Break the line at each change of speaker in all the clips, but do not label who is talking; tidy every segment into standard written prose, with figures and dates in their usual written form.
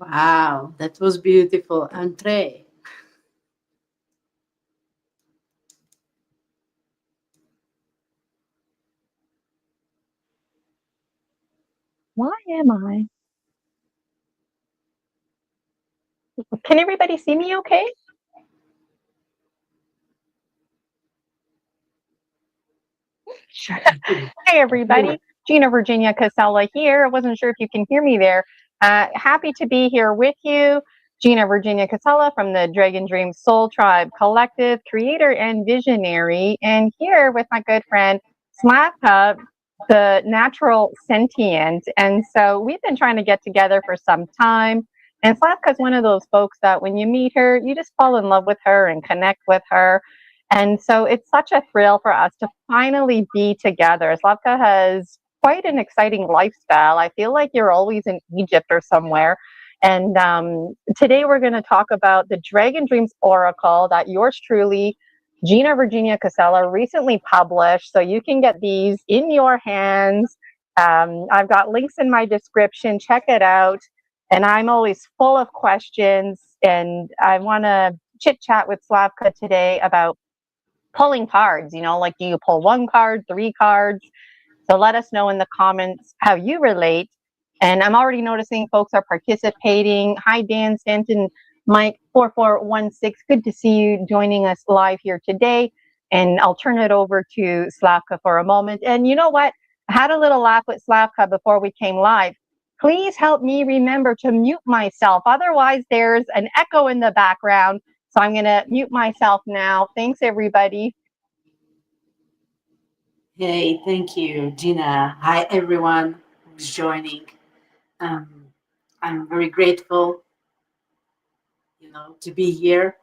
Wow, that was beautiful, Andre.
Why am I? Can everybody see me okay? Sure. Hey, everybody. Gina Virginia Casella here. I wasn't sure if you can hear me there. Happy to be here with you. Gina Virginia Casella from the Dragon Dream Soul Tribe Collective, creator and visionary, and here with my good friend Slavka, the natural sentient. And so we've been trying to get together for some time. And Slavka's one of those folks that when you meet her, you just fall in love with her and connect with her. And so it's such a thrill for us to finally be together. Slavka has quite an exciting lifestyle. I feel like you're always in Egypt or somewhere. And today we're going to talk about the Dragon Dreams Oracle that yours truly, Gina Virginia Casella, recently published. So you can get these in your hands. I've got links in my description. Check it out. And I'm always full of questions. And I want to chit chat with Slavka today about pulling cards. You know, like, do you pull one card, 3 cards? So let us know in the comments how you relate. And I'm already noticing folks are participating. Hi, Dan Stanton, Mike 4416. Good to see you joining us live here today. And I'll turn it over to Slavka for a moment. And you know what? I had a little laugh with Slavka before we came live. Please help me remember to mute myself. Otherwise, there's an echo in the background. So I'm going to mute myself now. Thanks, everybody.
Hey, thank you, Gina. Hi, everyone who's joining. I'm very grateful, to be here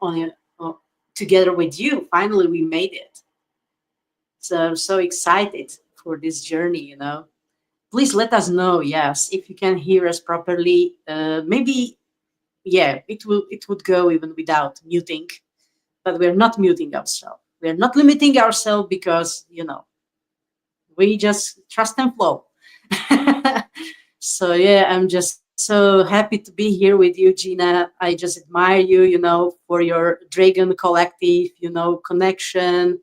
together with you. Finally, we made it. So I'm so excited for this journey. Please let us know, yes, if you can hear us properly. Maybe, yeah, it would go even without muting, but we're not muting ourselves. We're not limiting ourselves because we just trust and flow. So yeah, I'm just so happy to be here with you, Gina. I just admire you, for your Dragon Collective, connection,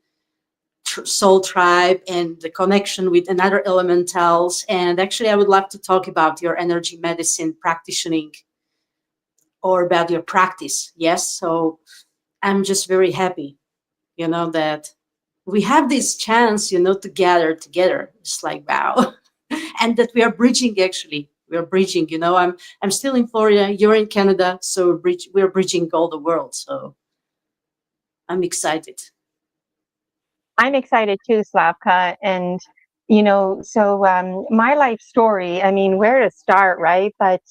soul tribe, and the connection with another elementals. And actually, I would love to talk about your energy medicine practicing, or about your practice. Yes. So I'm just very happy, that we have this chance, to gather together. It's like, wow. And that we are bridging, actually. We are bridging, I'm still in Florida, you're in Canada. So we're bridging all the world. So I'm excited.
I'm excited too, Slavka. And, my life story, I mean, where to start, right? But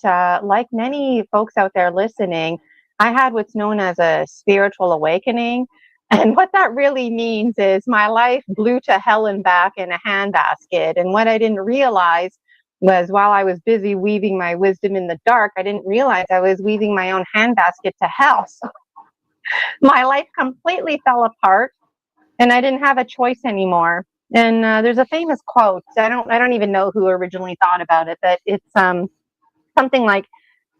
like many folks out there listening, I had what's known as a spiritual awakening. And what that really means is my life blew to hell and back in a handbasket. And what I didn't realize was while I was busy weaving my wisdom in the dark, I didn't realize I was weaving my own handbasket to hell. So my life completely fell apart and I didn't have a choice anymore. And there's a famous quote. I don't even know who originally thought about it, but it's something like,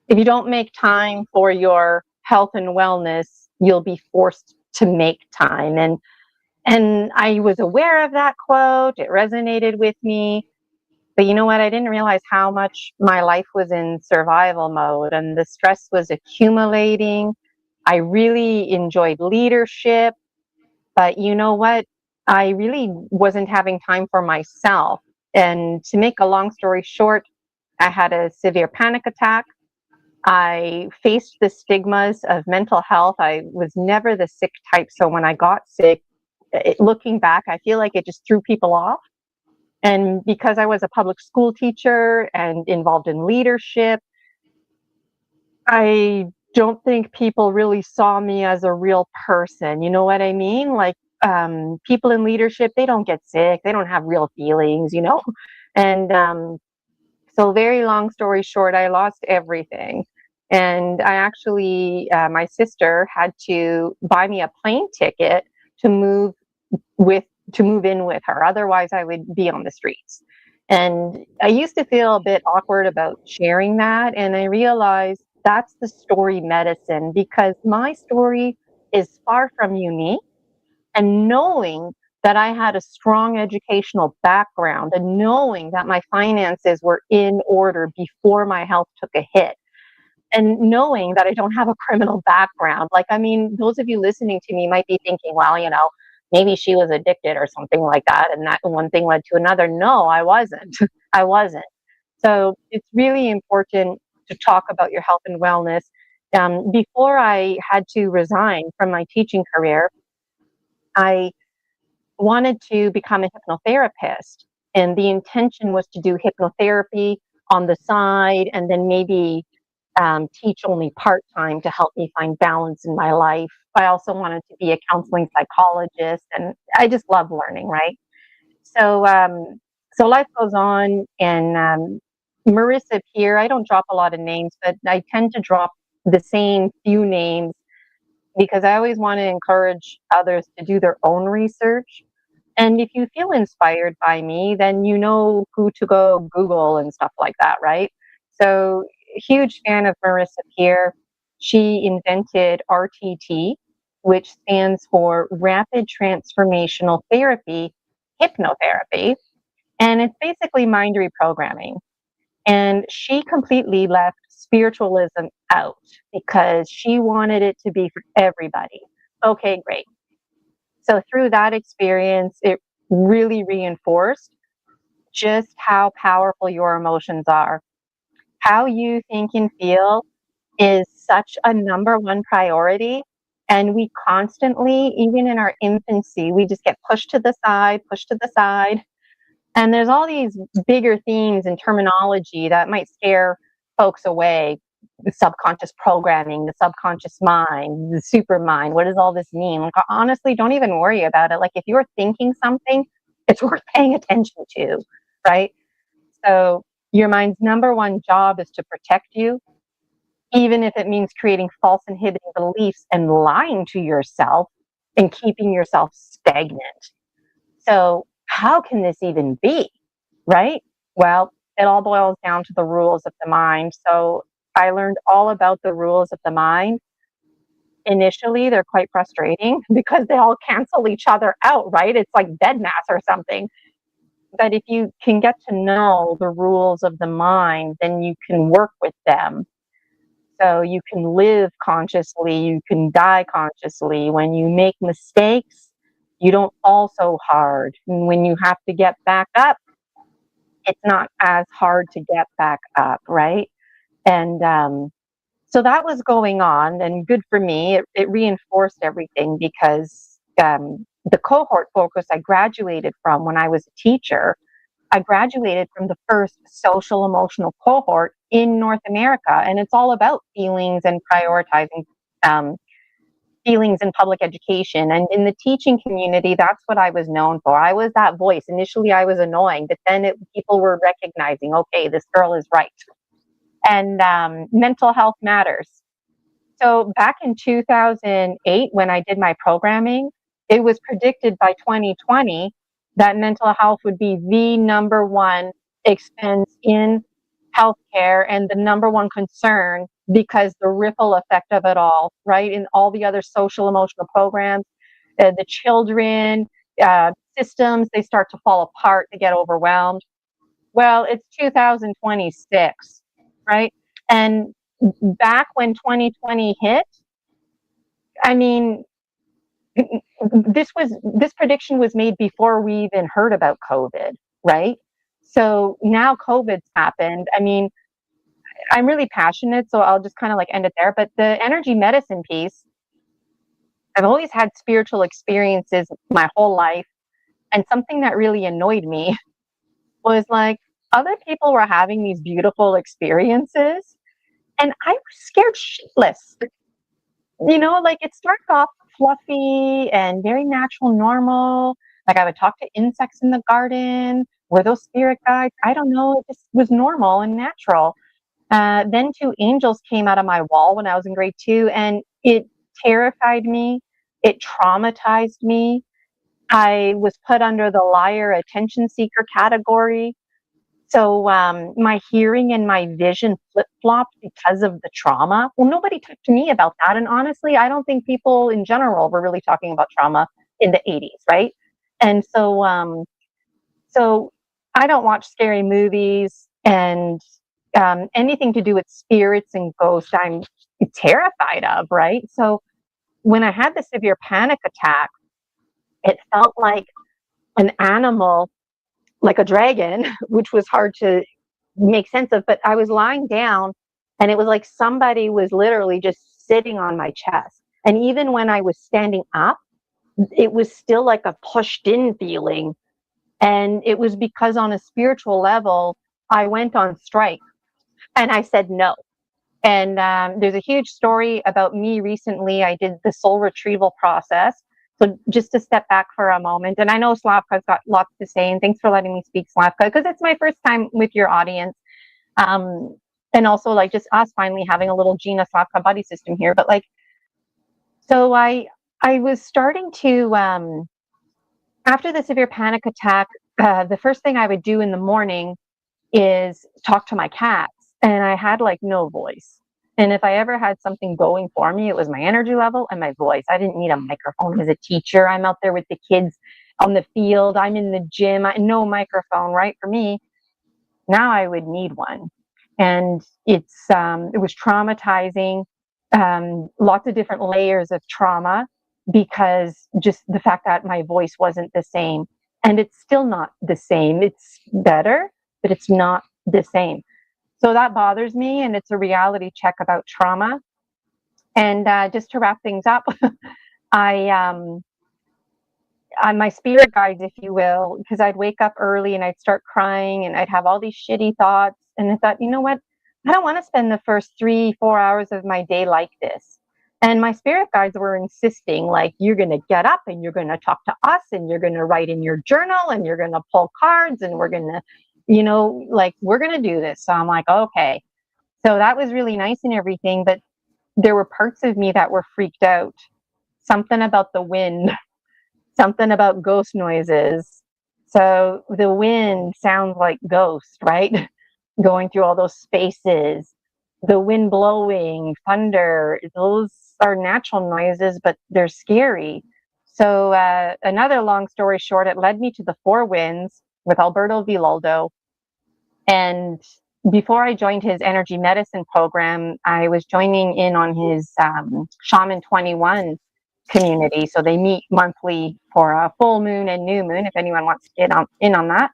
if you don't make time for your health and wellness, you'll be forced to make time. And I was aware of that quote. It resonated with me. But you know what? I didn't realize how much my life was in survival mode and the stress was accumulating. I really enjoyed leadership. But you know what? I really wasn't having time for myself. And to make a long story short, I had a severe panic attack. I faced the stigmas of mental health. I was never the sick type. So when I got sick, looking back, I feel like it just threw people off. And because I was a public school teacher and involved in leadership, I don't think people really saw me as a real person. You know what I mean? Like, people in leadership, they don't get sick. They don't have real feelings, you know? And so very long story short, I lost everything. And I actually, my sister had to buy me a plane ticket to with to move in with her. Otherwise, I would be on the streets. And I used to feel a bit awkward about sharing that. And I realized that's the story medicine, because my story is far from unique. And knowing that I had a strong educational background and knowing that my finances were in order before my health took a hit, and knowing that I don't have a criminal background. Like, I mean, those of you listening to me might be thinking, well, you know, maybe she was addicted or something like that, and that one thing led to another. No, I wasn't. I wasn't. So it's really important to talk about your health and wellness. Before I had to resign from my teaching career, I wanted to become a hypnotherapist. And the intention was to do hypnotherapy on the side and then maybe teach only part time to help me find balance in my life. I also wanted to be a counseling psychologist, and I just love learning, right? So, so life goes on, and Marissa here, I don't drop a lot of names, but I tend to drop the same few names because I always want to encourage others to do their own research. And if you feel inspired by me, then you know who to go Google and stuff like that, right? So, huge fan of Marissa Peer. She invented RTT, which stands for Rapid Transformational Therapy, Hypnotherapy. And it's basically mind reprogramming. And she completely left spiritualism out because she wanted it to be for everybody. Okay, great. So through that experience, it really reinforced just how powerful your emotions are. How you think and feel is such a number one priority. And we constantly, even in our infancy, we just get pushed to the side. And there's all these bigger themes and terminology that might scare folks away. The subconscious programming, the subconscious mind, the super mind. What does all this mean? Like, honestly, don't even worry about it. Like, if you're thinking something, it's worth paying attention to, right? So your mind's number one job is to protect you, even if it means creating false inhibiting beliefs and lying to yourself and keeping yourself stagnant. So how can this even be, right? Well, it all boils down to the rules of the mind. So I learned all about the rules of the mind. Initially, they're quite frustrating because they all cancel each other out, right? It's like dead mass or something. But if you can get to know the rules of the mind, then you can work with them. So you can live consciously, you can die consciously. When you make mistakes, you don't fall so hard. And when you have to get back up, it's not as hard to get back up, right? And so that was going on, and good for me. It reinforced everything because the cohort focus I graduated from when I was a teacher, I graduated from the first social emotional cohort in North America, and it's all about feelings and prioritizing um, feelings in public education. And in the teaching community, that's what I was known for. I was that voice. Initially, I was annoying, but then people were recognizing, okay, this girl is right. And mental health matters. So back in 2008, when I did my programming, it was predicted by 2020 that mental health would be the number one expense in healthcare and the number one concern, because the ripple effect of it all, right? In all the other social emotional programs, the children, systems, they start to fall apart, they get overwhelmed. Well, it's 2026, right? And back when 2020 hit, I mean, this prediction was made before we even heard about COVID, right? So now COVID's happened. I mean, I'm really passionate, so I'll just kind of like end it there. But the energy medicine piece, I've always had spiritual experiences my whole life. And something that really annoyed me was like other people were having these beautiful experiences and I was scared shitless. Like it started off fluffy and very natural, normal. Like I would talk to insects in the garden. Were those spirit guides? I don't know. It just was normal and natural. Then two angels came out of my wall when I was in grade 2, and it terrified me. It traumatized me. I was put under the liar, attention seeker category. So my hearing and my vision flip-flopped because of the trauma. Well, nobody talked to me about that. And honestly, I don't think people in general were really talking about trauma in the 80s, right? And so I don't watch scary movies and anything to do with spirits and ghosts, I'm terrified of, right? So when I had the severe panic attack, it felt like an animal, like a dragon, which was hard to make sense of. But I was lying down and it was like somebody was literally just sitting on my chest. And even when I was standing up, it was still like a pushed in feeling. And it was because on a spiritual level, I went on strike and I said no. And there's a huge story about me recently. I did the soul retrieval process. So just to step back for a moment, and I know Slavka's got lots to say, and thanks for letting me speak, Slavka, because it's my first time with your audience. And also like just us finally having a little Gina Slavka buddy system here. But like, so I was starting to, after the severe panic attack, the first thing I would do in the morning is talk to my cats. And I had like no voice. And if I ever had something going for me, it was my energy level and my voice. I didn't need a microphone as a teacher. I'm out there with the kids on the field. I'm in the gym. No microphone, right? For me, now I would need one. And it was traumatizing, lots of different layers of trauma, because just the fact that my voice wasn't the same. And it's still not the same. It's better, but it's not the same. So that bothers me, and it's a reality check about trauma. And just to wrap things up, I my spirit guides, if you will, because I'd wake up early and I'd start crying and I'd have all these shitty thoughts. And I thought, you know what? I don't want to spend the first 3-4 hours of my day like this. And my spirit guides were insisting, like, you're going to get up and you're going to talk to us and you're going to write in your journal and you're going to pull cards and we're going to, like, we're going to do this. So I'm like, okay. So that was really nice and everything. But there were parts of me that were freaked out. Something about the wind, something about ghost noises. So the wind sounds like ghosts, right? Going through all those spaces, the wind blowing, thunder, those are natural noises, but they're scary. So another long story short, it led me to the Four Winds with Alberto Villaldo. And before I joined his energy medicine program, I was joining in on his Shaman 21 community. So they meet monthly for a full moon and new moon, if anyone wants to get in on that.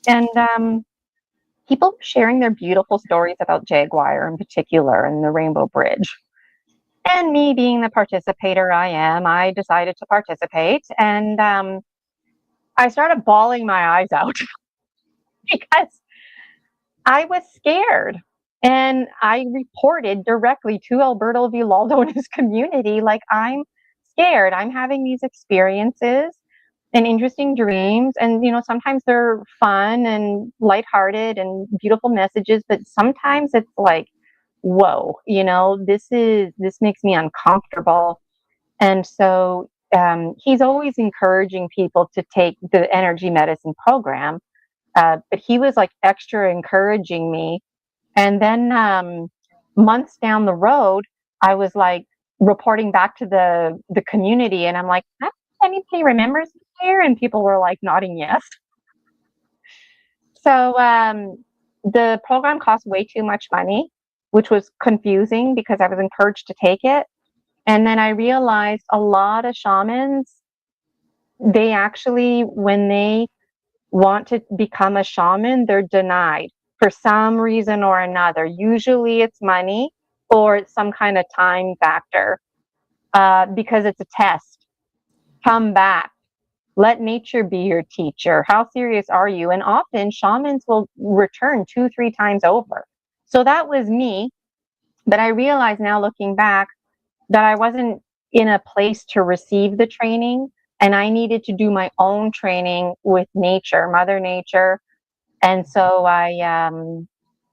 And people were sharing their beautiful stories about Jaguar in particular and the Rainbow Bridge. And me being the participator I am, I decided to participate. And I started bawling my eyes out because I was scared. And I reported directly to Alberto Villaldo and his community, like, I'm scared. I'm having these experiences and interesting dreams, and sometimes they're fun and lighthearted and beautiful messages, but sometimes it's like, whoa, this makes me uncomfortable. And so he's always encouraging people to take the energy medicine program, but he was like extra encouraging me. And then months down the road, I was like reporting back to the community, and I'm like, anybody remembers me here? And people were like nodding yes. So the program cost way too much money, which was confusing because I was encouraged to take it. And then I realized a lot of shamans, they actually, when they want to become a shaman, they're denied for some reason or another. Usually it's money or it's some kind of time factor, because it's a test. Come back. Let nature be your teacher. How serious are you? And often shamans will return 2-3 times over. So that was me. But I realize now, looking back, that I wasn't in a place to receive the training, and I needed to do my own training with nature, Mother Nature. And so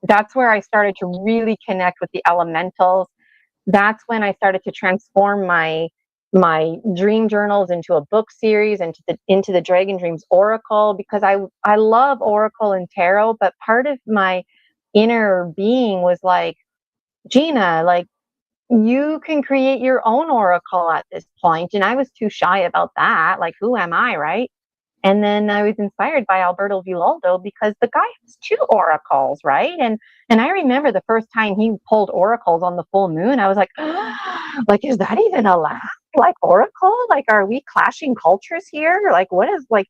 that's where I started to really connect with the elementals. That's when I started to transform my dream journals into a book series, into the Dragon Dreams Oracle, because I love Oracle and Tarot, but part of my inner being was like, Gina, like, you can create your own oracle at this point. And I was too shy about that. Like, who am I, right? And then I was inspired by Alberto Villoldo because the guy has 2 oracles, right? And I remember the first time he pulled oracles on the full moon, I was like, like, is that even allowed? Like, oracle? Like, are we clashing cultures here? Like, what is, like,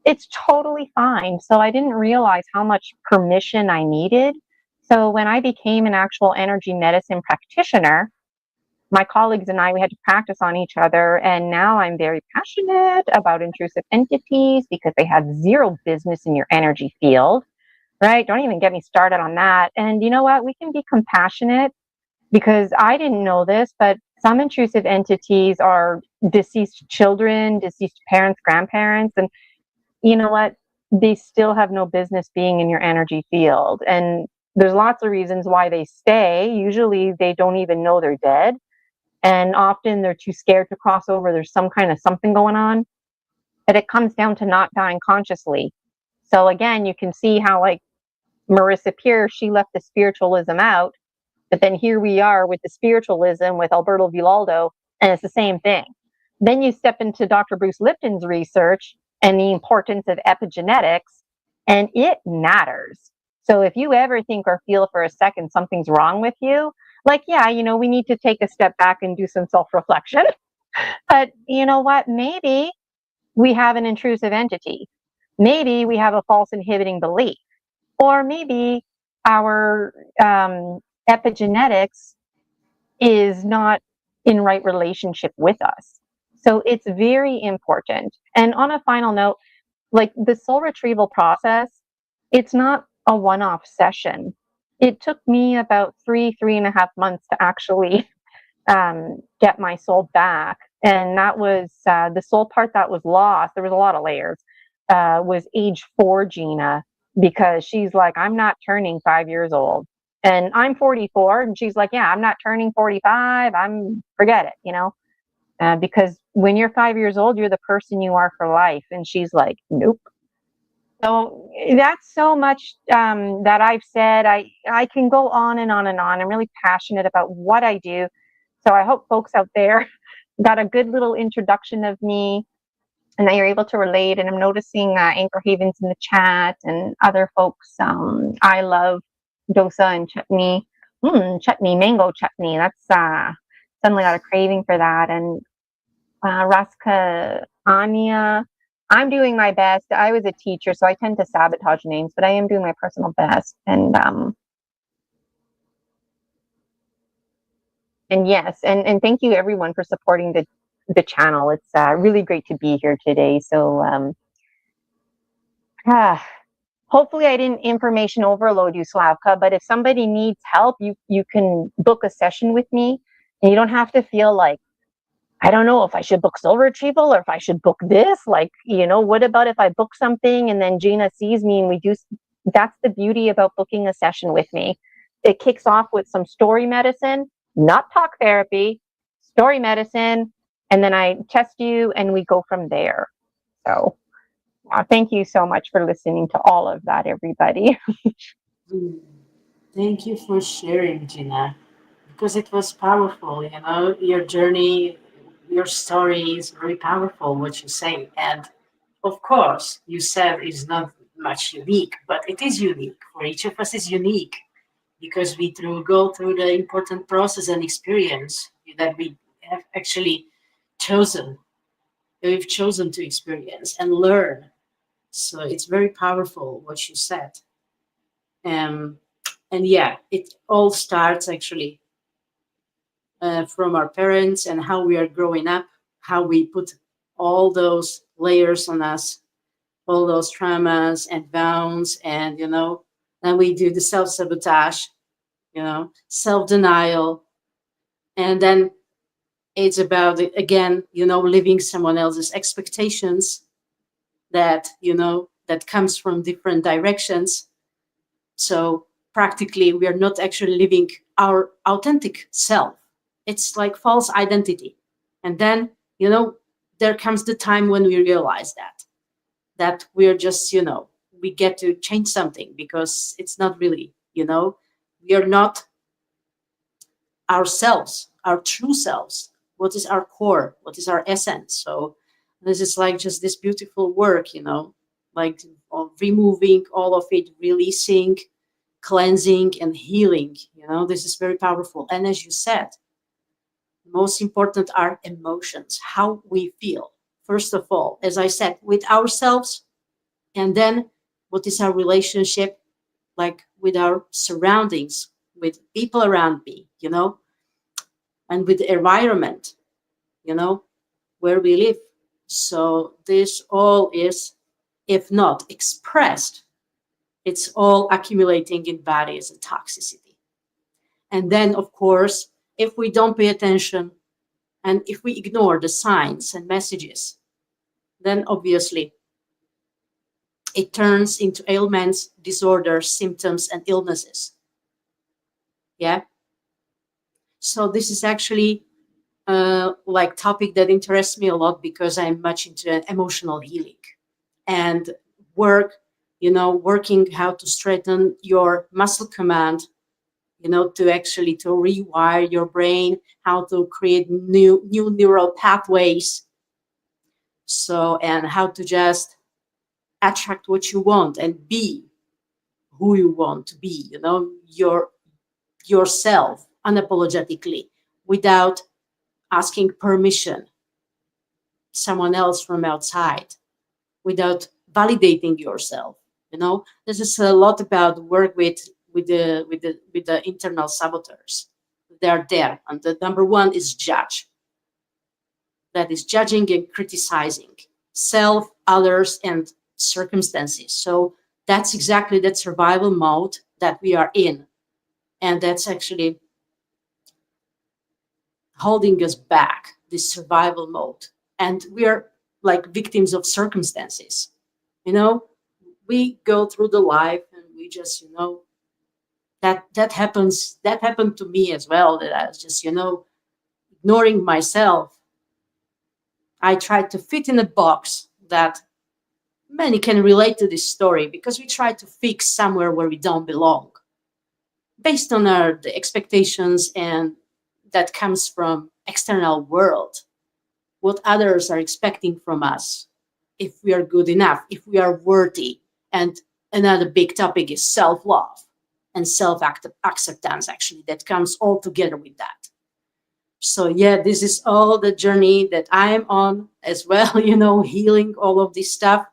it's totally fine. So I didn't realize how much permission I needed. So when I became an actual energy medicine practitioner, my colleagues and I, we had to practice on each other. And now I'm very passionate about intrusive entities because they have zero business in your energy field, right? Don't even get me started on that. And you know what? We can be compassionate, because I didn't know this, but some intrusive entities are deceased children, deceased parents, grandparents. And you know what? They still have no business being in your energy field. And there's lots of reasons why they stay. Usually they don't even know they're dead. And often they're too scared to cross over. There's some kind of something going on. But it comes down to not dying consciously. So again, you can see how, like, Marissa Peer, she left the spiritualism out. But then here we are with the spiritualism with Alberto Villoldo, and it's the same thing. Then you step into Dr. Bruce Lipton's research and the importance of epigenetics, and it matters. So if you ever think or feel for a second something's wrong with you, like, yeah, we need to take a step back and do some self-reflection. But you know what? Maybe we have an intrusive entity. Maybe we have a false inhibiting belief. Or maybe our epigenetics is not in right relationship with us. So it's very important. And on a final note, like, the soul retrieval process, it's not a one-off session. It took me about 3.5 months to actually get my soul back. And that was the soul part that was lost. There was a lot of layers. Was age 4 Gina, because she's like, I'm not turning 5 years old. And I'm 44, and she's like, yeah, I'm not turning 45. Forget it, because when you're 5 years old, you're the person you are for life. And she's like, nope. So that's so much that I've said. I can go on and on and on. I'm really passionate about what I do. So I hope folks out there got a good little introduction of me, and that you're able to relate. And I'm noticing Anchor Havens in the chat and other folks. I love dosa and chutney. Chutney, mango chutney. That's suddenly got a craving for that. And Raska, Anya, I'm doing my best. I was a teacher, so I tend to sabotage names, but I am doing my personal best. And yes, and thank you everyone for supporting the channel. It's really great to be here today. So hopefully I didn't information overload you, Slavka, but if somebody needs help, you can book a session with me, and you don't have to feel like I don't know if I should book soul retrieval or if I should book this. Like, what about if I book something and then Gina sees me and we do? That's the beauty about booking a session with me. It kicks off with some story medicine, not talk therapy, story medicine, and then I test you and we go from there. So, thank you so much for listening to all of that, everybody.
Mm. Thank you for sharing, Gina, because it was powerful. Your journey, your story is very powerful, what you say. And of course, you said it's not much unique, but it is unique. For each of us is unique because we go through the important process and experience that we have actually chosen, that we've chosen to experience and learn. So it's very powerful what you said. Um, and yeah, it all starts actually from our parents and how we are growing up, how we put all those layers on us, all those traumas and wounds, and then we do the self sabotage, self denial, and then it's about again, living someone else's expectations that that comes from different directions. So practically, we are not actually living our authentic self. It's like false identity. And then, there comes the time when we realize that we're just, we get to change something because it's not really, we are not ourselves, our true selves. What is our core? What is our essence? So this is like just this beautiful work, like of removing all of it, releasing, cleansing, and healing. This is very powerful. And as you said, most important are emotions, how we feel. First of all, as I said, with ourselves, and then what is our relationship like with our surroundings, with people around me, and with the environment, you know, where we live. So this all is, if not expressed, it's all accumulating in body as a toxicity. And then, of course, if we don't pay attention and if we ignore the signs and messages, then obviously it turns into ailments, disorders, symptoms, and illnesses. Yeah. So this is actually like topic that interests me a lot because I'm much into emotional healing and work, working how to strengthen your muscle command, to actually to rewire your brain, how to create new neural pathways. So, and how to just attract what you want and be who you want to be, yourself unapologetically without asking permission someone else from outside, without validating yourself. This is a lot about work with the internal saboteurs. They're there, and the number one is judge. That is judging and criticizing self, others, and circumstances. So that's exactly that survival mode that we are in, and that's actually holding us back. This survival mode, and we are like victims of circumstances. You know, we go through the life and we just that happens. That happened to me as well, that I was just ignoring myself. I tried to fit in a box that many can relate to this story because we try to fix somewhere where we don't belong based on the expectations and that comes from external world, what others are expecting from us, if we are good enough, if we are worthy. And another big topic is self-love and self-acceptance, actually, that comes all together with that. So yeah, this is all the journey that I am on as well, healing all of this stuff,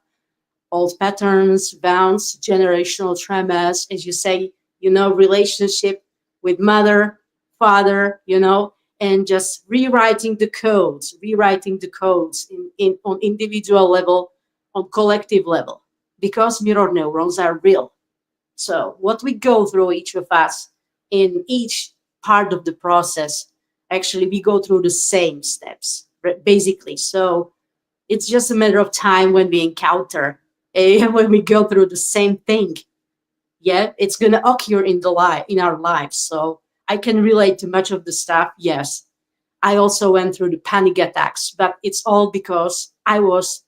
old patterns, bounds, generational traumas, as you say, relationship with mother, father, and just rewriting the codes in on individual level, on collective level, because mirror neurons are real. So what we go through, each of us, in each part of the process, actually we go through the same steps. basically. So it's just a matter of time when we encounter, when we go through the same thing. Yeah, it's gonna occur in our lives. So I can relate to much of the stuff. Yes, I also went through the panic attacks, but it's all because I was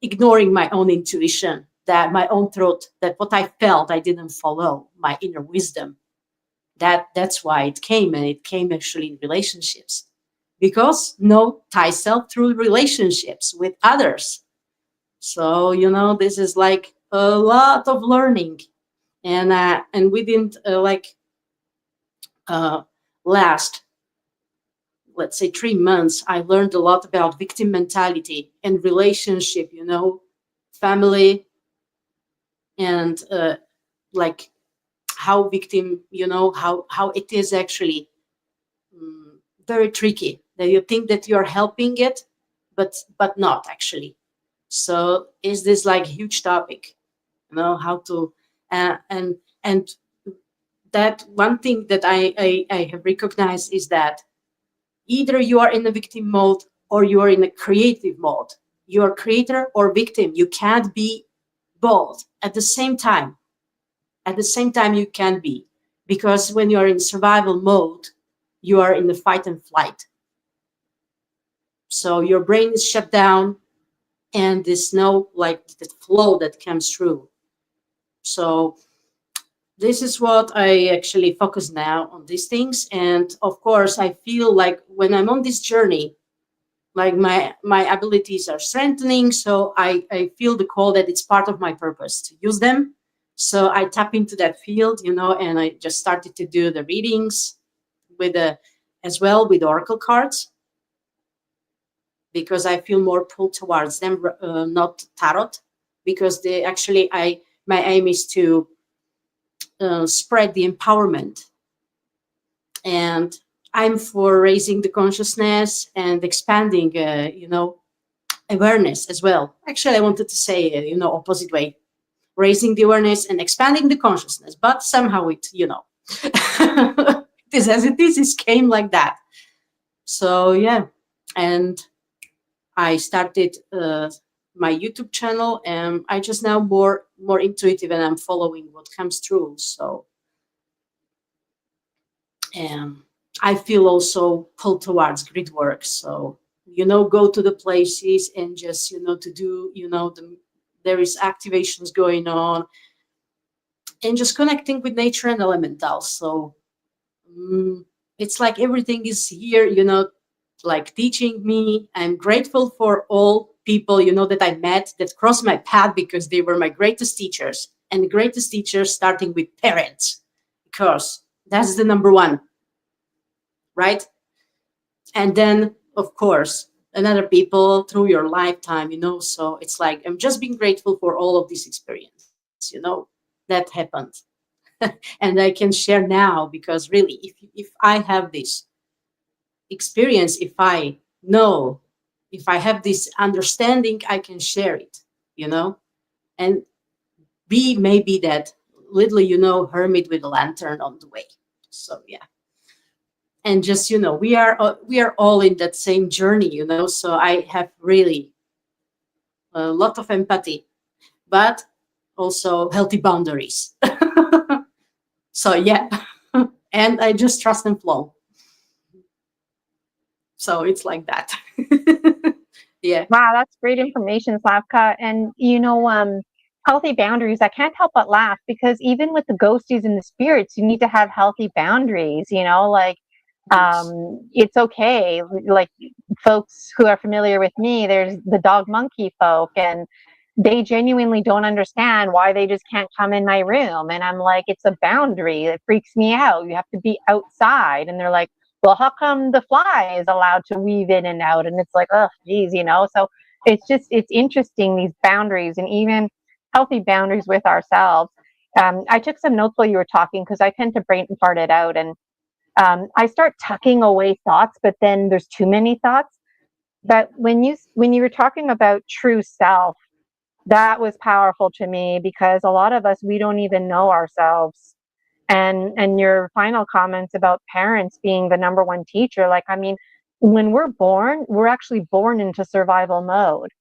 ignoring my own intuition, that my own truth, that what I felt I didn't follow, my inner wisdom. That's why it came, and it came actually in relationships. Because know thyself through relationships with others. So, this is like a lot of learning. And we didn't uh, last, let's say, 3 months. I learned a lot about victim mentality and relationship, family, and like how victim, how it is actually very tricky, that you think that you're helping it, but not actually. So is this like huge topic, how to and that one thing that I have recognized is that either you are in the victim mode or you are in a creative mode. You are creator or victim. You can't be both at the same time. At the same time, you can be, because when you are in survival mode, you are in the fight and flight. So your brain is shut down, and there's no like the flow that comes through. So this is what I actually focus now on these things. And of course, I feel like when I'm on this journey, like my abilities are strengthening. So I feel the call that it's part of my purpose to use them. So I tap into that field, and I just started to do the readings with the as well with oracle cards, because I feel more pulled towards them, not tarot, because they actually I my aim is to spread the empowerment, and I'm for raising the consciousness and expanding, awareness as well. Actually, I wanted to say, opposite way, raising the awareness and expanding the consciousness, but somehow it, it is as it is. It came like that. So yeah, and I started my YouTube channel, and I just now more intuitive, and I'm following what comes through. So I feel also pulled towards grid work. So go to the places and just to do there is activations going on, and just connecting with nature and elementals. So mm, it's like everything is here, like teaching me. I'm grateful for all people, that I met that crossed my path, because they were my greatest teachers, and the greatest teachers starting with parents, because that's the number one, right? And then, of course, another people through your lifetime, So it's like I'm just being grateful for all of this experience, that happened. And I can share now, because really, if I have this experience, if I know, if I have this understanding, I can share it, and be maybe that little, hermit with a lantern on the way. So yeah, and just we are all in that same journey, So I have really a lot of empathy, but also healthy boundaries. So yeah, and I just trust and flow. So it's like that. Yeah.
Wow, that's great information, Slavka. And healthy boundaries, I can't help but laugh, because even with the ghosties and the spirits, you need to have healthy boundaries, like
Yes.
it's okay. Like, folks who are familiar with me, there's the dog monkey folk, and they genuinely don't understand why they just can't come in my room. And I'm like, it's a boundary. It freaks me out. You have to be outside. And they're like, well, how come the fly is allowed to weave in and out? And it's like, oh, geez, So it's interesting, these boundaries, and even healthy boundaries with ourselves. I took some notes while you were talking, because I tend to brain fart it out. And I start tucking away thoughts, but then there's too many thoughts. But when you were talking about true self, that was powerful to me, because a lot of us, we don't even know ourselves. And your final comments about parents being the number one teacher, like, I mean, when we're born, we're actually born into survival mode.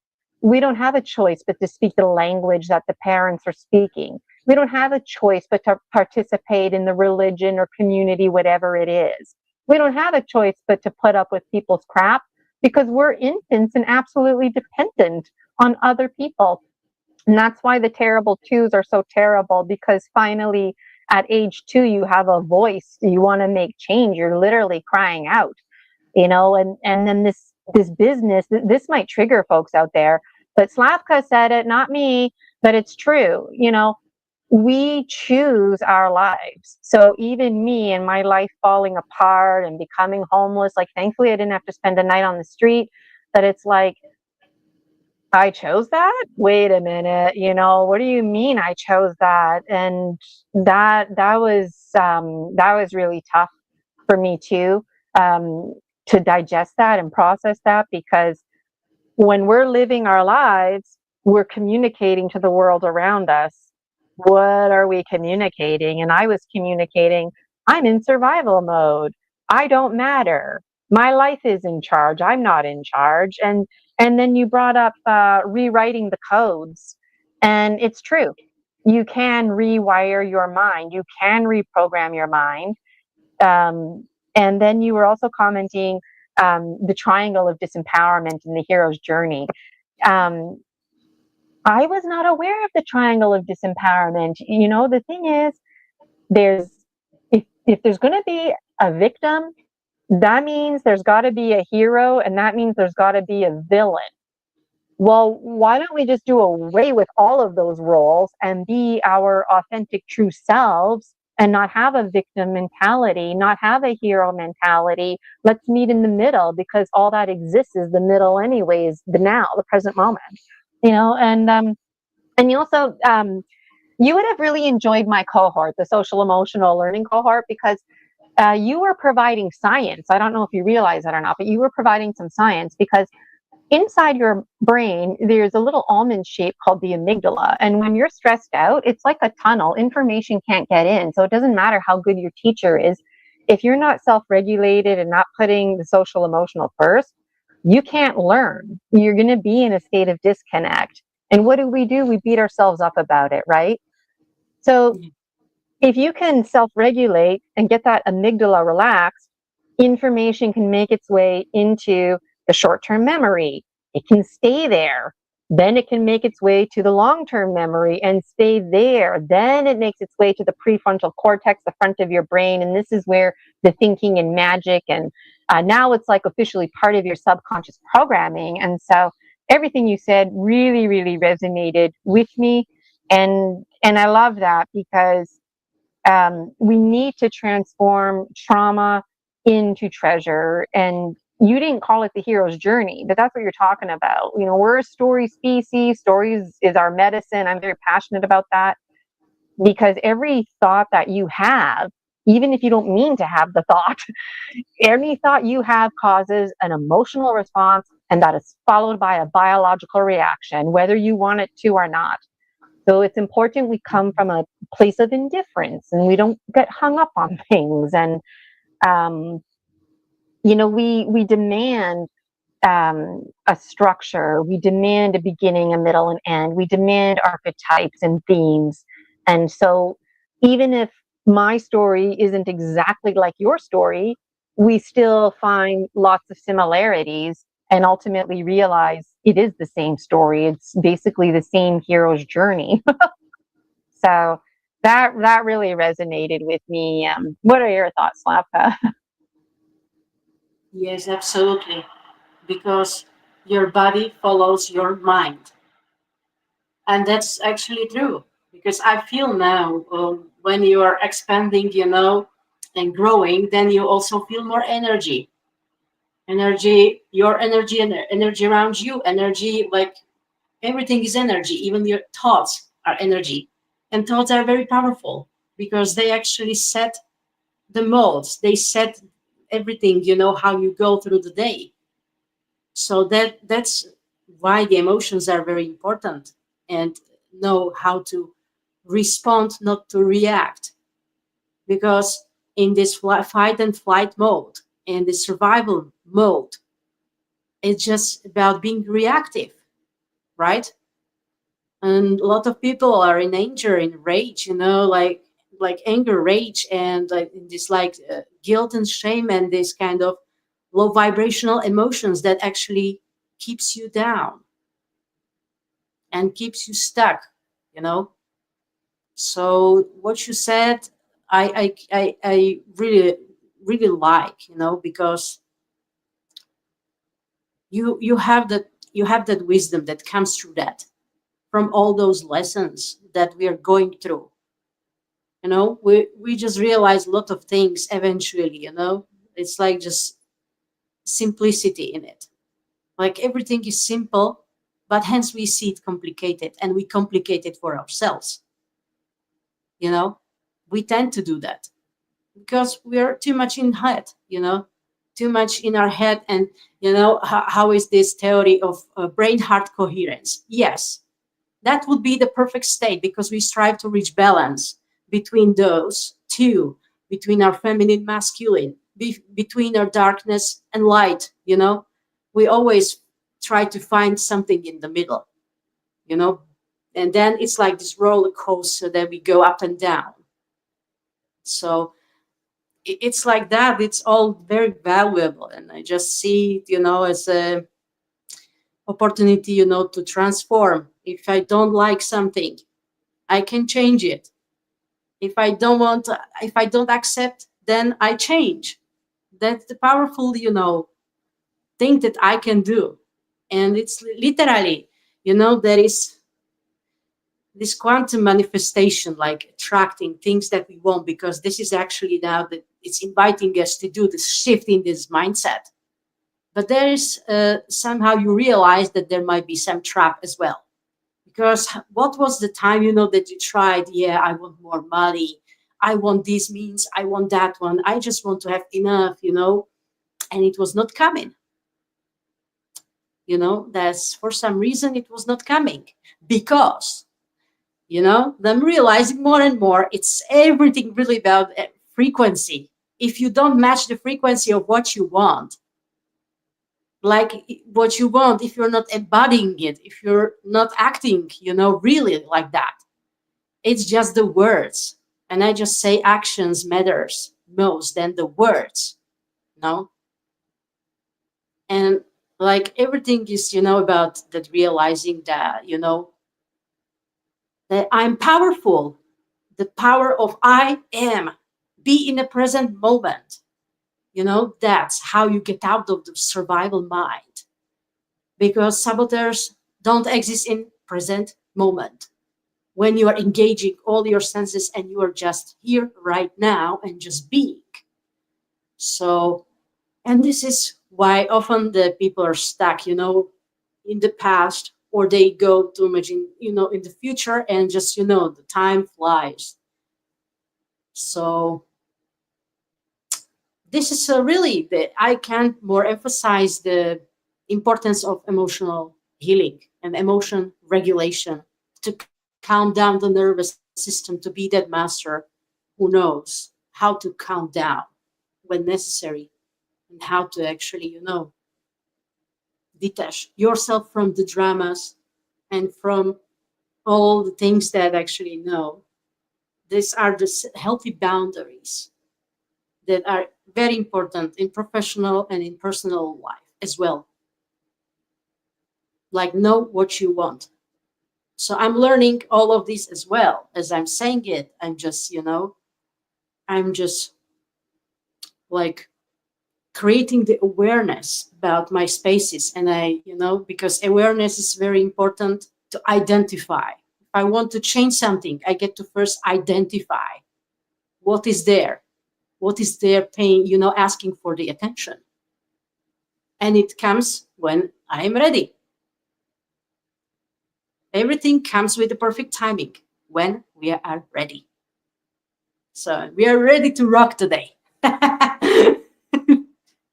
We don't have a choice but to speak the language that the parents are speaking. We don't have a choice but to participate in the religion or community, whatever it is. We don't have a choice but to put up with people's crap because we're infants and absolutely dependent on other people. And that's why the terrible twos are so terrible, because finally at age 2, you have a voice. You want to make change. You're literally crying out, and then this business, this might trigger folks out there, but Slavka said it, not me, but it's true. We choose our lives. So even me and my life falling apart and becoming homeless, like thankfully I didn't have to spend a night on the street, but it's like, I chose that? Wait a minute, what do you mean I chose that? And that was really tough for me too, to digest that and process that, because when we're living our lives, we're communicating to the world around us. What are we communicating? And I was communicating, I'm in survival mode. I don't matter. My life is in charge. I'm not in charge. And then you brought up rewriting the codes. And it's true. You can rewire your mind. You can reprogram your mind. And then you were also commenting the triangle of disempowerment in the hero's journey. Um, I was not aware of the triangle of disempowerment. The thing is, there's if there's going to be a victim, that means there's got to be a hero, and that means there's got to be a villain. Well, why don't we just do away with all of those roles and be our authentic, true selves and not have a victim mentality, not have a hero mentality? Let's meet in the middle, because all that exists is the middle anyways, the now, the present moment, and you also, you would have really enjoyed my cohort, the social emotional learning cohort, because you were providing science. I don't know if you realize that or not, but you were providing some science, because inside your brain, there's a little almond shape called the amygdala. And when you're stressed out, it's like a tunnel. Information can't get in. So it doesn't matter how good your teacher is. If you're not self-regulated and not putting the social emotional first, you can't learn. You're going to be in a state of disconnect. And what do? We beat ourselves up about it, right? So if you can self-regulate and get that amygdala relaxed, information can make its way into the short-term memory. It can stay there. Then it can make its way to the long-term memory and stay there. Then it makes its way to the prefrontal cortex, the front of your brain. And this is where the thinking and magic, and now it's like officially part of your subconscious programming. And so everything you said really, really resonated with me. And I love that, because we need to transform trauma into treasure. And you didn't call it the hero's journey, but that's what you're talking about. We're a story species. Stories is our medicine. I'm very passionate about that, because every thought that you have, even if you don't mean to have the thought, any thought you have causes an emotional response, and that is followed by a biological reaction, whether you want it to or not. So it's important we come from a place of indifference and we don't get hung up on things. And, we demand a structure. We demand a beginning, a middle, and end. We demand archetypes and themes. And so even if my story isn't exactly like your story, we still find lots of similarities and ultimately realize it is the same story. It's basically the same hero's journey. So that really resonated with me. What are your thoughts, Slavka?
Yes, absolutely. Because your body follows your mind. And that's actually true. Because I feel now, when you are expanding, and growing, then you also feel more energy. Energy, your energy, and energy around you, energy, like everything is energy, even your thoughts are energy. And thoughts are very powerful because they actually set the molds, they set everything, how you go through the day. So that's why the emotions are very important, and know how to respond, not to react. Because in this fight and flight mode, in the survival mode. It's just about being reactive, right? And a lot of people are in anger, in rage, like anger, rage, and in this guilt and shame, and this kind of low vibrational emotions that actually keeps you down and keeps you stuck, you know. So what you said, I really really like, because you have that wisdom that comes through that, from all those lessons that we are going through. We just realize a lot of things eventually. It's like just simplicity in it. Like everything is simple, but hence we see it complicated, and we complicate it for ourselves. You know, we tend to do that because we are too much in head. Too much in our head. And how is this theory of brain heart coherence? Yes, that would be the perfect state, because we strive to reach balance between those two, between our feminine, masculine, between our darkness and light. We always try to find something in the middle. you know and then it's like this roller coaster that we go up and down. So it's like that. It's all very valuable, and I just see it as a opportunity, to transform. If I don't like something, I can change it. If I don't accept, then I change. That's the powerful, thing that I can do. And it's literally, there is this quantum manifestation, like attracting things that we want, because this is actually now that it's inviting us to do this shift in this mindset. But there is somehow you realize that there might be some trap as well. Because what was the time, that you tried, yeah, I want more money, I want these means, I want that one, I just want to have enough, and it was not coming. That's for some reason it was not coming, because I'm realizing more and more it's everything really about frequency. If you don't match the frequency of what you want, like what you want, if you're not embodying it, if you're not acting, really like that, it's just the words. And I just say actions matters most than the words. No. And like everything is, about that, realizing that, that I'm powerful, the power of I am. Be in the present moment. That's how you get out of the survival mind, because saboteurs don't exist in present moment. When you are engaging all your senses and you are just here right now and just being. So, and this is why often the people are stuck, in the past, or they go too much in the future, and just, the time flies. So this is really I can't more emphasize the importance of emotional healing and emotion regulation, to calm down the nervous system, to be that master who knows how to calm down when necessary, and how to actually, detach yourself from the dramas and from all the things that actually, these are the healthy boundaries that are very important in professional and in personal life as well. Like, know what you want. So I'm learning all of this as well as I'm saying it. I'm just like creating the awareness about my spaces. And because awareness is very important to identify. If I want to change something, I get to first identify what is there, paying, asking for the attention. And it comes when I am ready. Everything comes with the perfect timing when we are ready. So we are ready to rock today.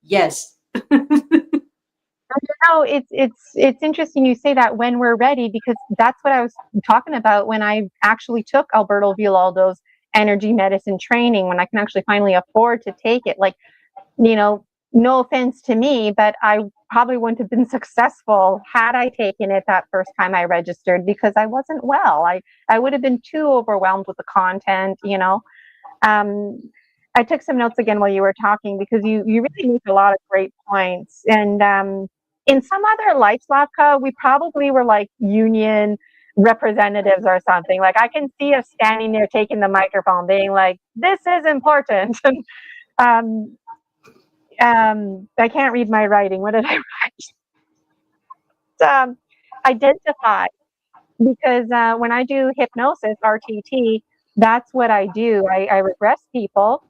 Yes.
No, it's interesting you say that, when we're ready, because that's what I was talking about when I actually took Alberto Villaldo's energy medicine training, when I can actually finally afford to take it. Like, no offense to me, but I probably wouldn't have been successful had I taken it that first time I registered, because I wasn't well. I would have been too overwhelmed with the content, you know. Um, I took some notes again while you were talking, because you really make a lot of great points. And in some other life, Slavka, we probably were like union representatives or something. Like, I can see us standing there taking the microphone, being like, "This is important." um, I can't read my writing. What did I write? Identify, because when I do hypnosis, RTT, that's what I do. I regress people.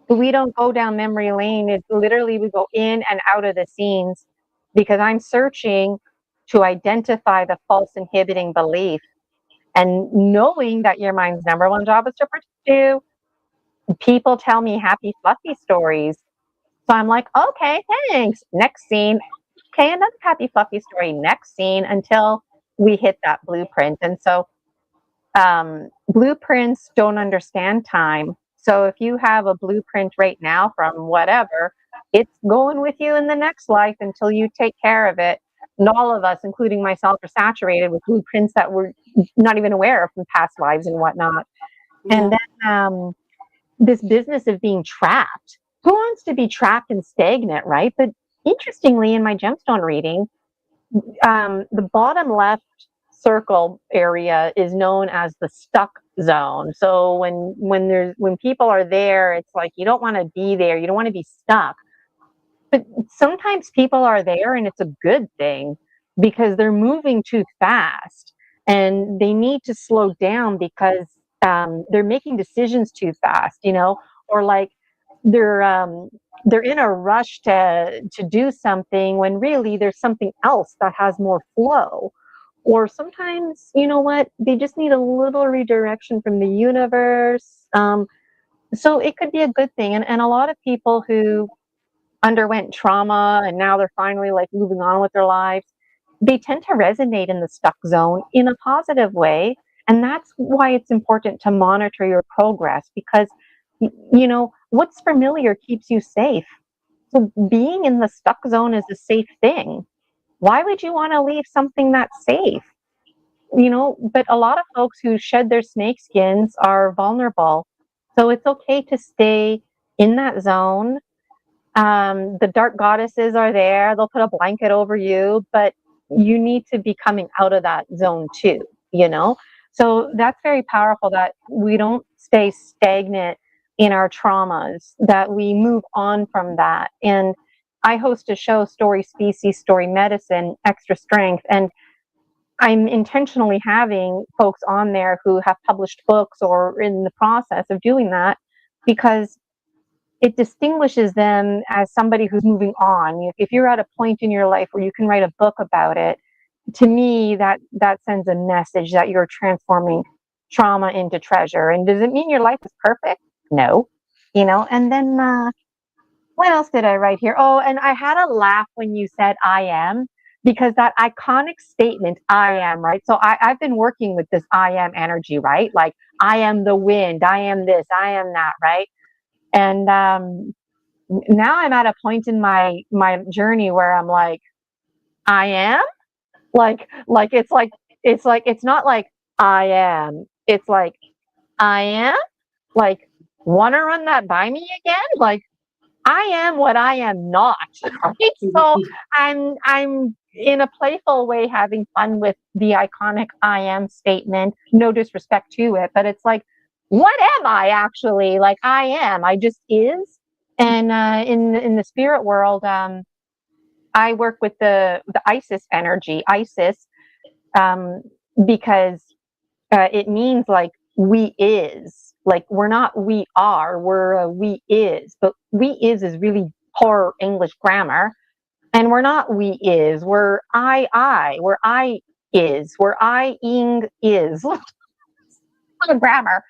We don't go down memory lane. It's literally, we go in and out of the scenes, because I'm searching to identify the false inhibiting belief, and knowing that your mind's number one job is to protect you. People tell me happy, fluffy stories. So I'm like, okay, thanks. Next scene. Okay, another happy, fluffy story. Next scene, until we hit that blueprint. And so blueprints don't understand time. So if you have a blueprint right now from whatever, it's going with you in the next life until you take care of it. And all of us, including myself, are saturated with blueprints that we're not even aware of from past lives and whatnot. And
Yeah.
then this business of being trapped. Who wants to be trapped and stagnant, right? But interestingly, in my gemstone reading, the bottom left circle area is known as the stuck zone. So when people are there, it's like you don't want to be there. You don't want to be stuck. But sometimes people are there, and it's a good thing, because they're moving too fast, and they need to slow down, because they're making decisions too fast, you know, or like they're um, they're in a rush to do something when really there's something else that has more flow. Or sometimes, you know what, they just need a little redirection from the universe. So it could be a good thing. And a lot of people who underwent trauma and now they're finally like moving on with their lives, they tend to resonate in the stuck zone in a positive way. And that's why it's important to monitor your progress, because you know what's familiar keeps you safe. So being in the stuck zone is a safe thing. Why would you want to leave something that's safe? You know, but a lot of folks who shed their snake skins are vulnerable. So it's okay to stay in that zone. The dark goddesses are there. They'll put a blanket over you, but you need to be coming out of that zone too, you know? So that's very powerful, that we don't stay stagnant in our traumas, that we move on from that. And I host a show, Story Species, Story Medicine, Extra Strength. And I'm intentionally having folks on there who have published books or in the process of doing that, because it distinguishes them as somebody who's moving on. If you're at a point in your life where you can write a book about it, to me, that sends a message that you're transforming trauma into treasure. And does it mean your life is perfect? No. You know, and then what else did I write here? Oh, and I had a laugh when you said I am, because that iconic statement, I am, right? So I've been working with this I am energy, right? Like, I am the wind, I am this, I am that, right? And now I'm at a point in my journey where I'm like, I am, like it's not like I am. It's like I am. Like, want to run that by me again? Like, I am what I am not. Right? So I'm in a playful way having fun with the iconic I am statement. No disrespect to it, but it's like, what am I actually? Like, I am. I just is. And in the spirit world, I work with the Isis energy, Isis, um, because it means like we is. Like, we're not we are, we're we is. But we is really poor English grammar. And we're not we is, we're we're I is, we're I ing is. Grammar.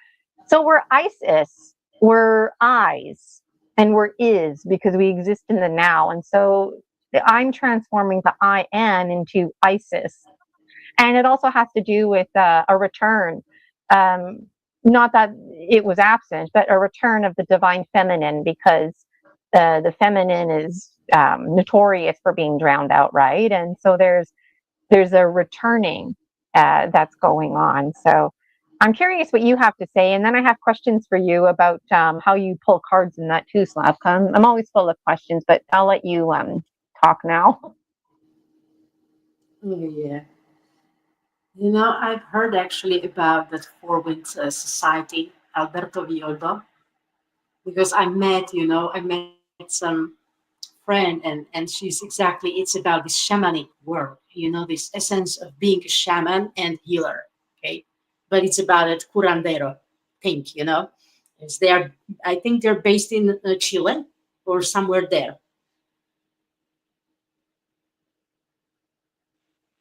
So we're Isis, we're eyes, and we're is, because we exist in the now. And so I'm transforming the I am into Isis. And it also has to do with a return. Not that it was absent, but a return of the divine feminine, because the feminine is notorious for being drowned out, right? And so there's a returning that's going on. So I'm curious what you have to say, and then I have questions for you about how you pull cards in that too, Slavka. I'm always full of questions, but I'll let you talk now.
Oh, yeah. I've heard actually about that Four Winds Society, Alberto Villoldo, because I met some friend, and she's exactly, it's about this shamanic world, this essence of being a shaman and healer, okay? But it's about a curandero thing. It's, they are, I think they're based in Chile or somewhere there.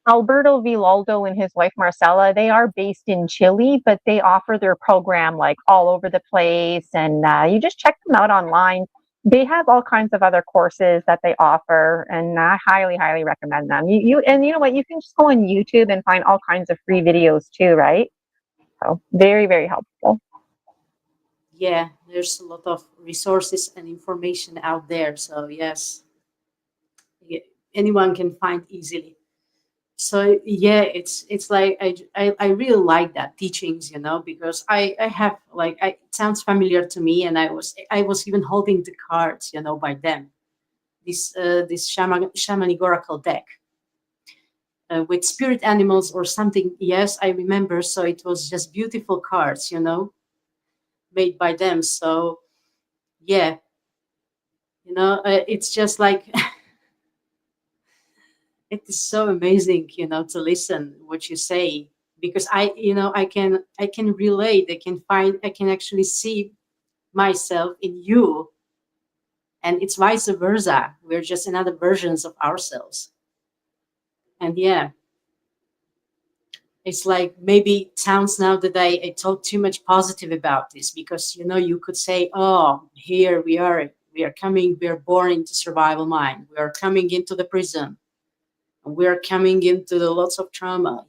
Alberto Villaldo and his wife Marcela, they are based in Chile, but they offer their program like all over the place. And you just check them out online. They have all kinds of other courses that they offer, and I highly, highly recommend them. And you know what? You can just go on YouTube and find all kinds of free videos too, right? So very, very helpful.
Yeah, there's a lot of resources and information out there. So yes, yeah, anyone can find easily. So yeah, it's like I really like that teachings, because I have like it sounds familiar to me, and I was even holding the cards, by them, this shamanic oracle deck with spirit animals or something. Yes, I remember. So it was just beautiful cards, made by them. So yeah, it's just like it is so amazing, to listen what you say, because I can relate. I can actually see myself in you, and it's vice versa. We're just another versions of ourselves. And yeah, it's like maybe it sounds now that I talk too much positive about this, because you could say, oh, here we are coming, we are born into survival mind, we are coming into the prison, we're coming into the lots of trauma,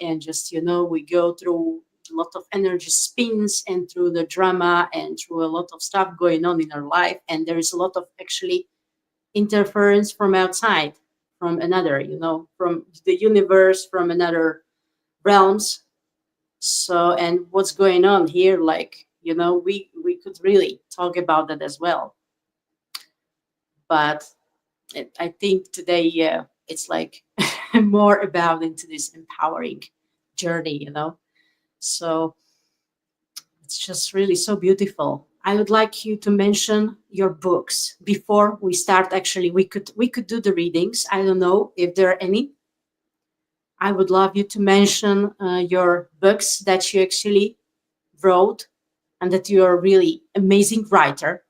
and just we go through a lot of energy spins and through the drama and through a lot of stuff going on in our life. And there is a lot of actually interference from outside, from another, from the universe, from another realms. So, and what's going on here, we could really talk about that as well. But I think today, yeah, it's like more about into this empowering journey. So it's just really so beautiful. I would like you to mention your books before we start. Actually, we could do the readings. I don't know if there are any. I would love you to mention your books that you actually wrote, and that you are a really amazing writer.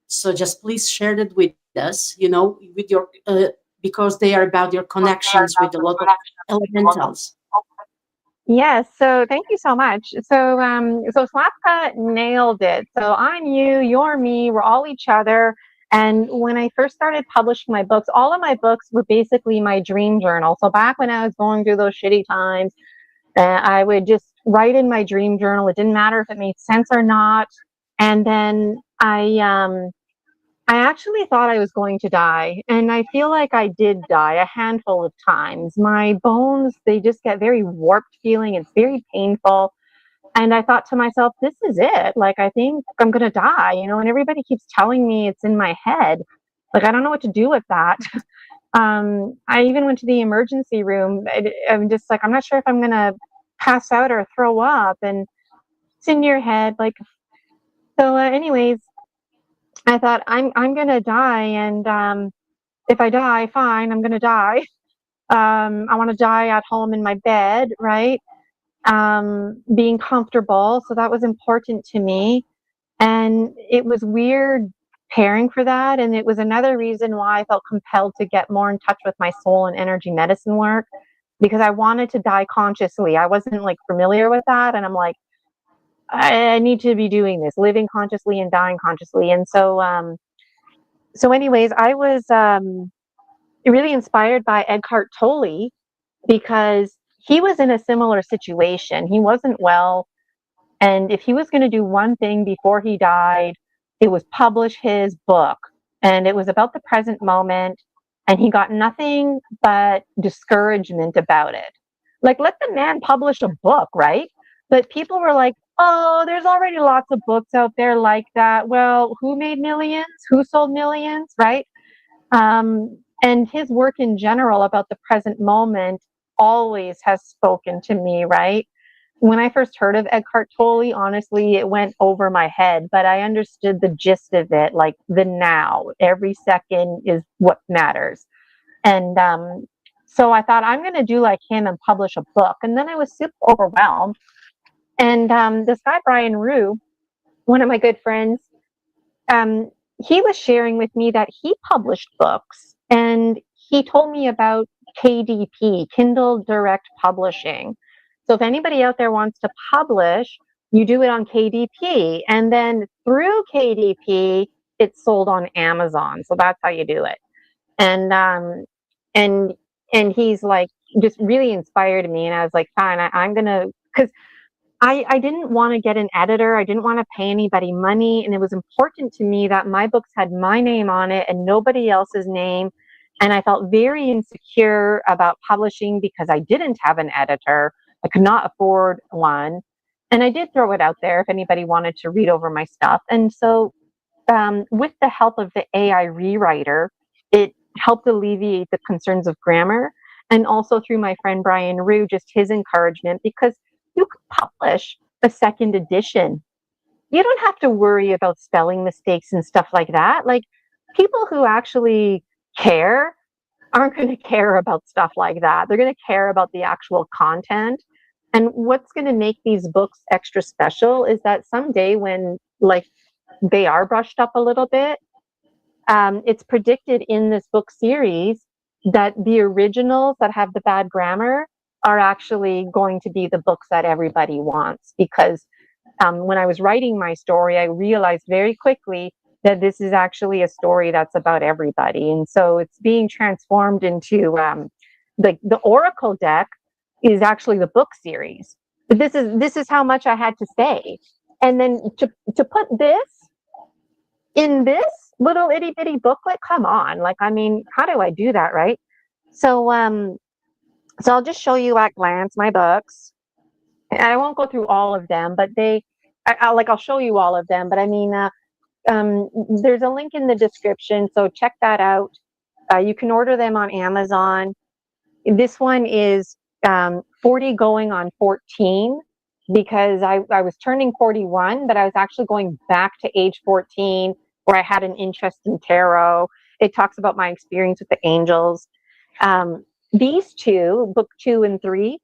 So just please share that with us, with your because they are about your connections with a lot of elementals.
Yes, so thank you so much. So Slavka nailed it. So I'm you, you're me, we're all each other. And when I first started publishing my books, all of my books were basically my dream journal. So back when I was going through those shitty times, I would just write in my dream journal. It didn't matter if it made sense or not. And then I actually thought I was going to die, and I feel like I did die a handful of times. My bones, they just get very warped feeling. It's very painful. And I thought to myself, this is it. Like, I think I'm going to die, and everybody keeps telling me it's in my head. Like, I don't know what to do with that. I even went to the emergency room. I'm just like, I'm not sure if I'm going to pass out or throw up. And it's in your head. Like, so, anyways, I thought I'm gonna die, and if I die, fine, I'm gonna die. I want to die at home in my bed, right? Being comfortable. So that was important to me, and it was weird preparing for that, and it was another reason why I felt compelled to get more in touch with my soul and energy medicine work, because I wanted to die consciously. I wasn't like familiar with that, and I'm like, I need to be doing this, living consciously and dying consciously, and so anyways, I was really inspired by Eckhart Tolle, because he was in a similar situation. He wasn't well, and if he was going to do one thing before he died, it was publish his book. and it was about the present moment, and he got nothing but discouragement about it. Like, let the man publish a book, right? But people were like, oh, there's already lots of books out there like that. Well, who made millions? Who sold millions, right? And his work in general about the present moment always has spoken to me, right? When I first heard of Eckhart Tolle, honestly, it went over my head, but I understood the gist of it, like the now. Every second is what matters. And so I thought, I'm going to do like him and publish a book. And then I was super overwhelmed. And this guy, Brian Rue, one of my good friends, um, he was sharing with me that he published books, and he told me about KDP, Kindle Direct Publishing. So if anybody out there wants to publish, you do it on KDP, and then through KDP, it's sold on Amazon. So that's how you do it. And and and he's like just really inspired me, and I was like, fine, I'm gonna, because I didn't want to get an editor. I didn't want to pay anybody money. And it was important to me that my books had my name on it and nobody else's name. And I felt very insecure about publishing because I didn't have an editor. I could not afford one. And I did throw it out there if anybody wanted to read over my stuff. And so, with the help of the AI rewriter, it helped alleviate the concerns of grammar. And also through my friend Brian Rue, just his encouragement, because you could publish a second edition. You don't have to worry about spelling mistakes and stuff like that. Like, people who actually care aren't going to care about stuff like that. They're going to care about the actual content. And what's going to make these books extra special is that someday when like they are brushed up a little bit, it's predicted in this book series that the originals that have the bad grammar are actually going to be the books that everybody wants. Because when I was writing my story, I realized very quickly that this is actually a story that's about everybody. And so it's being transformed into the Oracle deck is actually the book series. But this is how much I had to say. And then to put this in this little itty bitty booklet, come on. Like, I mean, how do I do that, right? So so I'll just show you at glance my books. And I won't go through all of them, but I'll show you all of them. But I mean, there's a link in the description, so check that out. You can order them on Amazon. This one is 40 going on 14, because I was turning 41, but I was actually going back to age 14 where I had an interest in tarot. It talks about my experience with the angels. These two, book 2 and 3,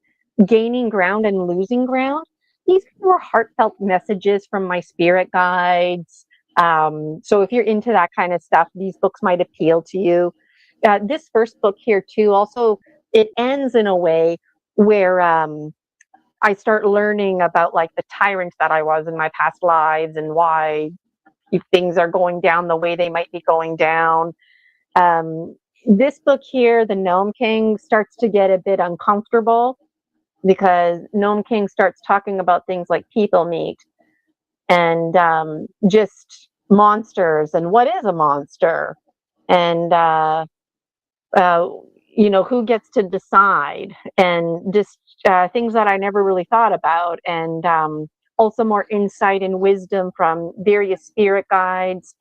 Gaining Ground and Losing Ground, these were heartfelt messages from my spirit guides. So if you're into that kind of stuff, these books might appeal to you. This first book here too, also, it ends in a way where I start learning about like the tyrant that I was in my past lives and why things are going down the way they might be going down. This book here, The Gnome King, starts to get a bit uncomfortable because Gnome King starts talking about things like people meat and just monsters and what is a monster, and who gets to decide, and just things that I never really thought about, and also more insight and wisdom from various spirit guides.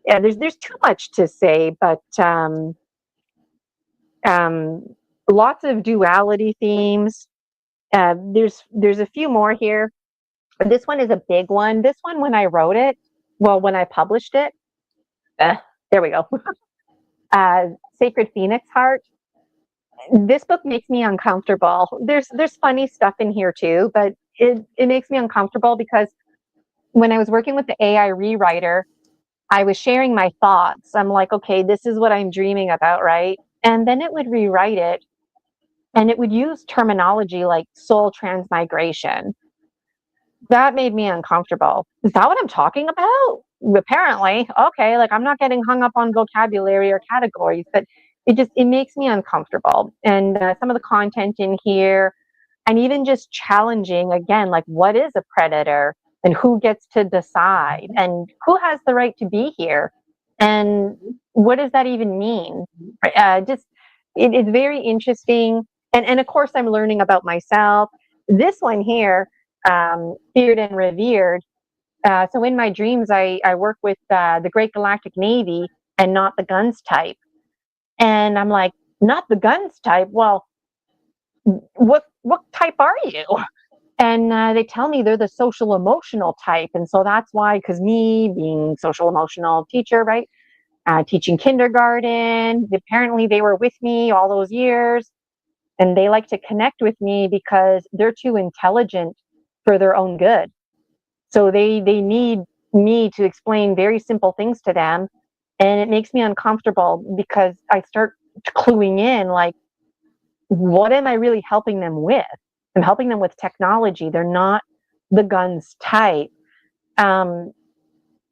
Yeah, there's too much to say, but lots of duality themes. There's a few more here. This one is a big one. This one, when I wrote it, when I published it, there we go. Sacred Phoenix Heart. This book makes me uncomfortable. There's funny stuff in here too, but it makes me uncomfortable because when I was working with the AI rewriter, I was sharing my thoughts. I'm like, okay, this is what I'm dreaming about, right? And then it would rewrite it, and it would use terminology like soul transmigration. That made me uncomfortable. Is that what I'm talking about? Apparently. Okay, like, I'm not getting hung up on vocabulary or categories, but it makes me uncomfortable. And some of the content in here, and even just challenging again, like, what is a predator and who gets to decide and who has the right to be here? And what does that even mean? Just it's very interesting. And of course, I'm learning about myself. This one here, feared and revered. So in my dreams, I work with the Great Galactic Navy and not the guns type. And I'm like, not the guns type. Well, what type are you? And they tell me they're the social emotional type. And so that's why, because me being social emotional teacher, right? Teaching kindergarten, apparently they were with me all those years, and they like to connect with me because they're too intelligent for their own good. So they need me to explain very simple things to them, and it makes me uncomfortable because I start cluing in, like, what am I really helping them with? I'm helping them with technology. They're not the guns type. Um,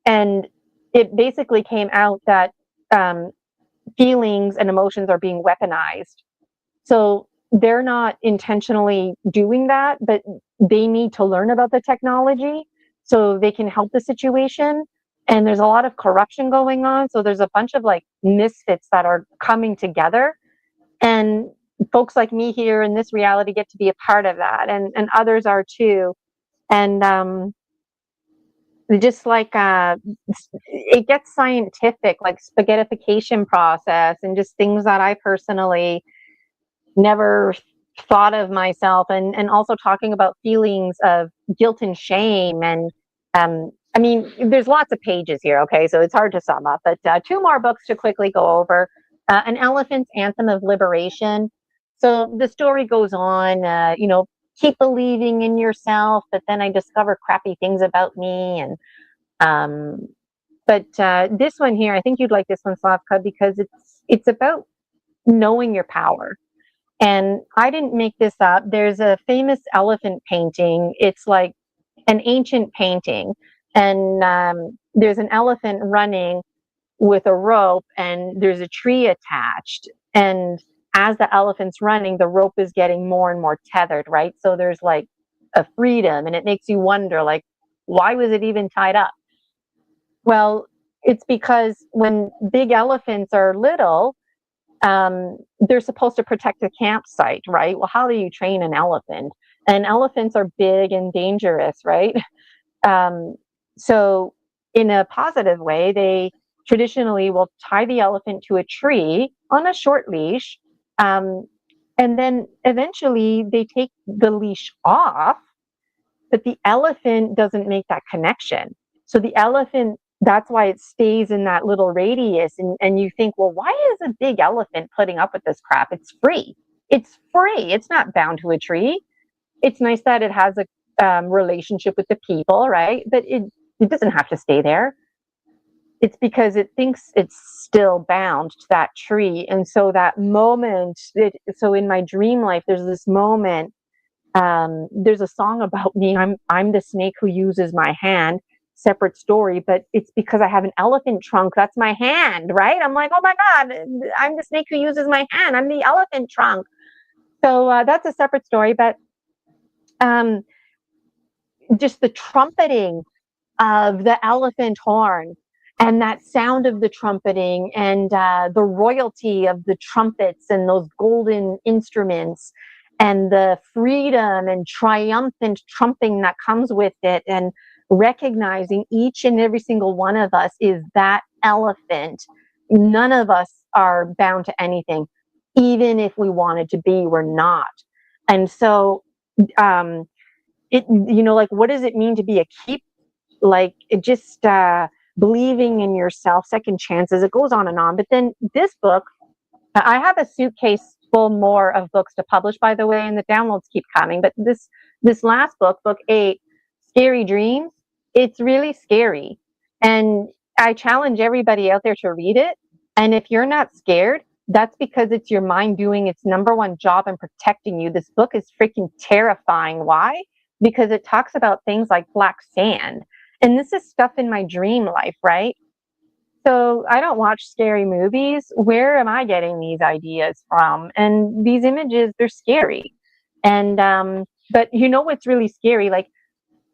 and it basically came out that um, feelings and emotions are being weaponized. So they're not intentionally doing that, but they need to learn about the technology so they can help the situation. And there's a lot of corruption going on. So there's a bunch of like misfits that are coming together. And folks like me here in this reality get to be a part of that. And others are too. And just like it gets scientific, like spaghettification process and just things that I personally never thought of myself, and also talking about feelings of guilt and shame. And I mean, there's lots of pages here, okay, so it's hard to sum up, but two more books to quickly go over. An Elephant's Anthem of Liberation. So the story goes on, keep believing in yourself, but then I discover crappy things about me. And but this one here, I think you'd like this one, Slavka, because it's about knowing your power. And I didn't make this up. There's a famous elephant painting. It's like an ancient painting. And there's an elephant running with a rope, and there's a tree attached. And as the elephant's running, the rope is getting more and more tethered, right? So there's like a freedom, and it makes you wonder, like, why was it even tied up? Well, it's because when big elephants are little, they're supposed to protect the campsite, right? Well, how do you train an elephant? And elephants are big and dangerous, right? Um, so, in a positive way, they traditionally will tie the elephant to a tree on a short leash. Um, and then eventually they take the leash off, but the elephant doesn't make that connection. So the elephant, that's why it stays in that little radius. And you think, well, why is a big elephant putting up with this crap? It's free. It's free. It's not bound to a tree. It's nice that it has a relationship with the people, right? But it doesn't have to stay there. It's because it thinks it's still bound to that tree. And so that moment, so in my dream life, there's this moment. There's a song about me. I'm the snake who uses my hand. Separate story, but it's because I have an elephant trunk. That's my hand, right? I'm like, oh my God, I'm the snake who uses my hand. I'm the elephant trunk. So that's a separate story, but um, just the trumpeting of the elephant horn and that sound of the trumpeting and the royalty of the trumpets and those golden instruments and the freedom and triumphant trumping that comes with it, and recognizing each and every single one of us is that elephant. None of us are bound to anything. Even if we wanted to be, we're not. And so like, what does it mean to be a keep? Like, it just believing in yourself, second chances, it goes on and on. But then this book, I have a suitcase full more of books to publish, by the way, and the downloads keep coming. But this last book, book 8, Scary Dreams, it's really scary. And I challenge everybody out there to read it. And if you're not scared, that's because it's your mind doing its number one job in protecting you. This book is freaking terrifying. Why? Because it talks about things like black sand. And this is stuff in my dream life, right? So I don't watch scary movies. Where am I getting these ideas from? And these images, they're scary. And but you know what's really scary? Like,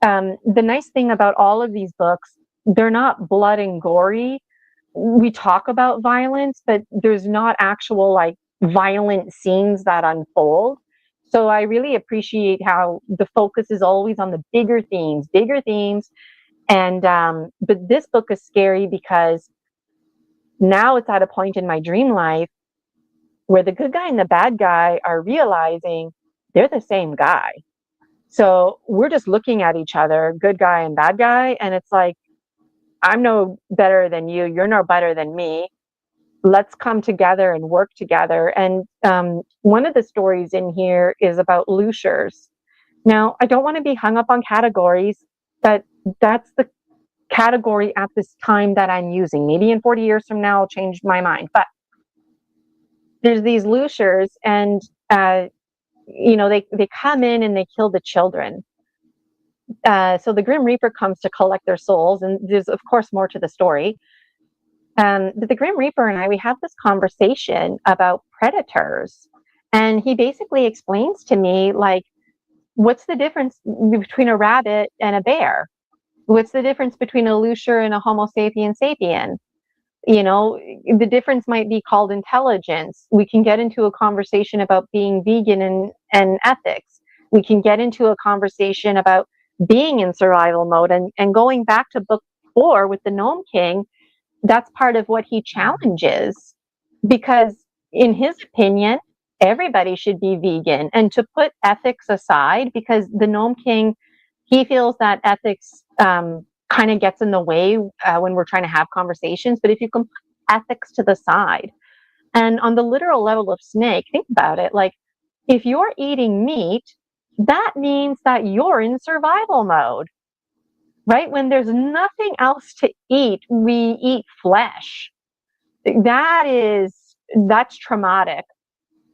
the nice thing about all of these books, they're not blood and gory. we talk about violence, but there's not actual like violent scenes that unfold. So I really appreciate how the focus is always on the bigger themes. And but this book is scary because now it's at a point in my dream life where the good guy and the bad guy are realizing they're the same guy. So we're just looking at each other, good guy and bad guy, and it's like, I'm no better than you, you're no better than me. Let's come together and work together. And one of the stories in here is about looshers. Now, I don't want to be hung up on categories, but that's the category at this time that I'm using. Maybe in 40 years from now, I'll change my mind. But there's these looshers, and they come in and they kill the children. So the Grim Reaper comes to collect their souls, and there's of course more to the story. But the Grim Reaper and we have this conversation about predators, and he basically explains to me, like, what's the difference between a rabbit and a bear? What's the difference between a loosher and a Homo sapien sapien? The difference might be called intelligence. We can get into a conversation about being vegan and ethics. We can get into a conversation about being in survival mode. And going back to book 4 with the Gnome King, that's part of what he challenges, because in his opinion, everybody should be vegan, and to put ethics aside, because the Gnome King, he feels that ethics kind of gets in the way when we're trying to have conversations. But if you can put ethics to the side, and on the literal level of snake, think about it, like, if you're eating meat, that means that you're in survival mode, right? When there's nothing else to eat, we eat flesh. That's traumatic.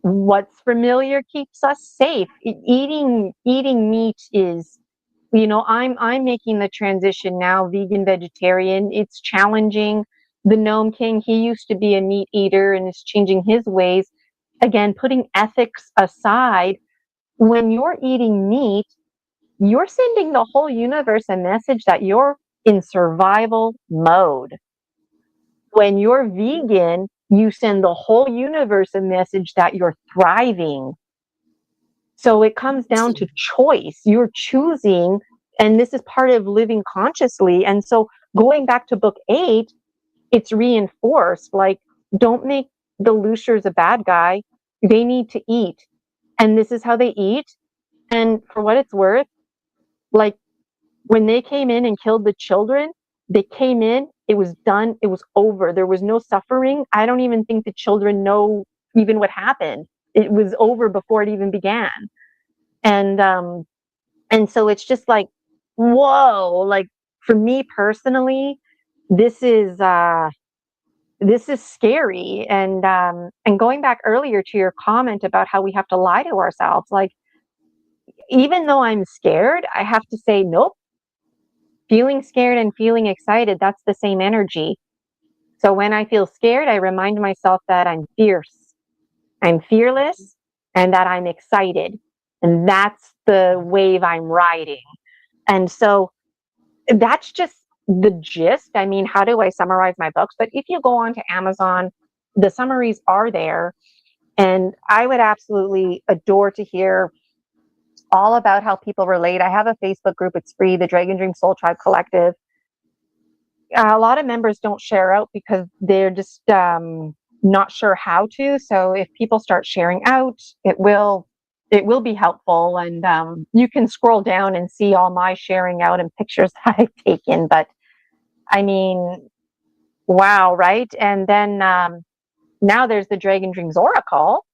What's familiar keeps us safe. Eating meat is, I'm making the transition now, vegan, vegetarian. It's challenging. The Gnome King, he used to be a meat eater and is changing his ways. Again, putting ethics aside, when you're eating meat, you're sending the whole universe a message that you're in survival mode. When you're vegan, you send the whole universe a message that you're thriving. So it comes down to choice. You're choosing, and this is part of living consciously. And so going back to book 8, it's reinforced, like, don't make the looshers a bad guy. They need to eat. And this is how they eat. And for what it's worth, like, when they came in and killed the children, they came in, it was done, it was over. There was no suffering. I don't even think the children know even what happened. It was over before it even began. And so it's just like, whoa, like, for me personally, this is scary. And going back earlier to your comment about how we have to lie to ourselves, like, even though I'm scared, I have to say, nope. Feeling scared and feeling excited, that's the same energy. So when I feel scared, I remind myself that I'm fierce, I'm fearless, and that I'm excited. And that's the wave I'm riding. And so that's just the gist. I mean, how do I summarize my books? But if you go on to Amazon, the summaries are there. And I would absolutely adore to hear all about how people relate. I have a Facebook group, it's free, the Dragon Dream Soul Tribe Collective. A lot of members don't share out because they're just not sure how to. So if people start sharing out, it will be helpful. And you can scroll down and see all my sharing out and pictures that I've taken. But I mean, wow, right? And then now there's the Dragon Dreams Oracle,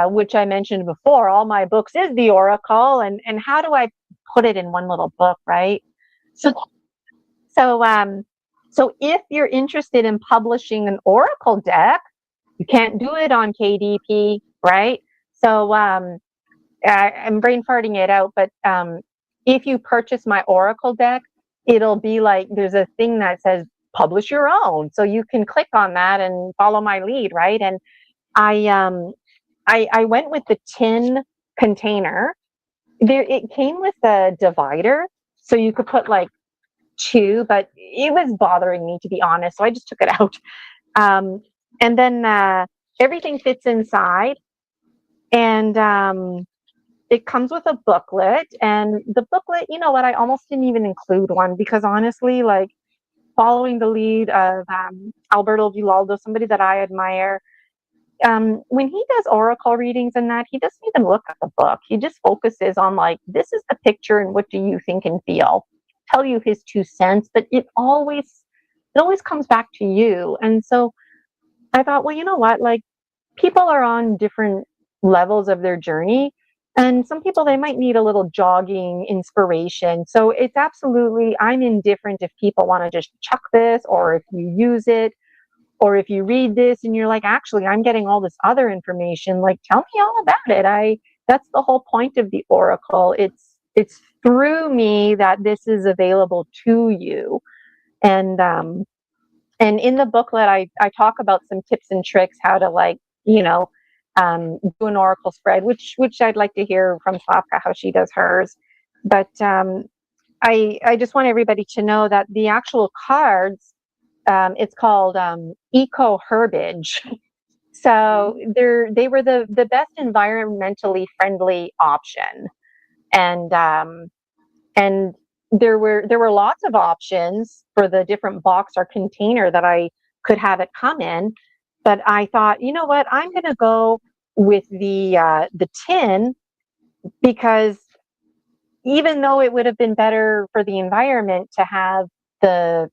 which I mentioned before. All my books is the Oracle, and how do I put it in one little book, right? So if you're interested in publishing an Oracle deck, you can't do it on KDP, right? So I'm brain farting it out, but if you purchase my Oracle deck, it'll be like, there's a thing that says publish your own. So you can click on that and follow my lead, right? And I went with the tin container. It came with a divider, so you could put, like, two, but it was bothering me, to be honest. So I just took it out. Um, and then everything fits inside. And it comes with a booklet. And the booklet, you know what, I almost didn't even include one because honestly, like following the lead of Alberto Villoldo, somebody that I admire, when he does oracle readings and that, he doesn't even look at the book. He just focuses on like, this is the picture and what do you think and feel. Tell you his 2 cents, but it always comes back to you. And so I thought, well, you know what? Like people are on different levels of their journey. And some people, they might need a little jogging inspiration. So it's absolutely, I'm indifferent if people want to just chuck this or if you use it or if you read this and you're like, actually, I'm getting all this other information. Like, tell me all about it. That's the whole point of the oracle. It's through me that this is available to you. And in the booklet, I talk about some tips and tricks how to like, do an oracle spread, which I'd like to hear from Slavka how she does hers. But I just want everybody to know that the actual cards, it's called eco herbage. So they were the best environmentally friendly option, and and there were lots of options for the different box or container that I could have it come in, but I thought, you know what, I'm going to go with the tin because even though it would have been better for the environment to have the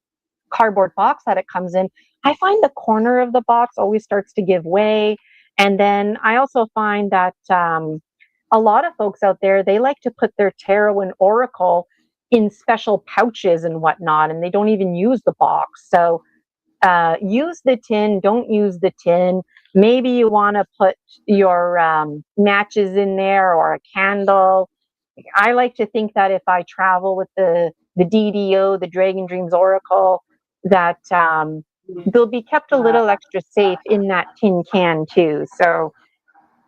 cardboard box that it comes in, I find the corner of the box always starts to give way. And then I also find that a lot of folks out there, they like to put their tarot and oracle in special pouches and whatnot, and they don't even use the box. So use the tin, don't use the tin. Maybe you want to put your matches in there or a candle. I like to think that if I travel with the DDO, the Dragon Dreams Oracle, that they'll be kept a little extra safe in that tin can too. So,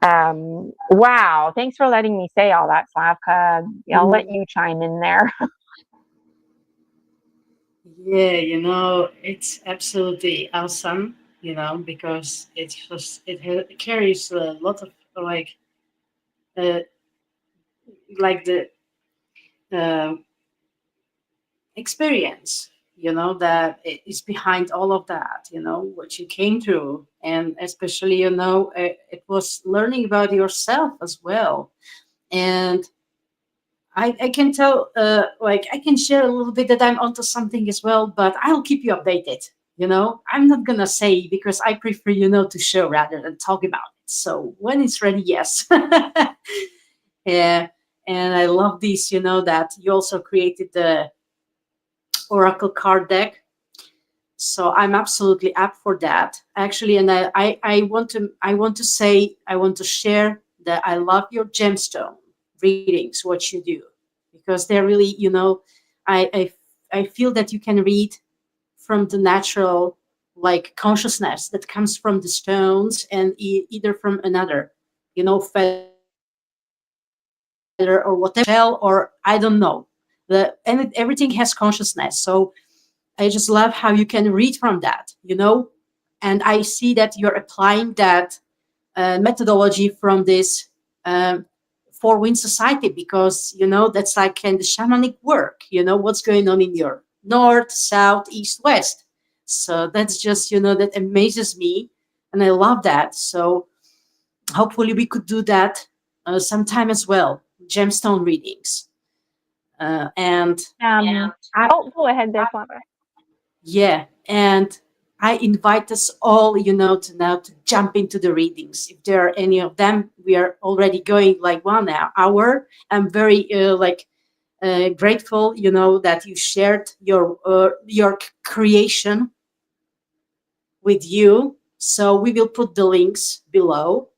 wow, thanks for letting me say all that, Slavka. I'll let you chime in there.
Yeah, it's absolutely awesome, because it carries a lot of uh, like the uh, experience, that is behind all of that, what you came through, and especially, it was learning about yourself as well, and I can tell, I can share a little bit that I'm onto something as well, but I'll keep you updated. I'm not gonna say because I prefer, to show rather than talk about it. So when it's ready, yes. Yeah, and I love this, that you also created the Oracle card deck. So I'm absolutely up for that, actually. And I want to share that I love your gemstone readings, what you do, because they're really, I I feel that you can read from the natural consciousness that comes from the stones and either from another, feather or whatever shell, or I don't know, everything has consciousness. So I just love how you can read from that, and I see that you're applying that methodology from this um, Four Wind Society, because that's like in the shamanic work. What's going on in your north, south, east, west. So that's just that amazes me, and I love that. So hopefully we could do that sometime as well. Gemstone readings, and I,
Oh, go ahead there, Slavka.
yeah, and I invite us all, to now to jump into the readings. If there are any of them, we are already going like 1 hour. I'm very grateful, that you shared your creation with you. So we will put the links below.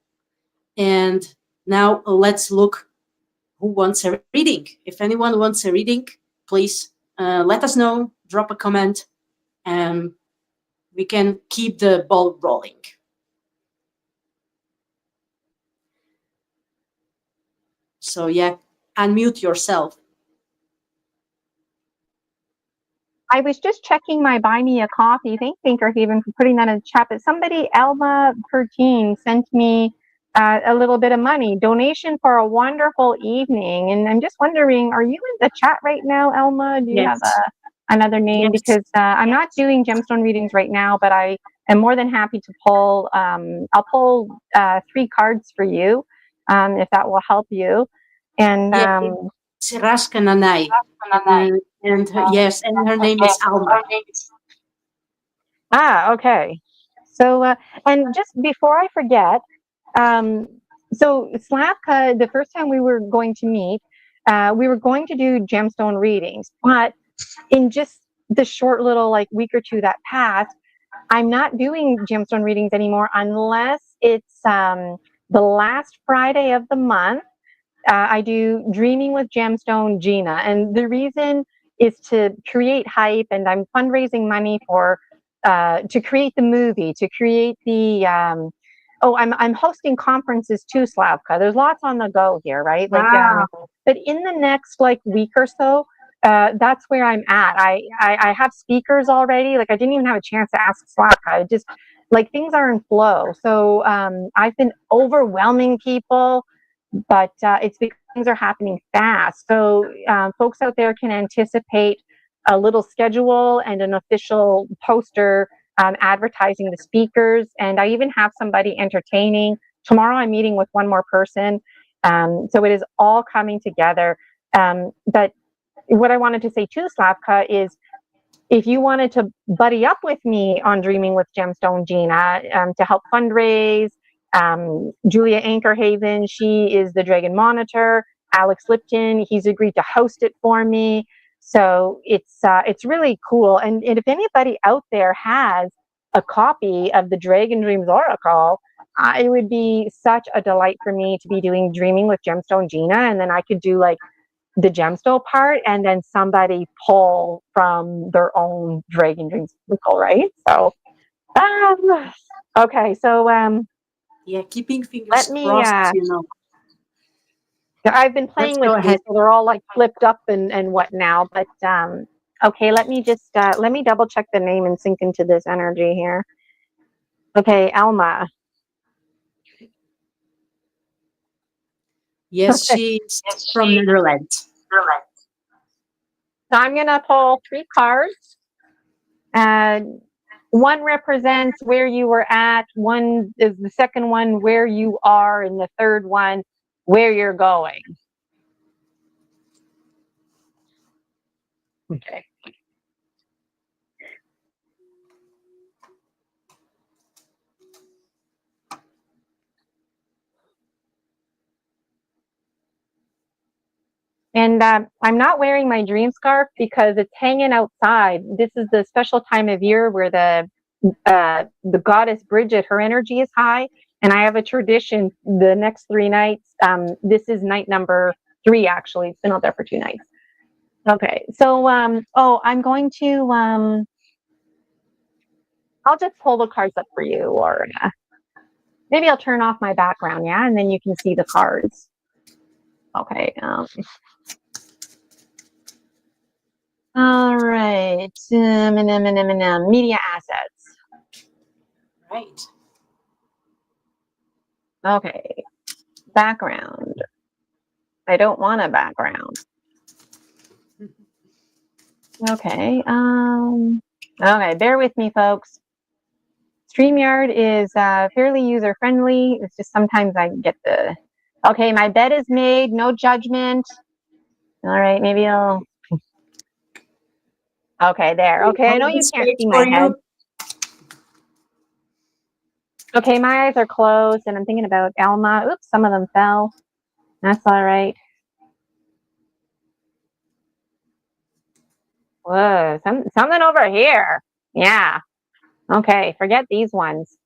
And now let's look who wants a reading. If anyone wants a reading, please let us know. Drop a comment, and we can keep the ball rolling. So yeah, unmute yourself.
I was just checking my buy me a coffee. Thank Banker Haven for putting that in the chat. But somebody, Elma Pertine, sent me a little bit of money donation for a wonderful evening. And I'm just wondering, are you in the chat right now, Elma? Do you have
Yes.
another name?
Yes.
Because I'm not doing gemstone readings right now, but I am more than happy to pull. I'll pull 3 cards for you if that will help you. And
Yeah, it's Raskananai. And yes, and her name is Alma.
Okay. So, and just before I forget, so Slavka, the first time we were going to meet, we were going to do gemstone readings, but in just the short little like week or two that passed, I'm not doing gemstone readings anymore unless it's the last Friday of the month. I do Dreaming with Gemstone Gina, and the reason is to create hype, and I'm fundraising money for to create the movie, to create the. I'm hosting conferences too, Slavka. There's lots on the go here, right?
Wow.
But in the next like week or so, that's where I'm at. I have speakers already. Like I didn't even have a chance to ask Slavka. I just like things are in flow. So I've been overwhelming people, but it's because things are happening fast. So folks out there can anticipate a little schedule and an official poster advertising the speakers. And I even have somebody entertaining. Tomorrow I'm meeting with one more person. So it is all coming together. But what I wanted to say too, Slavka, is if you wanted to buddy up with me on Dreaming with Gemstone Gina to help fundraise, Julia Anchorhaven, she is the Dragon Monitor. Alex Lipton, he's agreed to host it for me. So it's really cool. And if anybody out there has a copy of the Dragon Dreams Oracle, it would be such a delight for me to be doing Dreaming with Gemstone Gina, and then I could do like the gemstone part and then somebody pull from their own Dragon Dreams Oracle, right? So okay, so
Yeah, keeping fingers
let me
crossed,
I've been
Let's
playing
go
with these,
ahead.
so they're all like flipped up and what now, but okay, let me just let me double check the name and sink into this energy here. Okay, Alma.
Yes, she's from Netherlands.
So I'm gonna pull 3 cards. One represents where you were at, one is the second one where you are, and the third one where you're going. Okay. And I'm not wearing my dream scarf because it's hanging outside. This is the special time of year where the goddess Bridget, her energy is high, and I have a tradition. The next 3 nights, this is night number 3. Actually, it's been out there for 2 nights. Okay, so I'm going to I'll just pull the cards up for you, or maybe I'll turn off my background, yeah, and then you can see the cards. Okay. All right. Media assets.
Right.
Okay. Background. I don't want a background. Okay. Okay. Bear with me, folks. StreamYard is fairly user friendly. It's just sometimes I get the. Okay, my bed is made. No judgment. All right. Maybe I'll. Okay, there. Okay, I know you can't see my head. Okay, my eyes are closed, and I'm thinking about Alma. Oops, some of them fell. That's all right. Whoa, something over here. Yeah. Okay, forget these ones.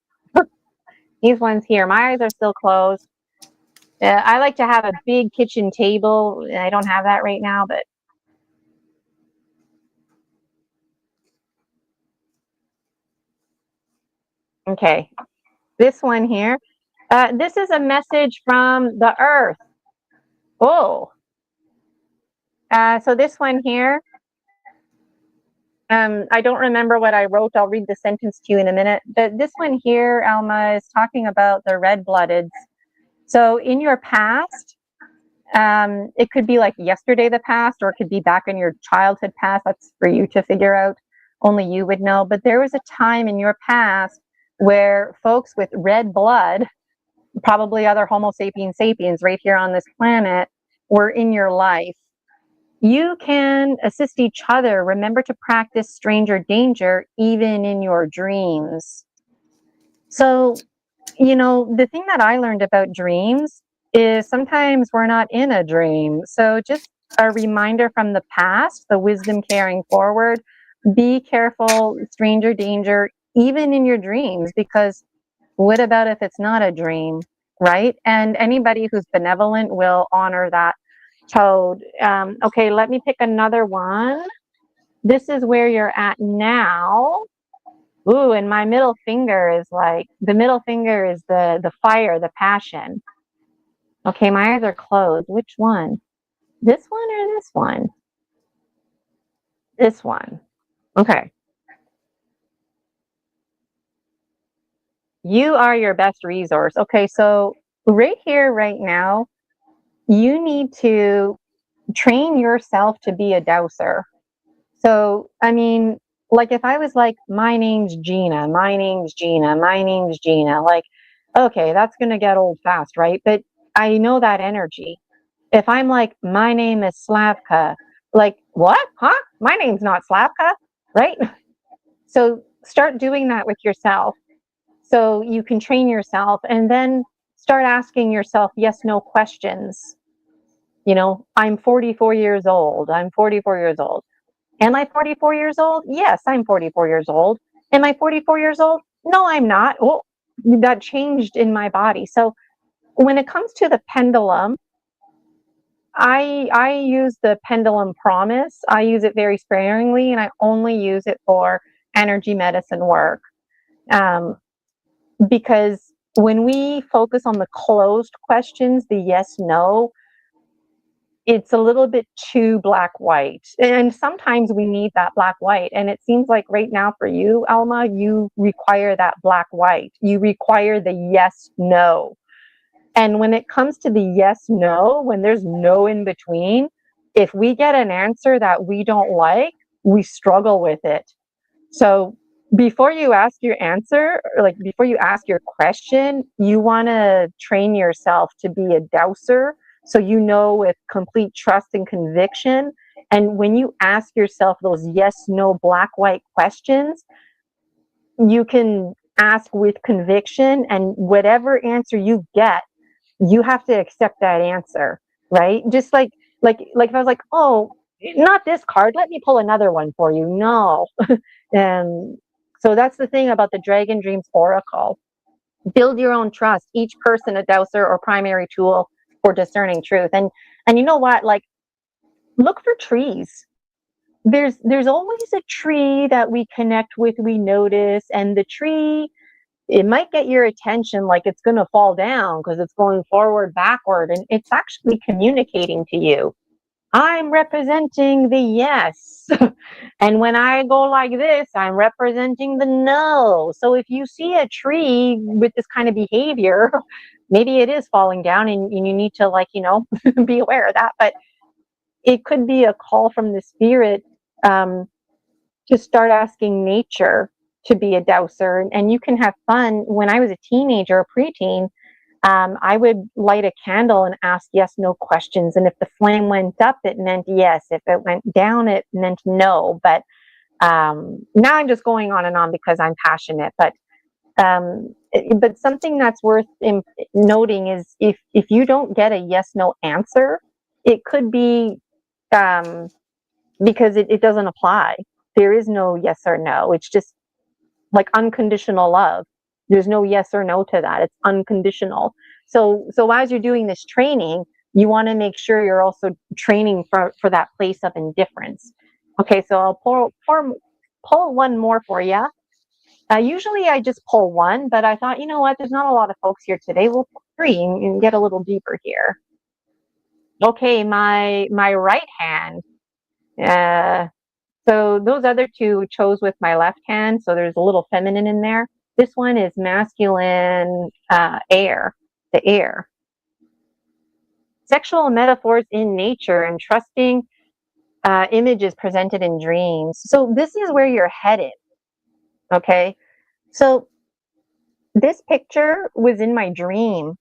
These ones here. My eyes are still closed. I like to have a big kitchen table. I don't have that right now, but. Okay, this one here. This is a message from the earth. Oh. So this one here. I don't remember what I wrote. I'll read the sentence to you in a minute. But this one here, Alma, is talking about the red-bloodeds. So in your past, it could be like yesterday the past, or it could be back in your childhood past. That's for you to figure out. Only you would know. But there was a time in your past where folks with red blood, probably other Homo sapiens sapiens right here on this planet, were in your life. You can assist each other. Remember to practice stranger danger even in your dreams. So, the thing that I learned about dreams is sometimes we're not in a dream. So just a reminder from the past, the wisdom carrying forward. Be careful, stranger danger, even in your dreams, because what about if it's not a dream, right? And anybody who's benevolent will honor that. Toad. Okay, let me pick another one. This is where you're at now. Ooh, and my middle finger is like, the middle finger is the fire, the passion. Okay, my eyes are closed. Which one? This one or this one? This one. Okay. You are your best resource. Okay, so right here, right now, you need to train yourself to be a dowser. So, I mean, like if I was like, my name's Gina, my name's Gina, my name's Gina, like, okay, that's going to get old fast, right? But I know that energy. If I'm like, my name is Slavka, like, what? Huh? My name's not Slavka, right? So start doing that with yourself so you can train yourself, and then start asking yourself yes, no questions. I'm 44 years old. I'm 44 years old. Am I 44 years old? Yes, I'm 44 years old. Am I 44 years old? No, I'm not. Well, that changed in my body. So when it comes to the pendulum, I use the pendulum promise. I use it very sparingly, and I only use it for energy medicine work. Because when we focus on the closed questions, the yes, no, it's a little bit too black white. And sometimes we need that black white. And it seems like right now for you, Alma, you require that black white. You require the yes, no. And when it comes to the yes, no, when there's no in between, if we get an answer that we don't like, we struggle with it. So before you ask your answer, or like before you ask your question, you want to train yourself to be a dowser, so with complete trust and conviction. And when you ask yourself those yes, no, black, white questions, you can ask with conviction, and whatever answer you get, you have to accept that answer, right? Just like if I was like, oh, not this card, let me pull another one for you. No. And so that's the thing about the Dragon Dreams Oracle. Build your own trust. Each person a dowser or primary tool for discerning truth. And you know what? Like, look for trees. There's always a tree that we connect with, we notice, and the tree, it might get your attention like it's going to fall down because it's going forward, backward, and it's actually communicating to you. I'm representing the yes. And when I go like this, I'm representing the no. So if you see a tree with this kind of behavior, maybe it is falling down, and you need to be aware of that. But it could be a call from the spirit to start asking nature to be a dowser. And you can have fun. When I was a teenager or preteen, I would light a candle and ask yes, no questions. And if the flame went up, it meant yes. If it went down, it meant no. But now I'm just going on and on because I'm passionate. But something that's worth noting is if you don't get a yes, no answer, it could be because it doesn't apply. There is no yes or no. It's just like unconditional love. There's no yes or no to that. It's unconditional. So as you're doing this training, you want to make sure you're also training for that place of indifference. Okay, so I'll pull one more for you. Usually I just pull one, but I thought, you know what? There's not a lot of folks here today. We'll pull three and get a little deeper here. Okay, my right hand. So those other two chose with my left hand. So there's a little feminine in there. This one is masculine, air, the air. Sexual metaphors in nature and trusting images presented in dreams. So this is where you're headed. Okay. So this picture was in my dream.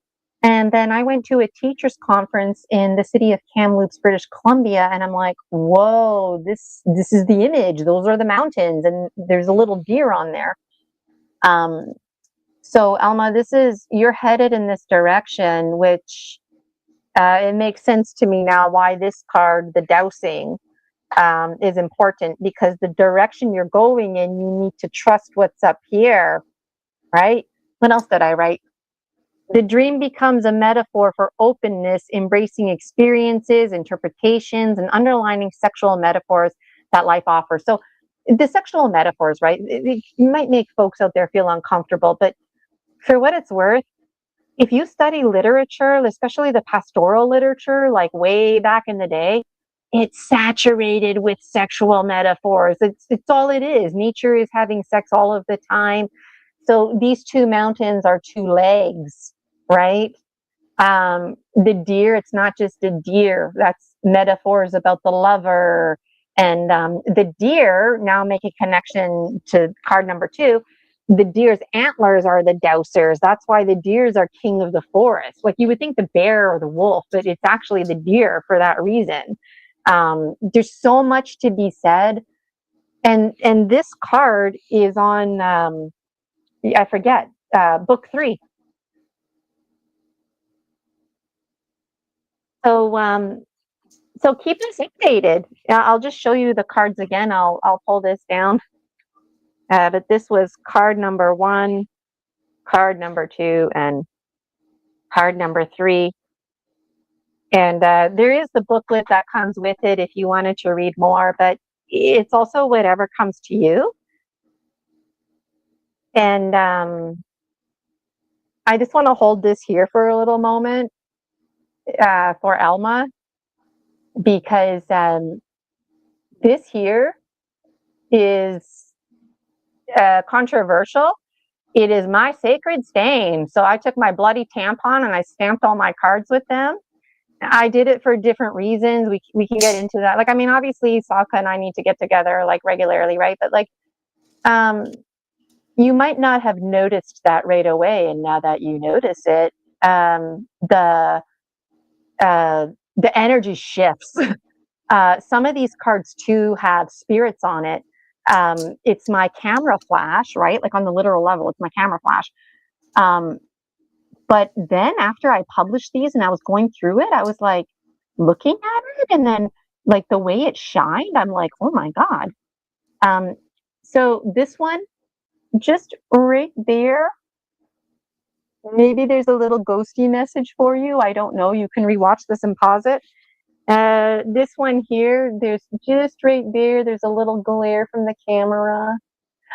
And then I went to a teachers conference in the city of Kamloops, British Columbia, and I'm like, whoa, this is the image. Those are the mountains, and there's a little deer on there. So Alma, you're headed in this direction, which it makes sense to me now why this card, the dowsing, is important, because the direction you're going in, you need to trust what's up here, right? What else did I write? The dream becomes a metaphor for openness, embracing experiences, interpretations, and underlining sexual metaphors that life offers. So the sexual metaphors, right? It might make folks out there feel uncomfortable, but for what it's worth, if you study literature, especially the pastoral literature, like way back in the day, it's saturated with sexual metaphors. It's all it is. Nature is having sex all of the time. So these two mountains are two legs, right? The deer, it's not just a deer. That's metaphors about the lover. And the deer, now make a connection to card number 2. The deer's antlers are the dowsers. That's why the deers are king of the forest. Like you would think the bear or the wolf, but it's actually the deer for that reason. There's so much to be said. And this card is on, I forget, book 3. So keep us updated. I'll just show you the cards again. I'll pull this down. But this was card number 1, card number 2, and card number 3. And there is the booklet that comes with it if you wanted to read more, but it's also whatever comes to you. And I just want to hold this here for a little moment for Alma, because this here is controversial. It is my sacred stain. So I took my bloody tampon and I stamped all my cards with them. I did it for different reasons. We can get into that. Like, I mean, obviously Saka and I need to get together like regularly, right? But like, you might not have noticed that right away. And now that you notice it, the energy shifts. Some of these cards too have spirits on it. It's my camera flash, right? Like on the literal level, it's my camera flash. But then after I published these and I was going through it, I was like looking at it, and then like the way it shined, I'm like, oh my God. So this one, just right there, maybe there's a little ghosty message for you. I don't know. You can rewatch this and pause it. This one here, there's just right there, there's a little glare from the camera.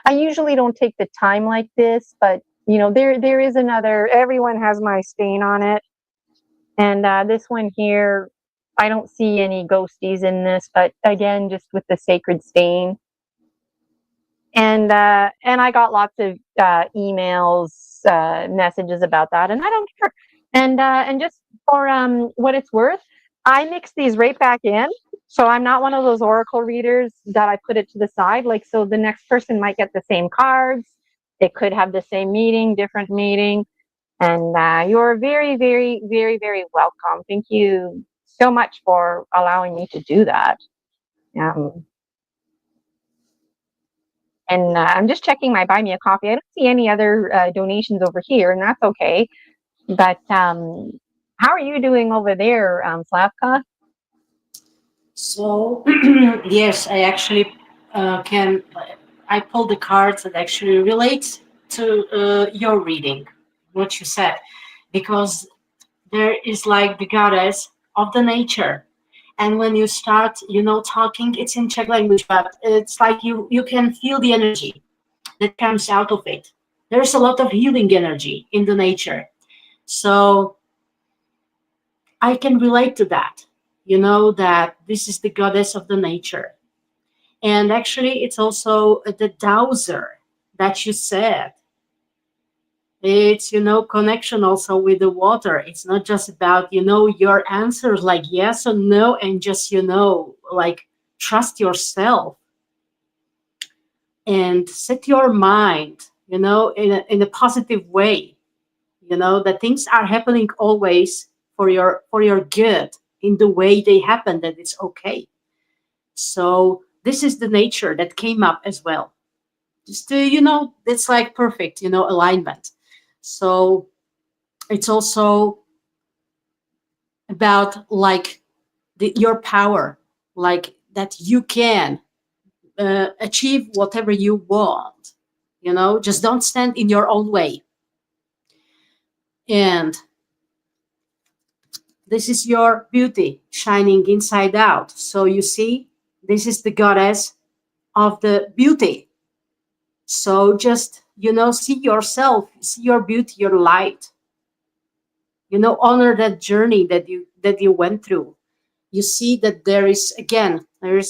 I usually don't take the time like this, but you know, there is another, everyone has my stain on it. And this one here, I don't see any ghosties in this, but again, just with the sacred stain. And I got lots of emails, messages about that, and I don't care. And just for what it's worth, I mix these right back in. So I'm not one of those oracle readers that I put it to the side. Like, so the next person might get the same cards. It could have the same meaning, different meaning. And you're very, very, very, very welcome. Thank you so much for allowing me to do that. And I'm just checking my Buy Me a Coffee. I don't see any other donations over here, and that's okay. But how are you doing over there, Slavka?
So, yes, I actually can. I pulled the cards that actually relate to your reading, what you said, because there is like the goddess of the nature. And when you start, talking, it's in Czech language, but it's like you can feel the energy that comes out of it. There's a lot of healing energy in the nature. So I can relate to that, that this is the goddess of the nature. And actually, it's also the dowser that you said. It's, connection also with the water. It's not just about, your answers like yes or no, and just, like trust yourself and set your mind, in a positive way, that things are happening always for your good in the way they happen, that it's okay. So this is the nature that came up as well. Just to, it's like perfect, alignment. So it's also about like your power, like that you can achieve whatever you want. Just don't stand in your own way. And this is your beauty shining inside out. So you see, this is the goddess of the beauty. So just, see yourself, see your beauty, your light. Honor that journey that you went through. You see that there is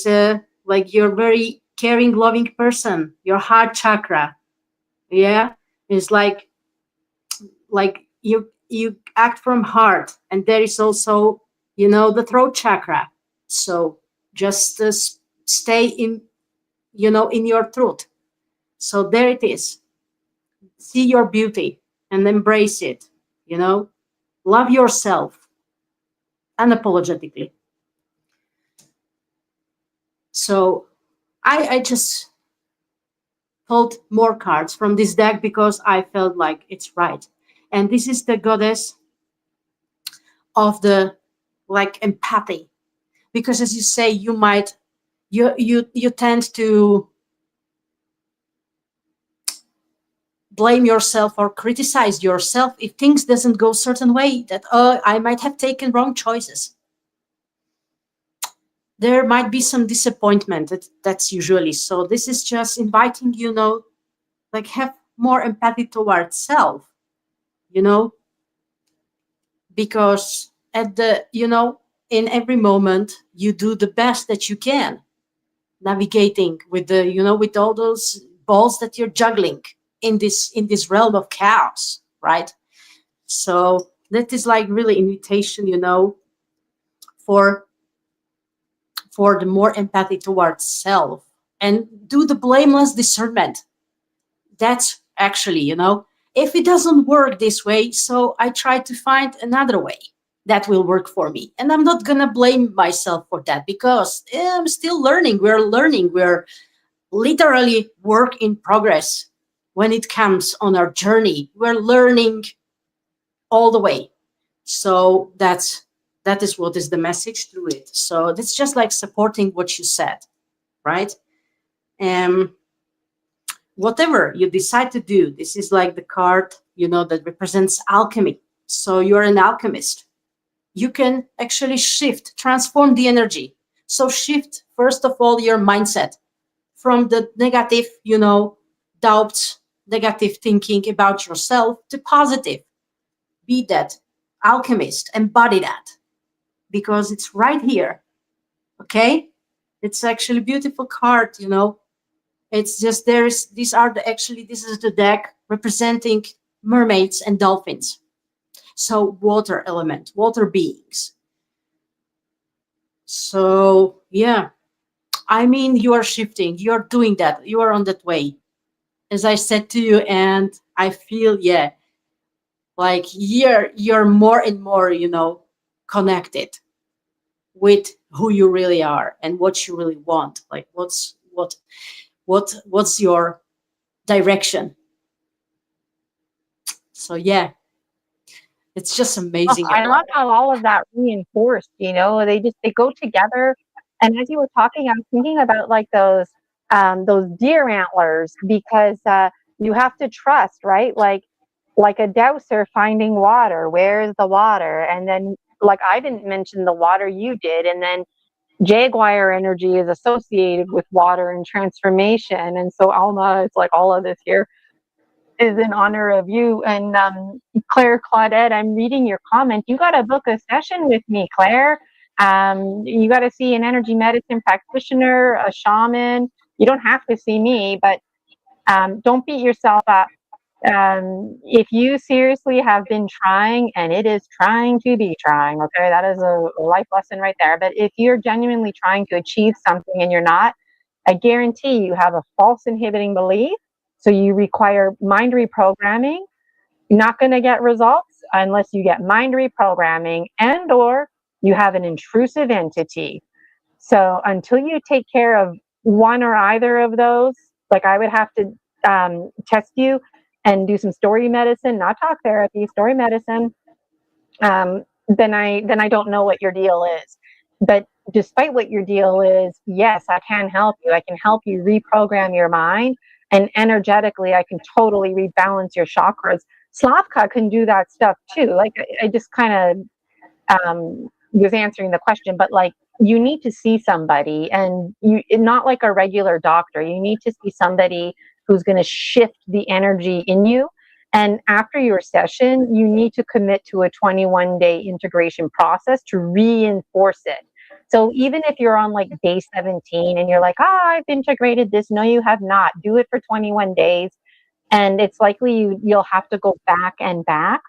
a, like, you're very caring, loving person. Your heart chakra, yeah, is like you act from heart, and there is also, the throat chakra. So just stay in your truth. So there it is. See your beauty and embrace it. you know Love yourself unapologetically. So I just pulled more cards from this deck because I felt like it's right. And this is the goddess of the, like, empathy. Because as you say, you tend to blame yourself or criticize yourself if things doesn't go certain way, that I might have taken wrong choices. There might be some disappointment. That's usually so. This is just inviting, like, have more empathy towards self, you know because at the in every moment you do the best that you can, navigating with the with all those balls that you're juggling in this realm of chaos, right? So that is like really invitation, for the more empathy towards self, and do the blameless discernment. That's actually, if it doesn't work this way, so I try to find another way that will work for me. And I'm not going to blame myself for that, because I'm still learning. We're literally work in progress. When it comes on our journey, we're learning all the way. So that is what is the message through it. So that's just like supporting what you said, right? um Whatever you decide to do, this is like the card, that represents alchemy. So you're an alchemist. You can actually transform the energy. So shift, first of all, your mindset from the negative, doubts, negative thinking about yourself, to positive. Be that alchemist, embody that, because it's right here. Okay? It's actually a beautiful card. It's just this is the deck representing mermaids and dolphins. So water element, water beings. So yeah, I mean, you are shifting, you're doing that, you are on that way, as I said to you, and I feel, yeah, like you're more and more, connected with who you really are and what you really want. Like what's your direction. So yeah, it's just
Oh,
amazing.
I love how all of that reinforced, they go together. And as you were talking, I was thinking about like those deer antlers, because you have to trust, right? Like a dowser finding water. Where's the water? And then, like, I didn't mention the water, you did. And then Jaguar energy is associated with water and transformation. And so, Alma, it's like all of this here is in honor of you. And Claire Claudette, I'm reading your comment. You got to book a session with me, Claire. You got to see an energy medicine practitioner, a shaman. You don't have to see me, but don't beat yourself up. If you seriously have been trying, and it is trying to be trying, okay, that is a life lesson right there. But if you're genuinely trying to achieve something and you're not, I guarantee you have a false inhibiting belief. So you require mind reprogramming. You're not going to get results unless you get mind reprogramming and or you have an intrusive entity. So until you take care of one or either of those, like I would have to test you and do some story medicine, not talk therapy, story medicine. Then I don't know what your deal is. But despite what your deal is, yes, I can help you. I can help you reprogram your mind, and energetically, I can totally rebalance your chakras. Slavka can do that stuff too. Like I just kind of was answering the question, but like you need to see somebody, and you not like a regular doctor. You need to see somebody who's going to shift the energy in you. And after your session, you need to commit to a 21-day integration process to reinforce it. So even if you're on like day 17 and you're like, oh, I've integrated this, no, you have not. Do it for 21 days. And it's likely you'll have to go back and back.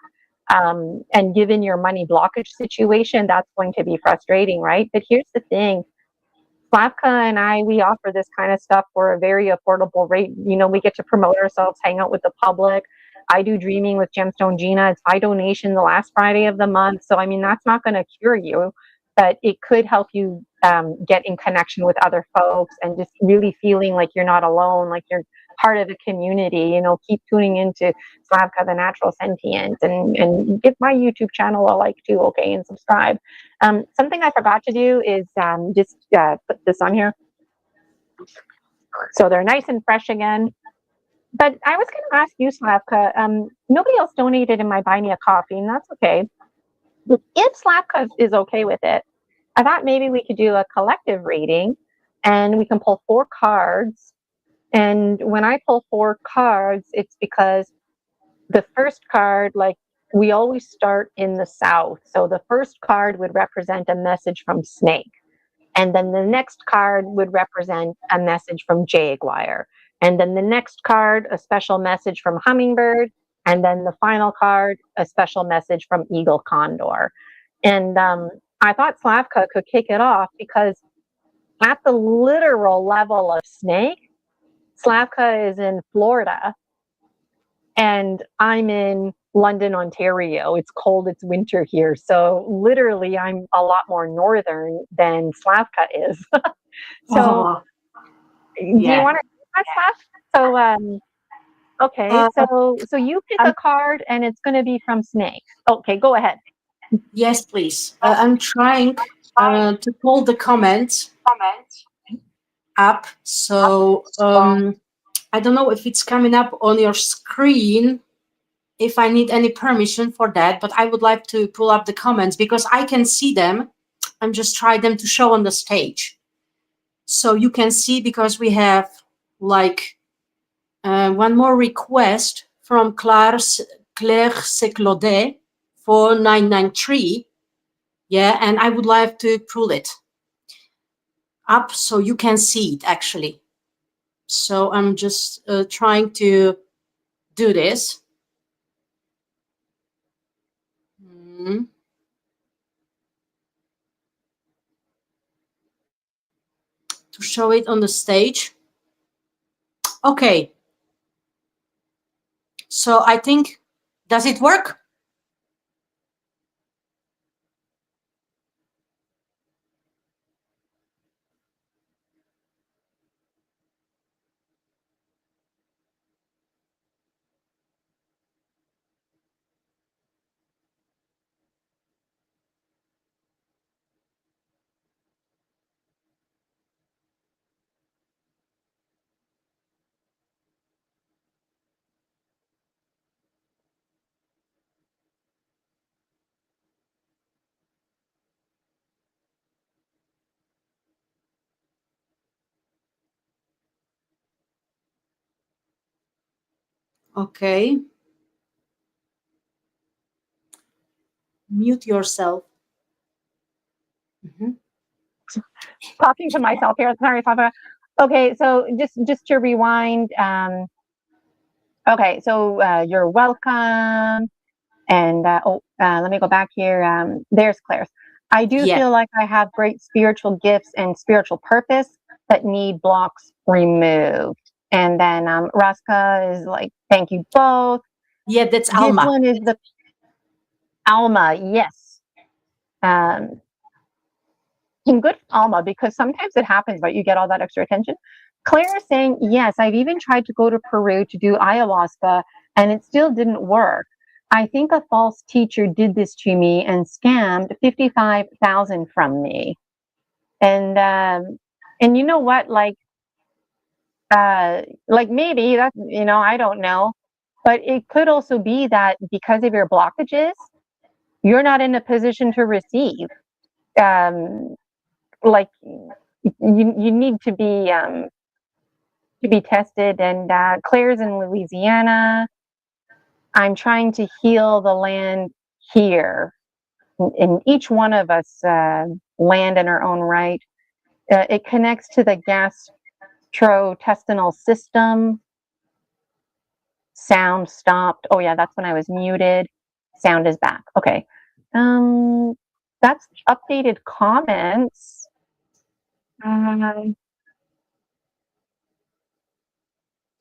And given your money blockage situation, that's going to be frustrating, right? But here's the thing. Slavka and I, we offer this kind of stuff for a very affordable rate. You know, we get to promote ourselves, hang out with the public. I do Dreaming with Gemstone Gina. It's by donation the last Friday of the month. So, I mean, that's not going to cure you, but it could help you get in connection with other folks and just really feeling like you're not alone, like you're part of a community. You know, keep tuning into Slavka, the Natural Sentient, and give my YouTube channel a like too, okay, and subscribe. Something I forgot to do is just put this on here. So they're nice and fresh again. But I was going to ask you, Slavka, nobody else donated in my Buy Me a Coffee, and that's okay. If Slavka is okay with it, I thought maybe we could do a collective reading and we can pull 4 cards. And when I pull 4 cards, it's because the first card, like we always start in the south. So the first card would represent a message from Snake. And then the next card would represent a message from Jaguar. And then the next card, a special message from Hummingbird. And then the final card, a special message from Eagle Condor. And I thought Slavka could kick it off because at the literal level of Snake, Slavka is in Florida and I'm in London, Ontario. It's cold, it's winter here. So literally I'm a lot more northern than Slavka is. So
Oh,
do you
yeah.
want to do that, Slav? So okay,
Uh,
so you pick a
I'm,
card and it's going to be from Snake. Okay, go ahead.
yes, please. I'm trying to pull the comments up. So I don't know if it's coming up on your screen, if I need any permission for that, but I would like to pull up the comments because I can see them. I'm just trying them to show on the stage. So you can see because we have like one more request from Claire Seclaudet for 993. Yeah, and I would like to pull it up so you can see it actually. So I'm just trying to do this. Mm. To show it on the stage. Okay. So I think, does it work? Okay. Mute yourself.
talking to myself here. Sorry, Papa. Okay, so just to rewind. Okay, so you're welcome. And let me go back here. There's Claire's. I do
Yeah,
feel like I have great spiritual gifts and spiritual purpose, but need blocks removed. And then Raska is like, thank you both.
yeah, that's
This
Alma.
one is the Alma. Yes. Um, and good Alma, because sometimes it happens, right? You get all that extra attention. Claire is saying, yes, I've even tried to go to Peru to do ayahuasca, and it still didn't work. I think a false teacher did this to me and scammed 55,000 from me. And you know what? Like maybe that, I don't know, but it could also be that because of your blockages, you're not in a position to receive. Um, like you need to be tested. And Claire's in Louisiana. I'm trying to heal the land here, and each one of us land in our own right. It connects to the gastrointestinal system. Sound stopped. Oh yeah, that's when I was muted. Sound is back. Okay. That's updated comments.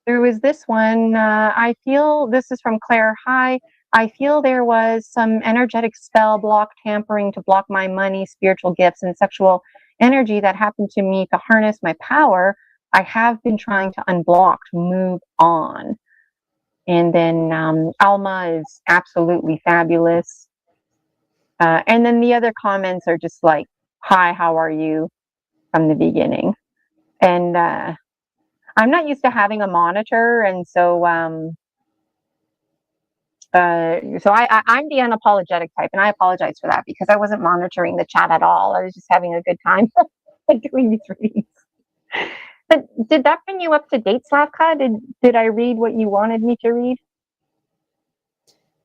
There was this one. I feel this is from Claire. Hi. I feel there was some energetic spell block tampering to block my money, spiritual gifts, and sexual energy that happened to me to harness my power. I have been trying to unblock, to move on. And then Alma is absolutely fabulous. And then the other comments are just like, hi, how are you, from the beginning. And I'm not used to having a monitor. And so I'm the unapologetic type. And I apologize for that because I wasn't monitoring the chat at all. I was just having a good time doing these readings. But did that bring you up to date, Slavka? Did I read what you wanted me to read?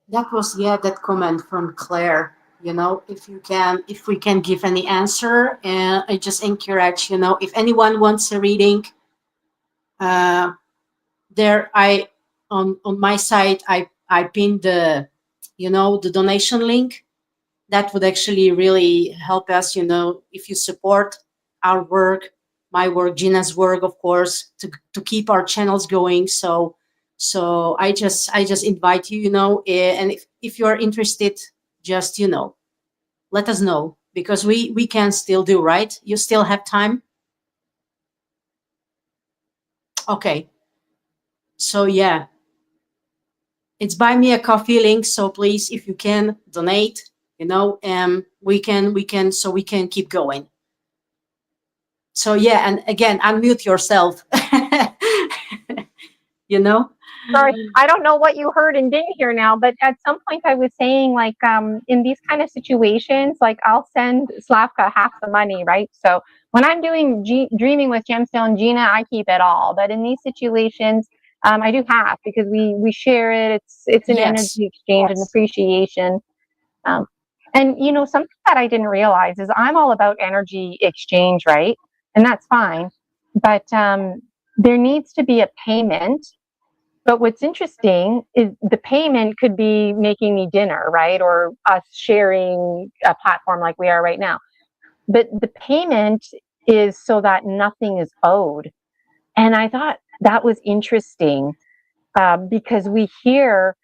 That was, yeah, that comment from Claire. If we can give any answer, and I just encourage, if anyone wants a reading, there on my site I pinned the donation link. That would actually really help us, if you support our work, my work, Gina's work, of course, to keep our channels going. So I just invite you, and if you're interested, just let us know, because we can still do, right? You still have time. Okay. So yeah, it's buy me a coffee link. So please, if you can donate, we can keep going. So yeah, and again, unmute yourself. you know
Sorry, I don't know what you heard and didn't hear now, but at some point I was saying, like, in these kind of situations, like, I'll send Slavka half the money, right? So when I'm doing Dreaming with Gemstone Gina, I keep it all. But in these situations, I do half, because we share it. It's an
Yes.
energy exchange and appreciation. And something that I didn't realize is I'm all about energy exchange, right? And that's fine, but there needs to be a payment. But what's interesting is the payment could be making me dinner, right? Or us sharing a platform like we are right now. But the payment is so that nothing is owed. And I thought that was interesting, because I hear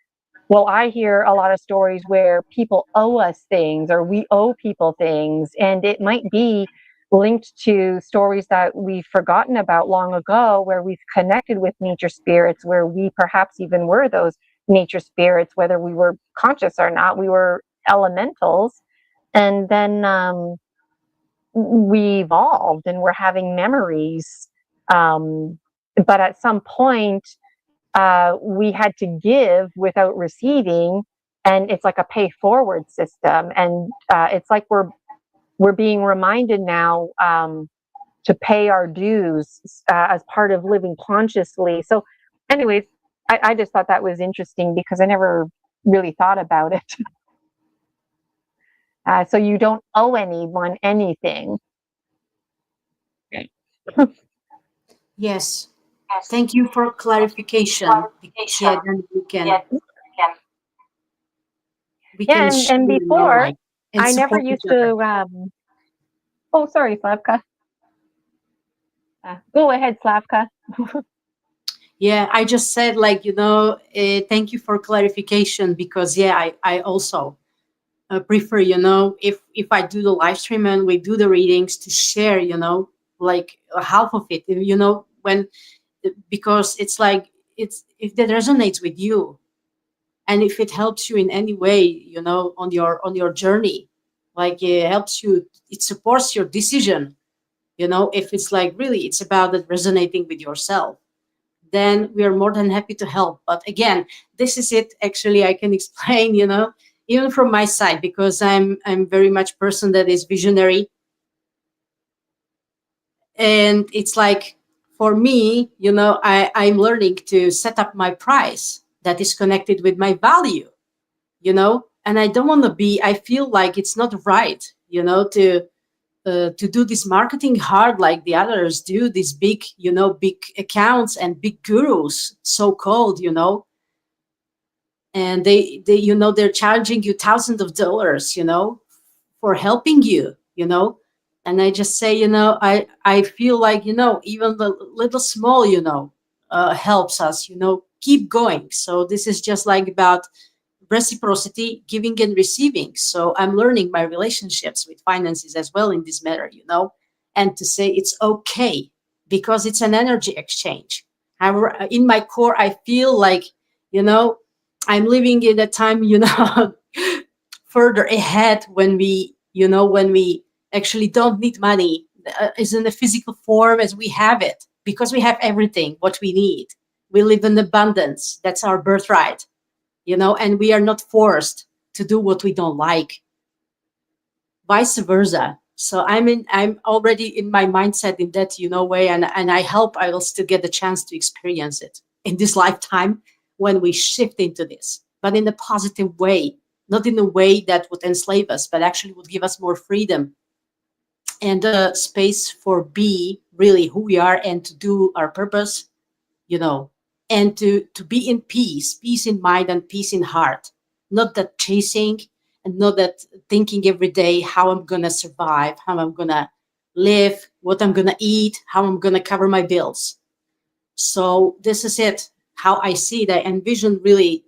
a lot of stories where people owe us things, or we owe people things. And it might be linked to stories that we've forgotten about long ago, where we've connected with nature spirits, where we perhaps even were those nature spirits, whether we were conscious or not. We were elementals. And then we evolved and we're having memories. But at some point, we had to give without receiving, and it's like a pay forward system. And it's like we're being reminded now to pay our dues as part of living consciously. So anyways, I just thought that was interesting, because I never really thought about it. So you don't owe anyone anything.
Yes. Thank you for clarification because yeah, then we can
Yeah,
share,
and before
like and
I never
support each
used
other.
to. Oh, sorry, Slavka. Go ahead, Slavka.
Yeah, I just said like thank you for clarification because yeah, I also prefer if I do the live stream and we do the readings to share like half of it when because it's like it's if that resonates with you and if it helps you in any way on your journey, like it helps you, it supports your decision, if it's like really it's about it resonating with yourself, then we are more than happy to help. But again, this is it actually I can explain even from my side, because I'm very much person that is visionary. And it's like for me, I'm learning to set up my price that is connected with my value, and I don't want to be, I feel like it's not right, to do this marketing hard like the others do, these big big accounts and big gurus so called, and they're charging you thousands of dollars, for helping you, and I just say, I feel like even the little small helps us keep going. So this is just like about reciprocity, giving and receiving. So I'm learning my relationships with finances as well in this matter, and to say it's okay because it's an energy exchange. However, in my core, I feel like, you know, I'm living in a time, further ahead when we actually don't need money is in the physical form as we have it, because we have everything what we need. We live in abundance. That's our birthright, and we are not forced to do what we don't like, vice versa. So I'm already in my mindset in that way, and I hope I will still get the chance to experience it in this lifetime when we shift into this, but in a positive way, not in a way that would enslave us, but actually would give us more freedom and space for be really who we are and to do our purpose, you know, and to be in peace in mind and peace in heart, not that chasing and not that thinking every day how I'm gonna survive, how I'm gonna live, what I'm gonna eat, how I'm gonna cover my bills. So this is it. How I see it, I envision really,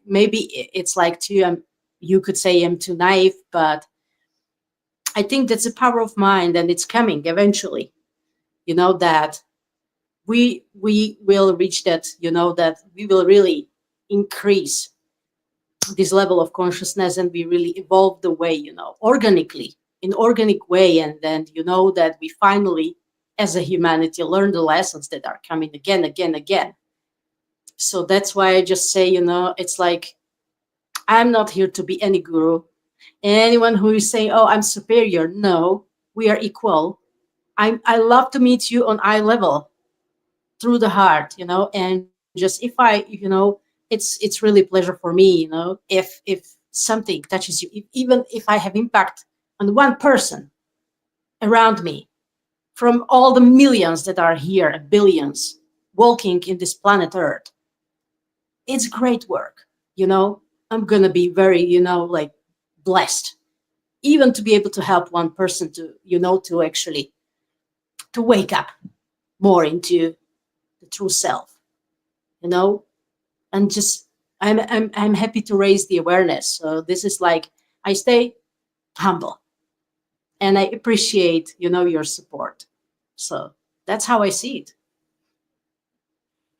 maybe it's like too. You could say I'm too naive, but I think that's a power of mind, and it's coming eventually. That we will reach that, that we will really increase this level of consciousness, and we really evolve the way, organically, in organic way, and then that we finally as a humanity learn the lessons that are coming again, again, again. So that's why I just say, it's like I'm not here to be any guru. Anyone who is saying, oh, I'm superior, no, we are equal. I love to meet you on eye level through the heart, and just if I, it's really pleasure for me, if something touches you, even if I have impact on one person around me from all the millions that are here, billions walking in this planet Earth, it's great work, I'm gonna be very, like blessed, even to be able to help one person to, to actually to wake up more into the true self, you know and just I'm happy to raise the awareness. So this is like I stay humble and I appreciate your support. So that's how I see it.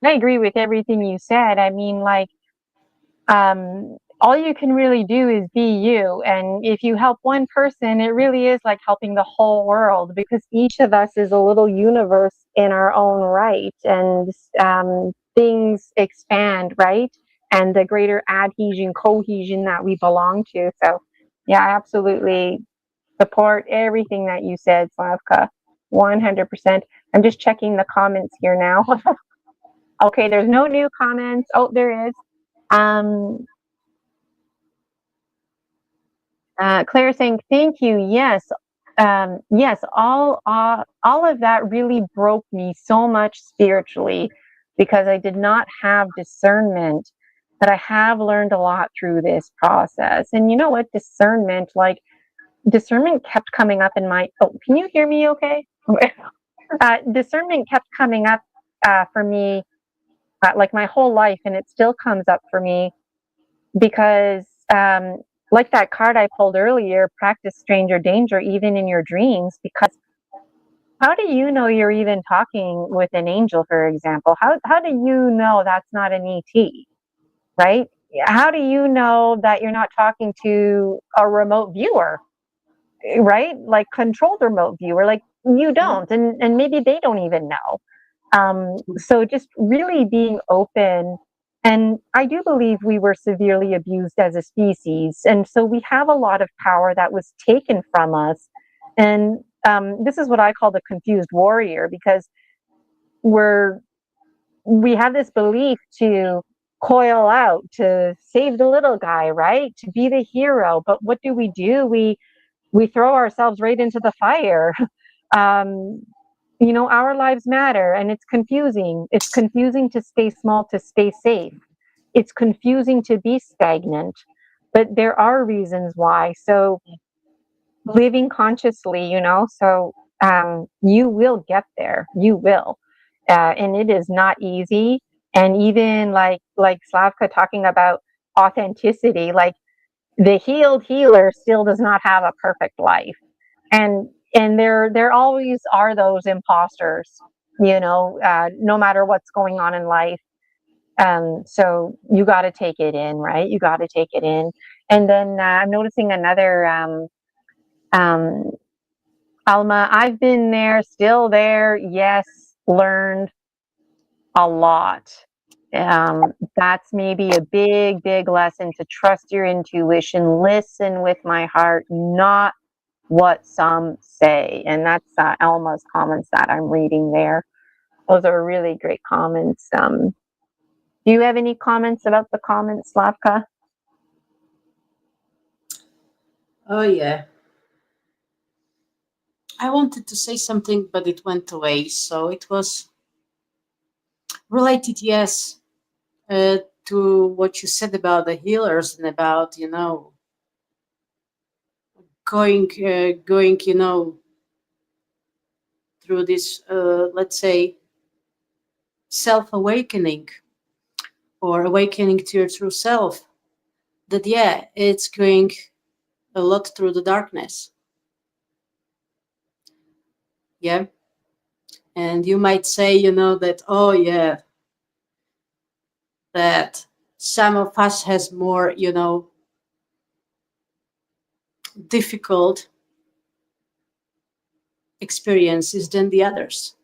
I agree with everything you said. I mean, like, all you can really do is be you. And if you help one person, it really is like helping the whole world, because each of us is a little universe in our own right. And things expand, right? And the greater adhesion, cohesion that we belong to. So, yeah, I absolutely support everything that you said, Slavka. 100%. I'm just checking the comments here now. Okay, there's no new comments. Oh, there is. Um, Claire saying, thank you. Yes, yes, all of that really broke me so much spiritually because I did not have discernment. But I have learned a lot through this process. And you know what? Discernment kept coming up in my. Oh, can you hear me? Okay. Discernment kept coming up for me like my whole life, and it still comes up for me because like that card I pulled earlier, practice stranger danger even in your dreams, because how do you know you're even talking with an angel, for example? How do you know that's not an ET, right? How do you know that you're not talking to a remote viewer, right? Like controlled remote viewer, like you
Yeah.
don't, and maybe they don't even know. So just really being open. And I do believe we were severely abused as a species. And so we have a lot of power that was taken from us. And this is what I call the confused warrior, because we're we have this belief to coil out, to save the little guy, right? To be the hero. But what do? We throw ourselves right into the fire. um, our lives matter, and it's confusing. It's confusing to stay small, to stay safe. It's confusing to be stagnant, but there are reasons why. So living consciously, so you will get there. You will. And it is not easy. And even like Slavka talking about authenticity, like the healed healer still does not have a perfect life. And there always are those imposters, no matter what's going on in life. So you got to take it in, right? You got to take it in. And then I'm noticing another um, Alma. I've been there, still there. Yes, learned a lot. That's maybe a big, big lesson, to trust your intuition, listen with my heart, not what some say. And that's Alma's comments that I'm reading there. Those are really great comments. Do you have any comments about the comments, Slavka?
Oh, yeah. I wanted to say something, but it went away. So it was related, yes, to what you said about the healers and about, going, through this, let's say, self awakening or awakening to your true self. That, yeah, it's going a lot through the darkness. Yeah. And you might say, that, oh, yeah, that some of us has more, difficult experiences than the others.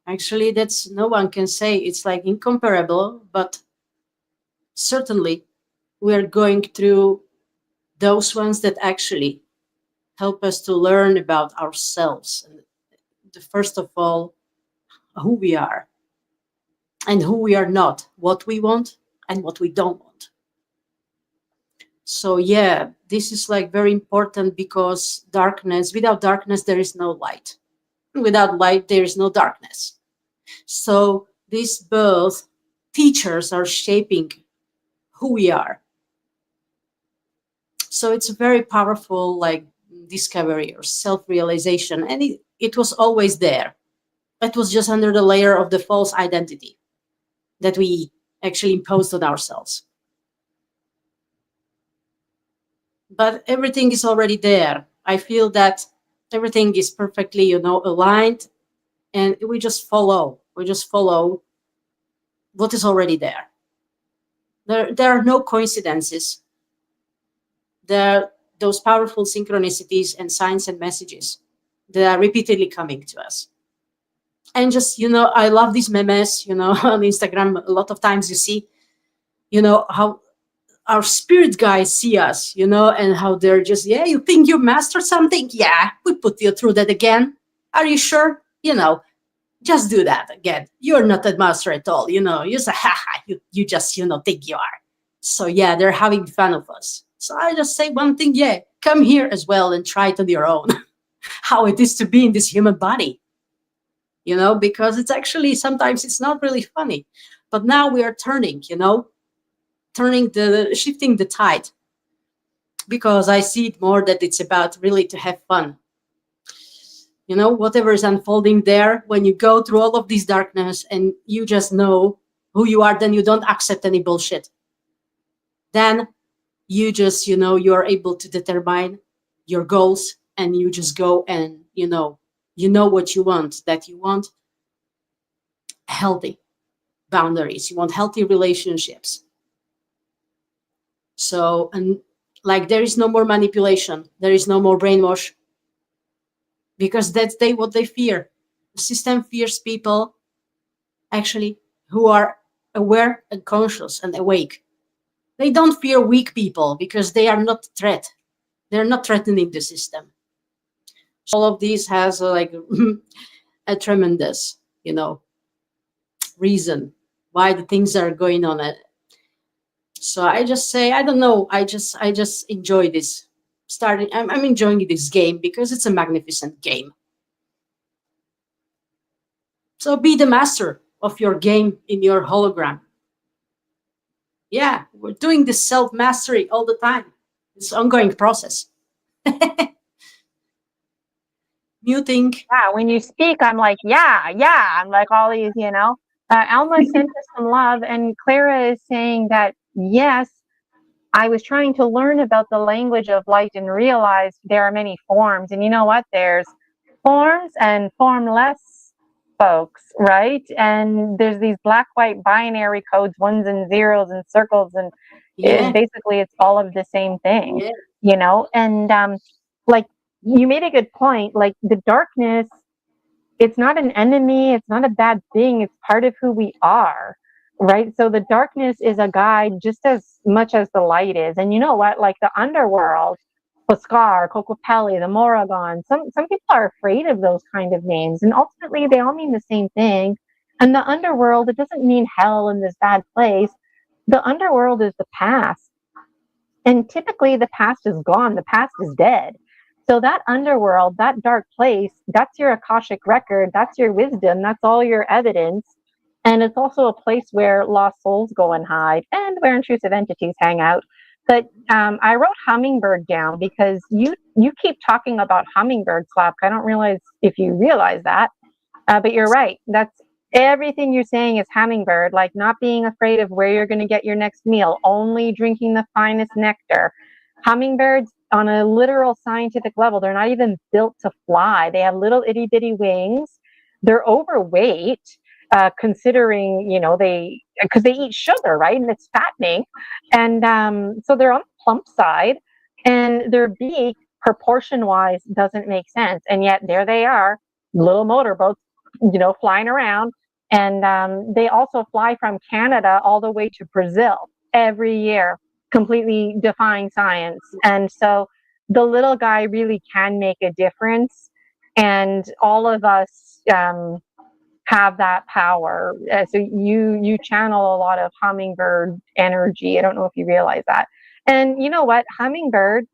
Actually, that's no one can say it's like incomparable, but certainly we are going through those ones that actually help us to learn about ourselves. And first of all, who we are and who we are not, what we want and what we don't want. So yeah, this is like very important, because without darkness, there is no light. Without light, there is no darkness. So these both teachers are shaping who we are. So it's a very powerful like discovery or self-realization. And it was always there. It was just under the layer of the false identity that we actually imposed on ourselves. But everything is already there. I feel that everything is perfectly, aligned, and we just follow. We just follow what is already there. There are no coincidences. There are those powerful synchronicities and signs and messages that are repeatedly coming to us. And just, I love these memes, on Instagram. A lot of times you see, how our spirit guides see us, and how they're just, yeah, you think you mastered something? Yeah, we put you through that again. Are you sure? Just do that again. You're not a master at all, You say, haha, you just, think you are. So yeah, they're having fun of us. So I just say one thing, yeah, come here as well and try it on your own. how it is to be in this human body, because it's actually sometimes it's not really funny. But now we are turning, shifting the tide, because I see it more that it's about really to have fun. Whatever is unfolding there, when you go through all of this darkness and you just know who you are, then you don't accept any bullshit. Then you just, you are able to determine your goals, and you just go and, what you want, that you want healthy boundaries, you want healthy relationships. So, and like, there is no more manipulation, there is no more brainwash, because that's what they fear. The system fears people actually who are aware and conscious and awake. They don't fear weak people because they are not a threat. They're not threatening the system. All of these has like a tremendous, reason why the things are going on. So I just say, I don't know. I just enjoy this. I'm enjoying this game because it's a magnificent game. So be the master of your game in your hologram. Yeah, we're doing this self mastery all the time. It's an ongoing process. Muting.
Yeah, when you speak, I'm like, yeah. I'm like all these, Alma sent us some love, and Clara is saying that, yes, I was trying to learn about the language of light and realized there are many forms. And you know what? There's forms and formless folks, right? And there's these black, white binary codes, ones and zeros and circles. And basically, it's all of the same thing, And like, you made a good point. Like, the darkness, it's not an enemy, it's not a bad thing, it's part of who we are, right? So the darkness is a guide just as much as the light is. And you know what? Like, the underworld, Huskar, Kokopelli, the Moragon, some people are afraid of those kind of names, and ultimately they all mean the same thing. And the underworld, it doesn't mean hell in this bad place. The underworld is the past. And typically the past is gone, the past is dead. So that underworld, that dark place, that's your Akashic record, that's your wisdom, that's all your evidence. And it's also a place where lost souls go and hide, and where intrusive entities hang out. But I wrote hummingbird down because you keep talking about hummingbird, Slavka. I don't realize if you realize that, but you're right. That's everything you're saying is hummingbird, like not being afraid of where you're going to get your next meal, only drinking the finest nectar. Hummingbirds, on a literal scientific level, they're not even built to fly. They have little itty bitty wings. They're overweight, considering, because they eat sugar, right? And it's fattening. And so they're on the plump side, and their beak, proportion wise, doesn't make sense. And yet there they are, little motorboats, flying around. And they also fly from Canada all the way to Brazil every year, completely defying science. And so the little guy really can make a difference. And all of us have that power. So you channel a lot of hummingbird energy. I don't know if you realize that. And you know what? Hummingbird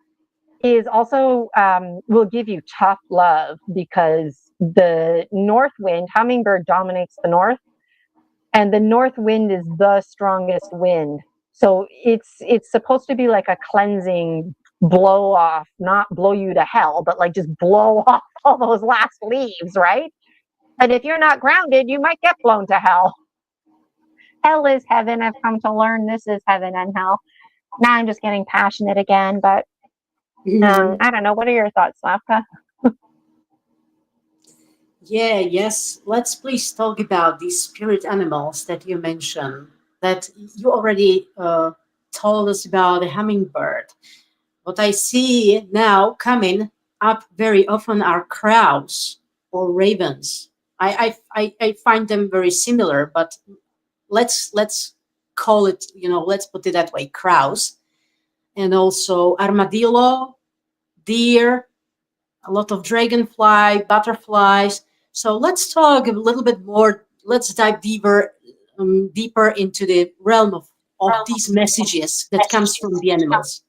is also will give you tough love, because the north wind, hummingbird dominates the north, and the north wind is the strongest wind. So it's supposed to be like a cleansing blow off, not blow you to hell, but like just blow off all those last leaves, right? And if you're not grounded, you might get blown to hell. Hell is heaven. I've come to learn this is heaven and hell. Now I'm just getting passionate again, but I don't know. What are your thoughts, Slavka?
Yes. Let's please talk about these spirit animals that you mentioned, that you already told us about the hummingbird. What I see now coming up very often are crows or ravens. I find them very similar, but let's call it, let's put it that way, crows. And also armadillo, deer, a lot of dragonfly, butterflies. So let's talk a little bit more. Let's dive deeper into the realm of these messages that comes from the animals.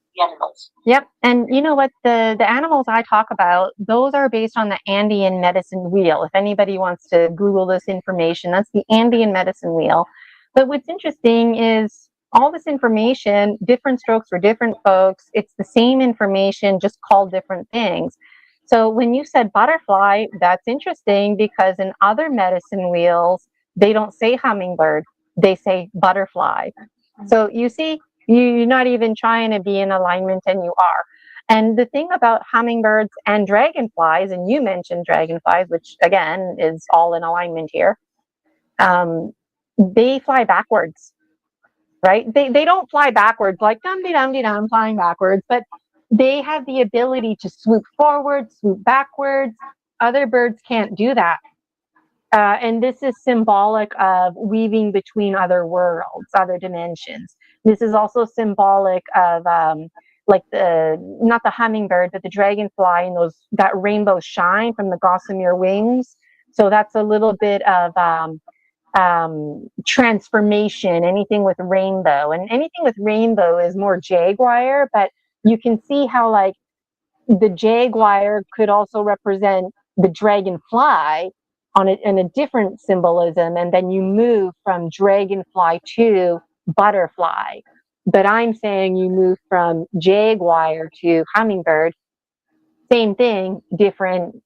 Yep. And you know what? The animals I talk about, those are based on the Andean medicine wheel. If anybody wants to Google this information, that's the Andean medicine wheel. But what's interesting is all this information, different strokes for different folks. It's the same information, just called different things. So when you said butterfly, that's interesting because in other medicine wheels, they don't say hummingbird, they say butterfly. So you see, you're not even trying to be in alignment, and you are. And the thing about hummingbirds and dragonflies, and you mentioned dragonflies, which again is all in alignment here, they fly backwards, right? They don't fly backwards like dum de dum de dum flying backwards, but they have the ability to swoop forward, swoop backwards. Other birds can't do that. And this is symbolic of weaving between other worlds, other dimensions. This is also symbolic of like not the hummingbird, but the dragonfly and that rainbow shine from the gossamer wings. So that's a little bit of transformation, anything with rainbow. And anything with rainbow is more jaguar, but you can see how like the jaguar could also represent the dragonfly in a different symbolism, and then you move from dragonfly to butterfly. But I'm saying you move from jaguar to hummingbird, same thing, different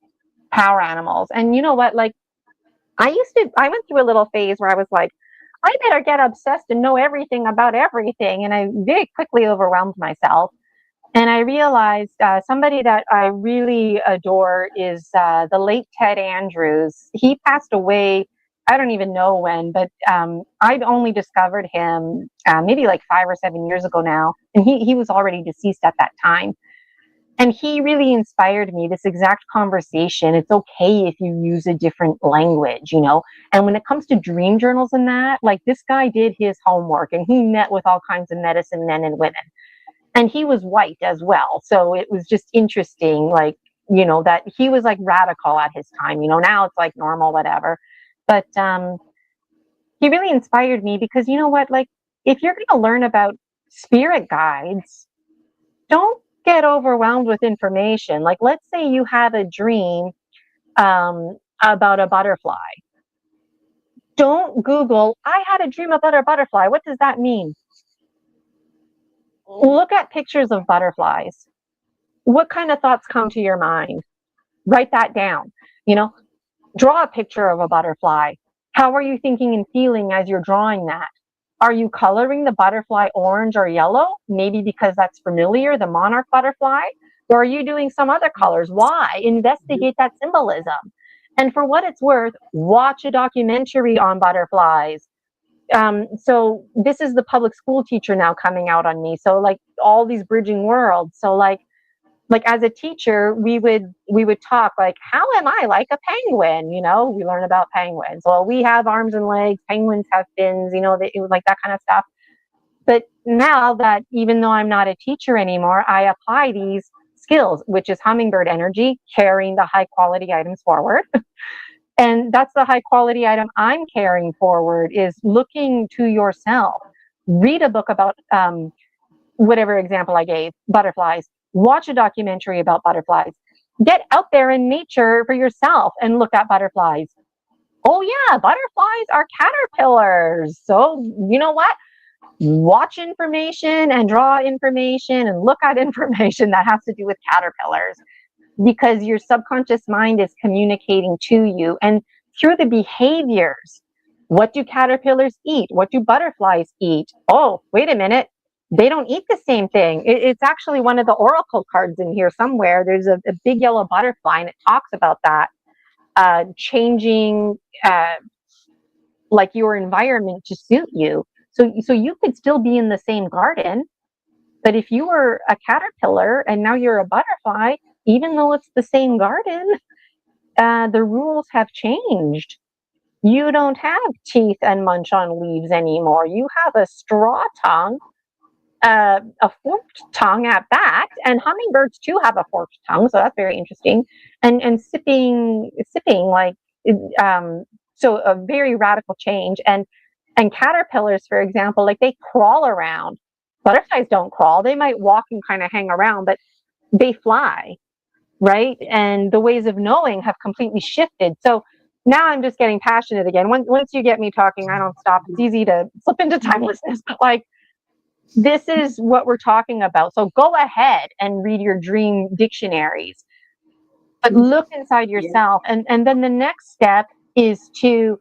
power animals. And you know what, like I went through a little phase where I was like, I better get obsessed and know everything about everything, and I very quickly overwhelmed myself. And I realized somebody that I really adore is the late Ted Andrews. He passed away, I don't even know when, but I'd only discovered him maybe like 5 or 7 years ago now. And he was already deceased at that time. And he really inspired me, this exact conversation. It's okay if you use a different language, you know? And when it comes to dream journals and that, like this guy did his homework and he met with all kinds of medicine men and women. And he was white as well. So it was just interesting, like, you know, that he was like radical at his time. You know, now it's like normal, whatever. But he really inspired me because, you know what, like, if you're going to learn about spirit guides, don't get overwhelmed with information. Like, let's say you have a dream about a butterfly. Don't Google, I had a dream about a butterfly. What does that mean? Look at pictures of butterflies. What kind of thoughts come to your mind? Write that down. You know, draw a picture of a butterfly. How are you thinking and feeling as you're drawing that? Are you coloring the butterfly orange or yellow? Maybe because that's familiar, the monarch butterfly. Or are you doing some other colors? Why? Investigate that symbolism. And for what it's worth, watch a documentary on butterflies. So this is the public school teacher now coming out on me. So like all these bridging worlds. So like as a teacher, we would talk like, how am I like a penguin? You know, we learn about penguins. Well, we have arms and legs. Penguins have fins. You know, it was like that kind of stuff. But now that even though I'm not a teacher anymore, I apply these skills, which is hummingbird energy, carrying the high quality items forward. And that's the high quality item I'm carrying forward, is looking to yourself. Read a book about whatever example I gave, butterflies. Watch a documentary about butterflies. Get out there in nature for yourself and look at butterflies. Oh yeah, butterflies are caterpillars. So you know what? Watch information and draw information and look at information that has to do with caterpillars, because your subconscious mind is communicating to you. And through the behaviors, what do caterpillars eat? What do butterflies eat? Oh, wait a minute. They don't eat the same thing. It's actually one of the oracle cards in here somewhere. There's a big yellow butterfly, and it talks about that, changing like your environment to suit you. So you could still be in the same garden, but if you were a caterpillar and now you're a butterfly, even though it's the same garden, the rules have changed. You don't have teeth and munch on leaves anymore. You have a straw tongue, a forked tongue at that, and hummingbirds too have a forked tongue, so that's very interesting. And sipping like so a very radical change. And caterpillars, for example, like they crawl around. Butterflies don't crawl. They might walk and kind of hang around, but they fly, right? And the ways of knowing have completely shifted. So now I'm just getting passionate again. Once you get me talking, I don't stop. It's easy to slip into timelessness, but like, this is what we're talking about. So go ahead and read your dream dictionaries, but look inside
Yeah.
yourself. And then the next step is to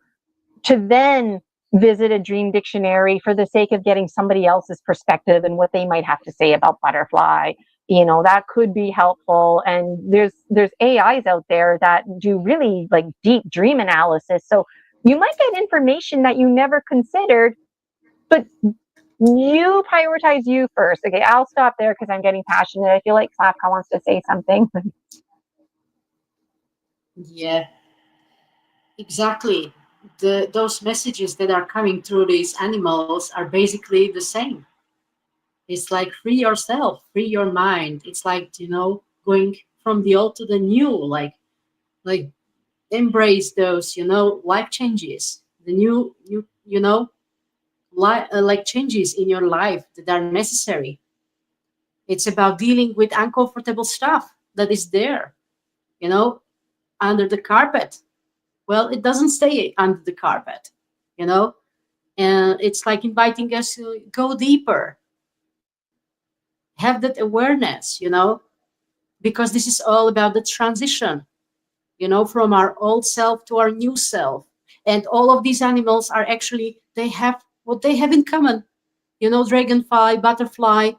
then visit a dream dictionary for the sake of getting somebody else's perspective and what they might have to say about butterfly. That could be helpful. And there's AIs out there that do really like deep dream analysis. So you might get information that you never considered, but you prioritize you first. Okay, I'll stop there because I'm getting passionate. I feel like Slavka wants to say something.
Yeah, exactly. Those messages that are coming through these animals are basically the same. It's like free yourself, free your mind. It's like, going from the old to the new, like embrace those, life changes, the new, like changes in your life that are necessary. It's about dealing with uncomfortable stuff that is there, you know, under the carpet. Well, it doesn't stay under the carpet, you know, and it's like inviting us to go deeper, have that awareness, because this is all about the transition, from our old self to our new self. And all of these animals are actually, they have what they have in common, dragonfly, butterfly,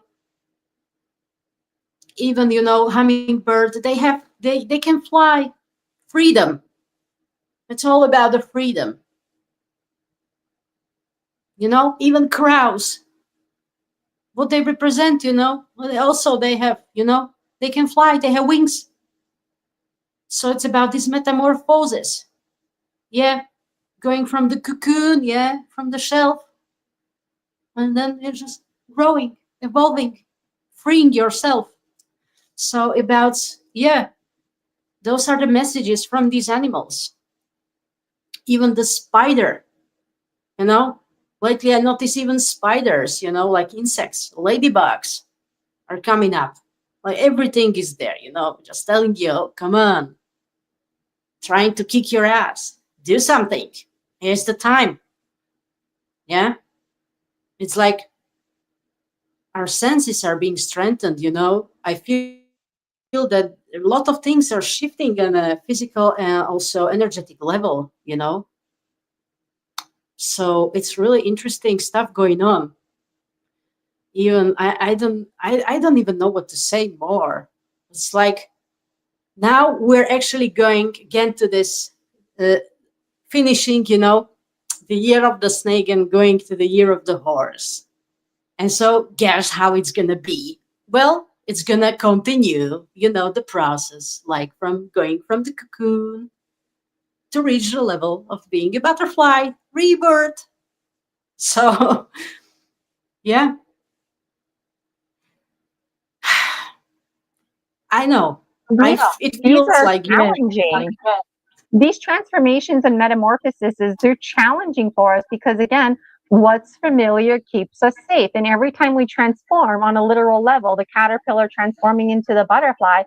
even, hummingbird. They can fly. Freedom. It's all about the freedom. Even crows, what they represent, well, also they have, they can fly, they have wings. So it's about this metamorphosis. Yeah, going from the cocoon, yeah, from the shell, and then you're just growing, evolving, freeing yourself. So about, yeah, those are the messages from these animals. Even the spider, you know. Lately I notice even spiders, like insects, ladybugs are coming up. Like everything is there, just telling you, come on, trying to kick your ass. Do something. Here's the time. Yeah. It's like our senses are being strengthened, I feel that a lot of things are shifting on a physical and also energetic level. So it's really interesting stuff going on. Even I don't even know what to say more. It's like now we're actually going again to this uh, finishing, the year of the snake and going to the year of the horse. And so, guess how it's gonna be? Well, it's gonna continue, the process, like from going from the cocoon to reach the level of being a butterfly, rebirth. So, yeah, I know.
These,
It
these
feels
are
like, yeah,
challenging. These transformations and metamorphoses, they're challenging for us because, again, what's familiar keeps us safe. And every time we transform on a literal level, the caterpillar transforming into the butterfly,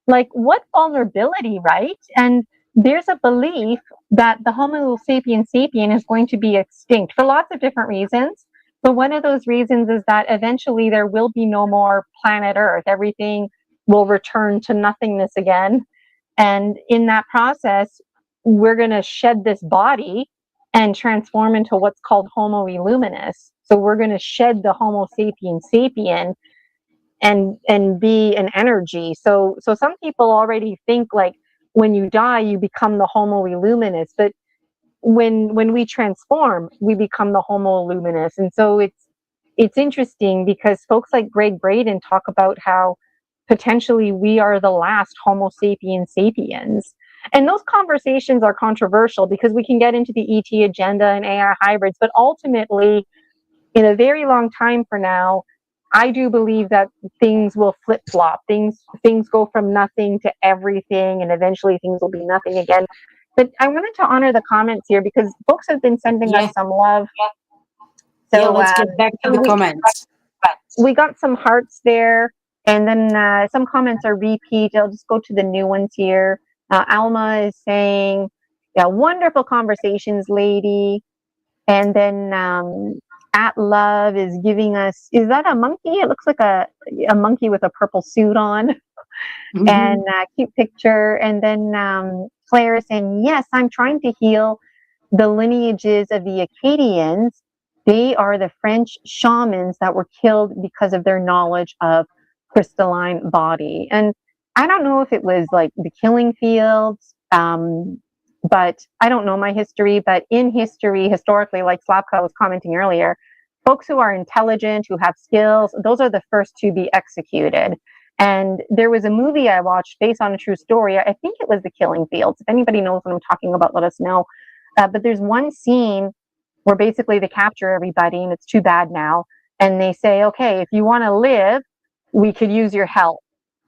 like what vulnerability, right? And there's a belief that the Homo sapiens sapien is going to be extinct for lots of different reasons. But one of those reasons is that eventually there will be no more planet Earth. Everything will return to nothingness again. And in that process, we're going to shed this body and transform into what's called Homo illuminus. So we're going to shed the Homo sapiens sapien and be an energy. So some people already think like when you die you become the Homo illuminus, but when we transform we become the Homo luminous. And so it's interesting because folks like Greg Braden talk about how potentially we are the last Homo sapiens sapiens. And those conversations are controversial because we can get into the ET agenda and AI hybrids, but ultimately in a very long time for now, I do believe that things will flip flop. Things go from nothing to everything, and eventually things will be nothing again. But I wanted to honor the comments here because folks have been sending us
yeah,
some love.
yeah.
So,
Let's get back to
so
the
we,
comments.
we got some hearts there, and then some comments are repeat. I'll just go to the new ones here. Alma is saying, yeah, wonderful conversations, lady. And then At Love is giving us, is that a monkey? It looks like a monkey with a purple suit on. And cute picture. And then Claire is saying, yes, I'm trying to heal the lineages of the Acadians. They are the French shamans that were killed because of their knowledge of crystalline body. And I don't know if it was like the killing fields, but I don't know my history. But in history, historically, like Slavka was commenting earlier, folks who are intelligent, who have skills, those are the first to be executed. And there was a movie I watched based on a true story. I think it was The Killing Fields. If anybody knows what I'm talking about, let us know. But there's one scene where basically they capture everybody, and it's too bad now. And they say, okay, if you want to live, we could use your help.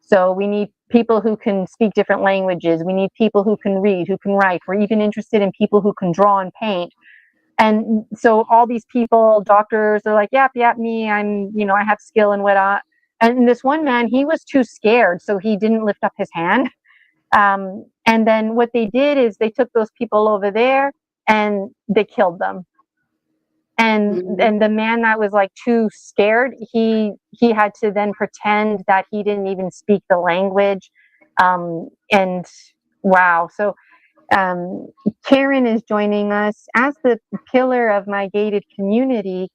So we need people who can speak different languages. We need people who can read, who can write. We're even interested in people who can draw and paint. And so all these people, doctors, are like, yep, me, I have skill and whatnot. And this one man, he was too scared, so he didn't lift up his hand. And then what they did is they took those people over there and they killed them. And the man that was like too scared, he had to then pretend that he didn't even speak the language. And wow. So Karen is joining us. As the pillar of my gated community,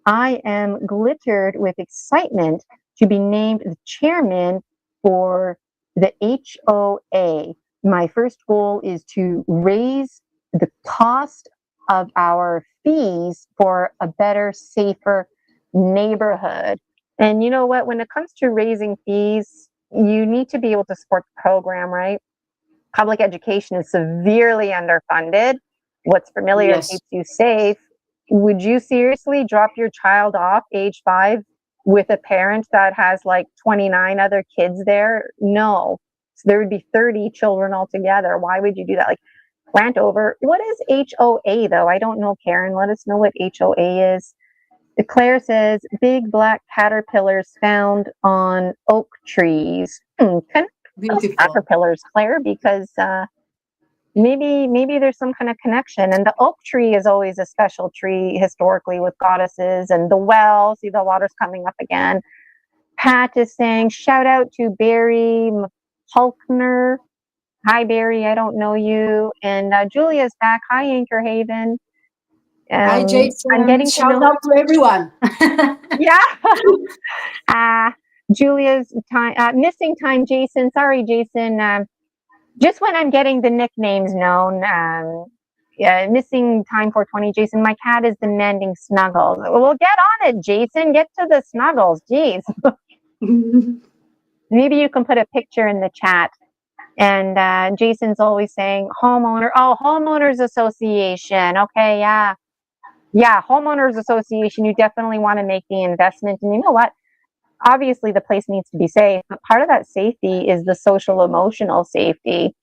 I am glittered with excitement to be named the chairman for the HOA. My first goal is to raise the cost of our fees for a better, safer neighborhood. And you know what? When it comes to raising fees, you need to be able to support the program, right? Public education is severely underfunded. What's familiar keeps you safe. Would you seriously drop your child off age 5 with a parent that has like 29 other kids there? No. So there would be 30 children altogether. Why would you do that? Like, rant over. What is HOA though? I don't know, Karen. Let us know what HOA is. Claire says, big black caterpillars found on oak trees. Kind of caterpillars, Claire, because maybe there's some kind of connection. And the oak tree is always a special tree historically with goddesses. And the well, see the water's coming up again. Pat is saying, shout out to Barry Hulkner. Hi, Barry, I don't know you. And Julia's back. Hi, Anchor Haven.
Hi, Jason.
I'm getting
shout out to everyone.
Yeah. Julia's time, missing time, Jason. Sorry, Jason. Just when I'm getting the nicknames known, missing time 420, Jason. My cat is demanding snuggles. Well, get on it, Jason. Get to the snuggles. Jeez. Maybe you can put a picture in the chat. And Jason's always saying homeowners association. Okay, yeah, homeowners association. You definitely want to make the investment. And you know what? Obviously, the place needs to be safe, but part of that safety is the social emotional safety,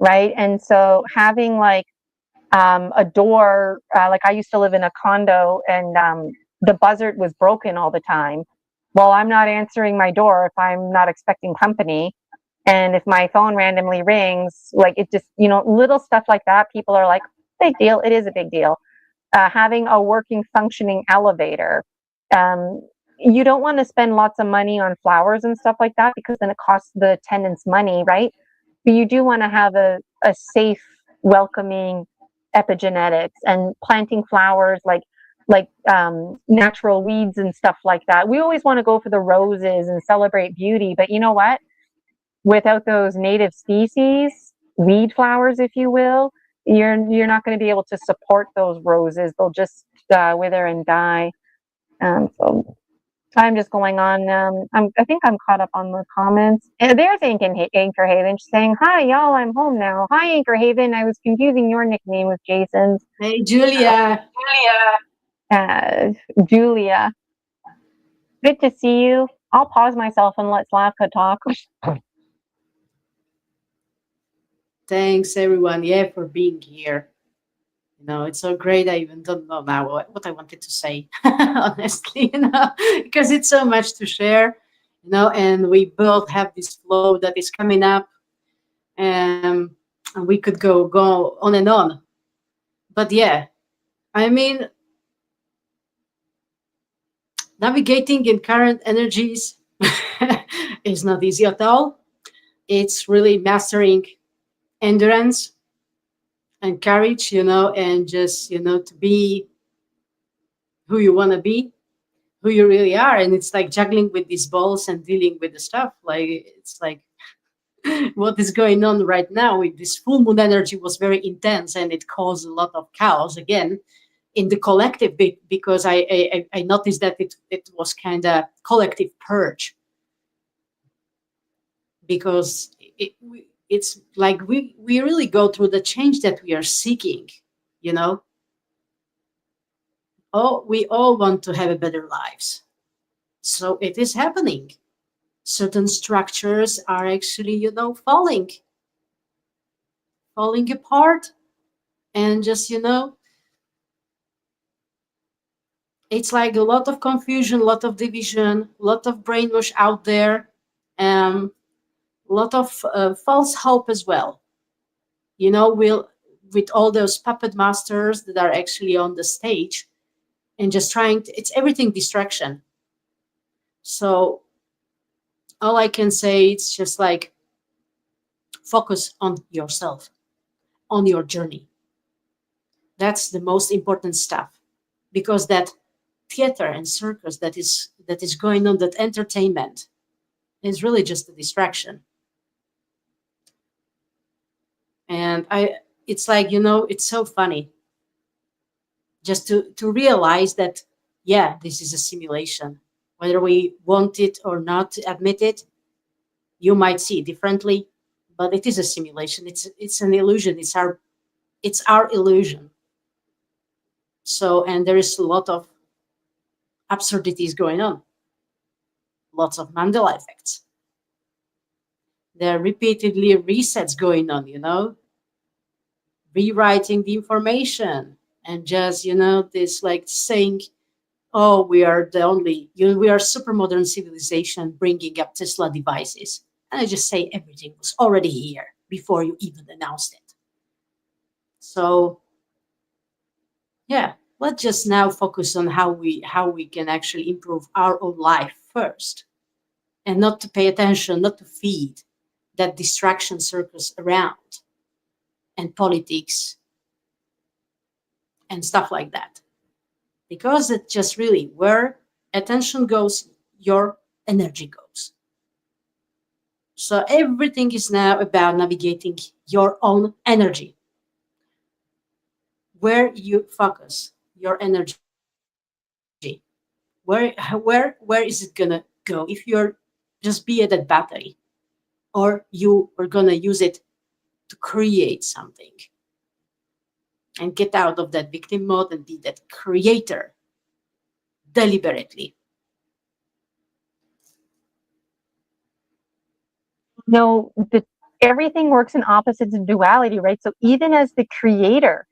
right? And so having like a door, like I used to live in a condo, and the buzzard was broken all the time. Well, I'm not answering my door if I'm not expecting company. And if my phone randomly rings, like it just, little stuff like that, people are like, big deal. It is a big deal. Having a working, functioning elevator. You don't want to spend lots of money on flowers and stuff like that, because then it costs the tenants money, right? But you do want to have a safe, welcoming epigenetics, and planting flowers like natural weeds and stuff like that. We always want to go for the roses and celebrate beauty, but you know what? Without those native species, weed flowers, if you will, you're not going to be able to support those roses. They'll just wither and die. So I'm just going on. I think I'm caught up on the comments. There's Anchor Haven saying, hi, y'all, I'm home now. Hi, Anchor Haven. I was confusing your nickname with Jason's.
Hey, Julia.
Julia. Good to see you. I'll pause myself and let Slavka talk.
Thanks, everyone, for being here. It's so great. I even don't know now what I wanted to say, honestly, because it's so much to share, and we both have this flow that is coming up, um, and we could go on and on. But yeah, I mean, navigating in current energies is not easy at all. It's really mastering endurance and courage, and just, to be who you want to be, who you really are. And it's like juggling with these balls and dealing with the stuff. Like, it's like what is going on right now with this full moon energy was very intense, and it caused a lot of chaos again in the collective bit, because I noticed that it was kind of collective purge, because it's like we really go through the change that we are seeking, you know oh, we all want to have a better lives, so it is happening. Certain structures are actually, falling apart, and just, it's like a lot of confusion, a lot of division, a lot of brainwash out there, a lot of false hope as well. We'll with all those puppet masters that are actually on the stage and just trying to, it's everything distraction. So all I can say, it's just like focus on yourself, on your journey. That's the most important stuff, because that theater and circus that is going on, that entertainment, is really just a distraction. And it's like, it's so funny just to realize that, yeah, this is a simulation, whether we want it or not to admit it. You might see it differently, but it is a simulation. It's an illusion. It's our illusion. So, and there is a lot of absurdities going on, lots of Mandela effects. There are repeatedly resets going on, rewriting the information, and just, this like saying, oh, we are the only, we are super modern civilization bringing up Tesla devices. And I just say everything was already here before you even announced it. So yeah, let's just now focus on how we can actually improve our own life first, and not to pay attention, not to feed that distraction circus around, and politics and stuff like that. Because it's just really where attention goes, your energy goes. So everything is now about navigating your own energy. Where you focus your energy, where is it gonna go? If you're just be at that battery, or you are gonna use it to create something and get out of that victim mode and be that creator deliberately.
No, everything works in opposites and duality, right? So even as the creator,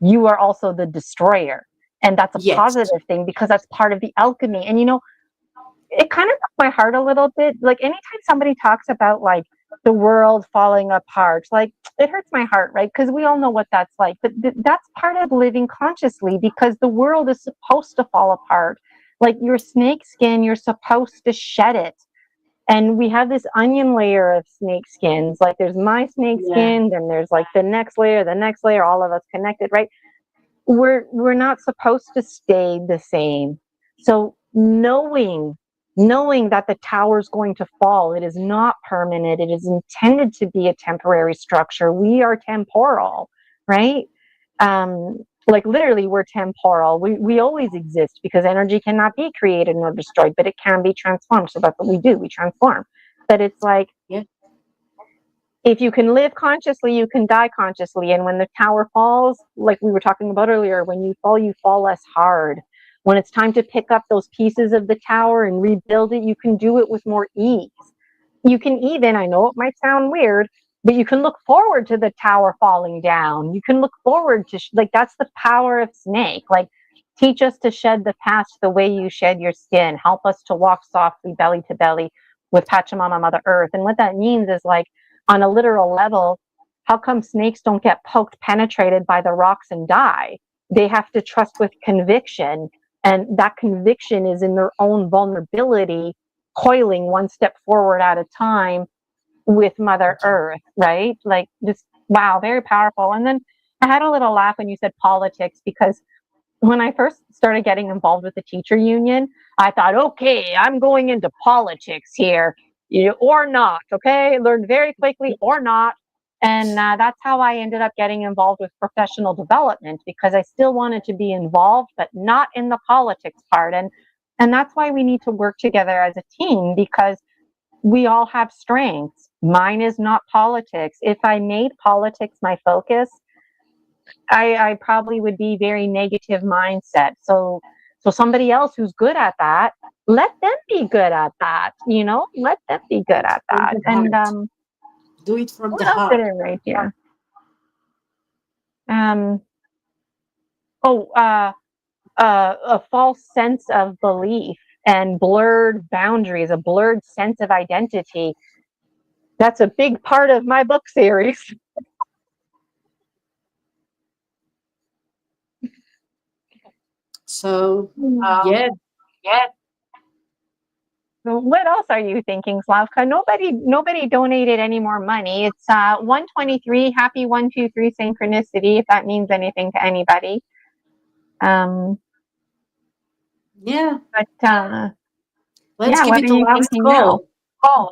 you are also the destroyer. And that's a
Yes.
positive thing, because that's part of the alchemy. And, it kind of broke my heart a little bit. Like, anytime somebody talks about like the world falling apart, like, it hurts my heart, right? Because we all know what that's like. But that's part of living consciously, because the world is supposed to fall apart. Like your snake skin, you're supposed to shed it. And we have this onion layer of snake skins. Like, there's my snake skin, then there's like the next layer, all of us connected, right? We're not supposed to stay the same. So knowing that the tower is going to fall, it is not permanent, it is intended to be a temporary structure. We are temporal, right? Like, literally, we're temporal. We always exist, because energy cannot be created nor destroyed, but it can be transformed. So that's what we do, we transform. But it's like, if you can live consciously, you can die consciously. And when the tower falls, like we were talking about earlier, when you fall less hard. When it's time to pick up those pieces of the tower and rebuild it, you can do it with more ease. You can even, I know it might sound weird, but you can look forward to the tower falling down. You can look forward to, like, that's the power of snake. Like, teach us to shed the past the way you shed your skin. Help us to walk softly, belly to belly, with Pachamama, Mother Earth. And what that means is, like, on a literal level, how come snakes don't get poked, penetrated by the rocks and die? They have to trust with conviction. And that conviction is in their own vulnerability, coiling one step forward at a time with Mother Earth, right? Like, just, wow, very powerful. And then I had a little laugh when you said politics, because when I first started getting involved with the teacher union, I thought, okay, I'm going into politics here, or not. Okay, learned very quickly, or not. And that's how I ended up getting involved with professional development, because I still wanted to be involved, but not in the politics part. And that's why we need to work together as a team, because we all have strengths. Mine is not politics. If I made politics my focus, I probably would be very negative mindset. So somebody else who's good at that, let them be good at that. Let them be good at that. And
do it from
what
the
else did
heart.
I write here? A false sense of belief and blurred boundaries, a blurred sense of identity. That's a big part of my book series.
So yeah.
So what else are you thinking, Slavka? Nobody donated any more money. It's 123. Happy 123 synchronicity, if that means anything to anybody.
Yeah.
But
Let's give
what
it
are
a
you
last
thinking
call.
now?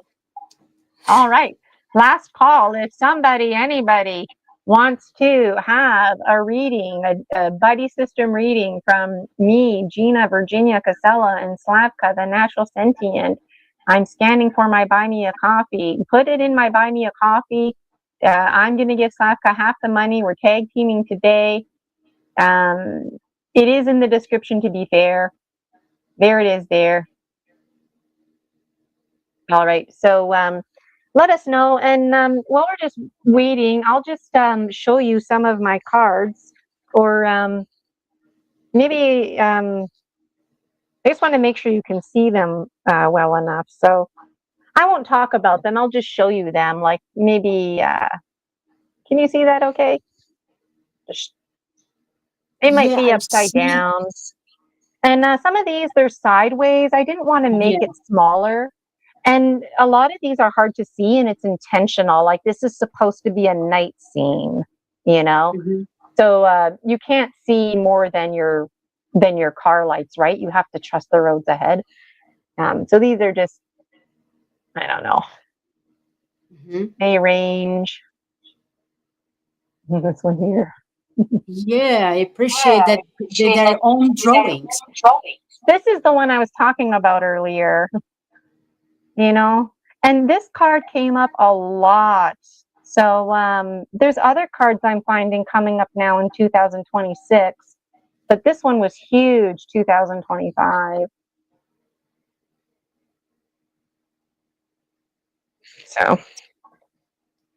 All right. Last call. If anybody wants to have a reading, a buddy system reading from me, Gina Virginia Casella, and Slavka, the natural sentient, I'm scanning for my Buy Me a Coffee. Put it in my Buy Me a Coffee. I'm going to give Slavka half the money. We're tag teaming today. It is in the description, to be fair. There it is there. All right. So let us know. And while we're just waiting, I'll just show you some of my cards, or maybe I just want to make sure you can see them well enough. So I won't talk about them. I'll just show you them. Like, maybe, can you see that okay? It might
Yeah,
be
I
upside
see.
down. And some of these, they're sideways. I didn't want to make it smaller. And a lot of these are hard to see, and it's intentional. Like, this is supposed to be a night scene,
Mm-hmm.
So you can't see more than your car lights, right? You have to trust the roads ahead. So these are just, I don't know, a range. This one here.
Yeah, I appreciate that their own drawings.
This is the one I was talking about earlier. And this card came up a lot. So there's other cards I'm finding coming up now in 2026, but this one was huge, 2025. So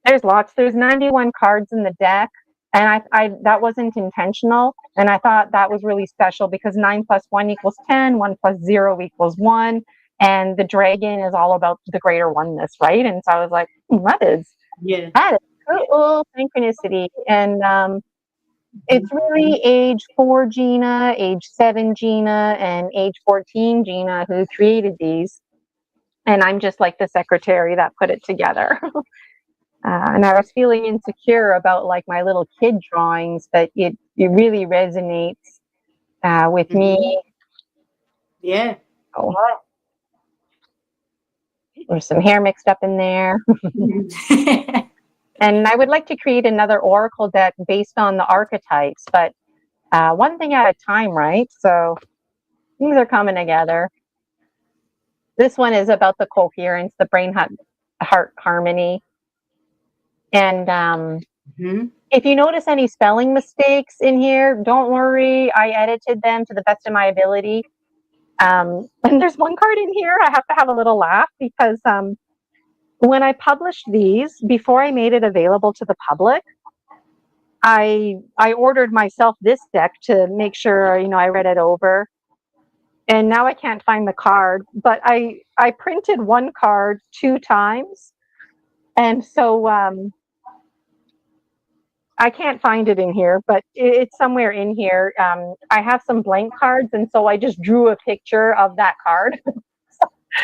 there's lots. There's 91 cards in the deck, and I that wasn't intentional, and I thought that was really special, because 9 plus 1 equals 10, 1 plus 0 equals 1, and the dragon is all about the greater oneness, right? And so I was like, that is cool synchronicity. And it's really age 4 Gina, age 7 Gina, and age 14 Gina who created these, and I'm just like the secretary that put it together. And I was feeling insecure about, like, my little kid drawings, but it really resonates with me.
Yeah.
Oh, there's some hair mixed up in there. And I would like to create another oracle deck based on the archetypes, but one thing at a time, right? So things are coming together. This one is about the coherence, the brain-heart harmony. And if you notice any spelling mistakes in here, don't worry. I edited them to the best of my ability. And there's one card in here I have to have a little laugh, because when I published these, before I made it available to the public, I ordered myself this deck to make sure, I read it over. And now I can't find the card, but I printed one card 2 times. And so I can't find it in here, but it's somewhere in here. I have some blank cards, and so I just drew a picture of that card.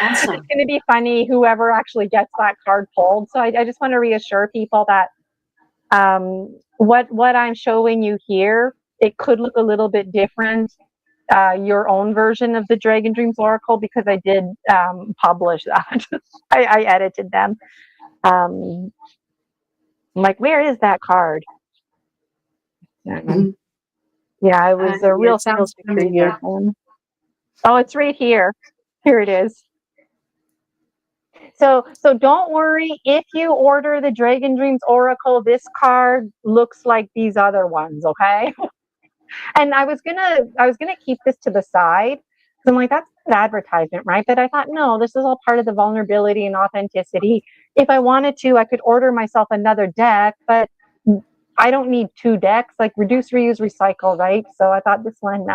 Awesome.
It's going to be funny, whoever actually gets that card pulled. So I just want to reassure people that what I'm showing you here, it could look a little bit different, your own version of the Dragon Dreams Oracle, because I did publish that. I edited them. I'm like, where is that card?
Mhm.
Yeah, it was a
Yeah,
real
it
thrill
sounds
to create
familiar.
them. Oh, it's right here. Here it is. So don't worry if you order the Dragon Dreams Oracle. This card looks like these other ones, okay? And I was gonna keep this to the side because I'm like, that's an advertisement, right? But I thought, no, this is all part of the vulnerability and authenticity. If I wanted to, I could order myself another deck, but I don't need 2 decks. Like, reduce, reuse, recycle, right? So I thought this one,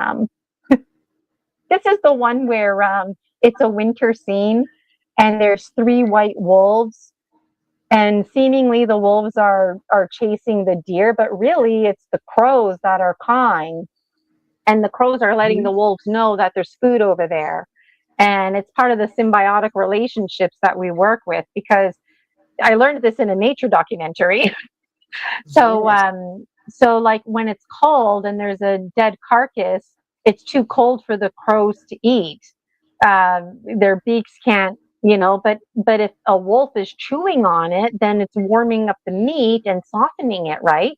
this is the one where it's a winter scene and there's 3 white wolves, and seemingly the wolves are chasing the deer, but really it's the crows that are cawing, and the crows are letting the
Mhm.
wolves know that there's food over there. And it's part of the symbiotic relationships that we work with, because I learned this in a nature documentary. So
Yes.
so like when it's cold and there's a dead carcass, it's too cold for the crows to eat. Their beaks can't, but if a wolf is chewing on it, then it's warming up the meat and softening it, right?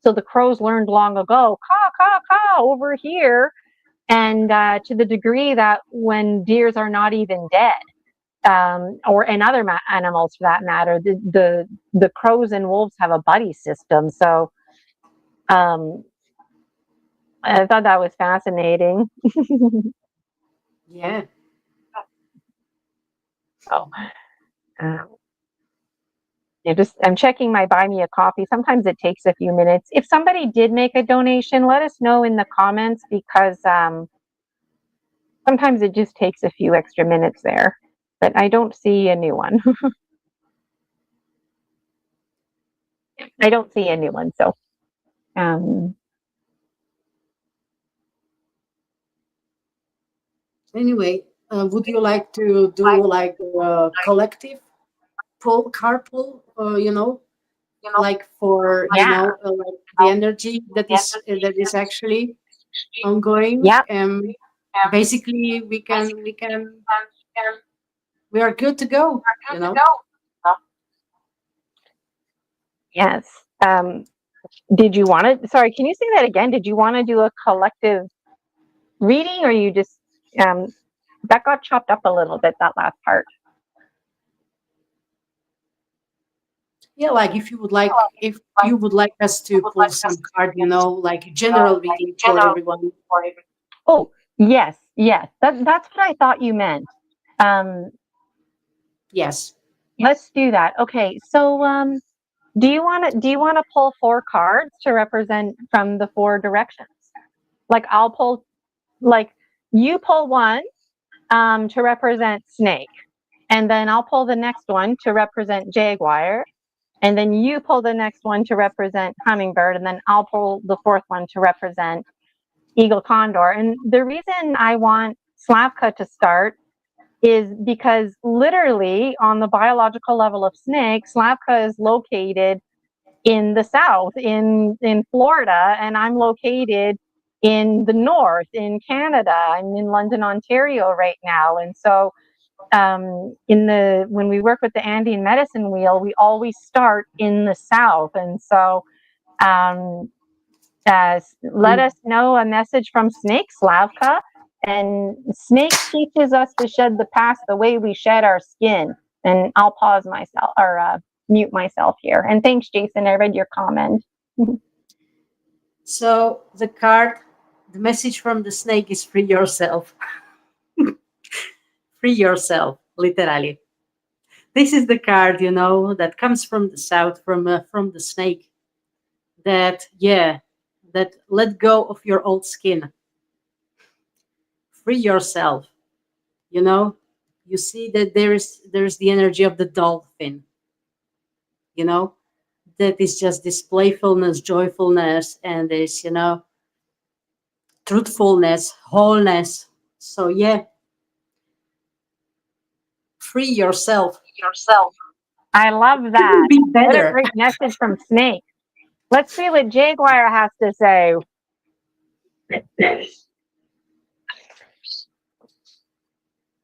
So the crows learned long ago, caw, caw, caw, over here. And to the degree that when deers are not even dead, or and other animals for that matter, the crows and wolves have a buddy system. So um, I thought that was fascinating.
Yeah.
Oh, um, I'm checking my buy me a coffee. Sometimes it takes a few minutes. If somebody did make a donation, let us know in the comments, because sometimes it just takes a few extra minutes there. But I don't see a new one. I don't see a new one. So um,
Anyway, would you like to do like a collective pull, carpool, like for
yeah,
like the energy that is actually ongoing?
yeah,
Basically, we are good to go.
yes. Did you want to? Sorry, can you say that again? Did you want to do a collective reading, or you just um, that got chopped up a little bit, that last part?
Yeah, like if you would like us to pull some card, like general reading for everyone.
Oh, yes, yes. That's what I thought you meant. Um,
Yes.
let's do that. Okay, so do you want to pull 4 cards to represent from the 4 directions? Like, I'll pull, like, you pull one to represent snake, and then I'll pull the next one to represent jaguar, and then you pull the next one to represent hummingbird, and then I'll pull the 4th one to represent eagle condor. And the reason I want Slavka to start is because literally on the biological level of snake, Slavka is located in the south, in Florida, and I'm located in the north, in Canada. I'm in London, Ontario right now. And so when we work with the Andean medicine wheel, we always start in the south. And so um, let us know a message from Snake, Slavka. And Snake teaches us to shed the past the way we shed our skin. And I'll pause myself, or mute myself here. And thanks, Jason. I read your comment.
So the message from the snake is free yourself. Free yourself, literally. This is the card, that comes from the south, from the snake. That, yeah, that let go of your old skin, free yourself. You know, you see that there's the energy of the dolphin. You know, that is just this playfulness, joyfulness, and this, truthfulness, wholeness. So yeah, free yourself.
I love that.
Couldn't be
What a
better.
great message from Snake. Let's see what Jaguar has to say.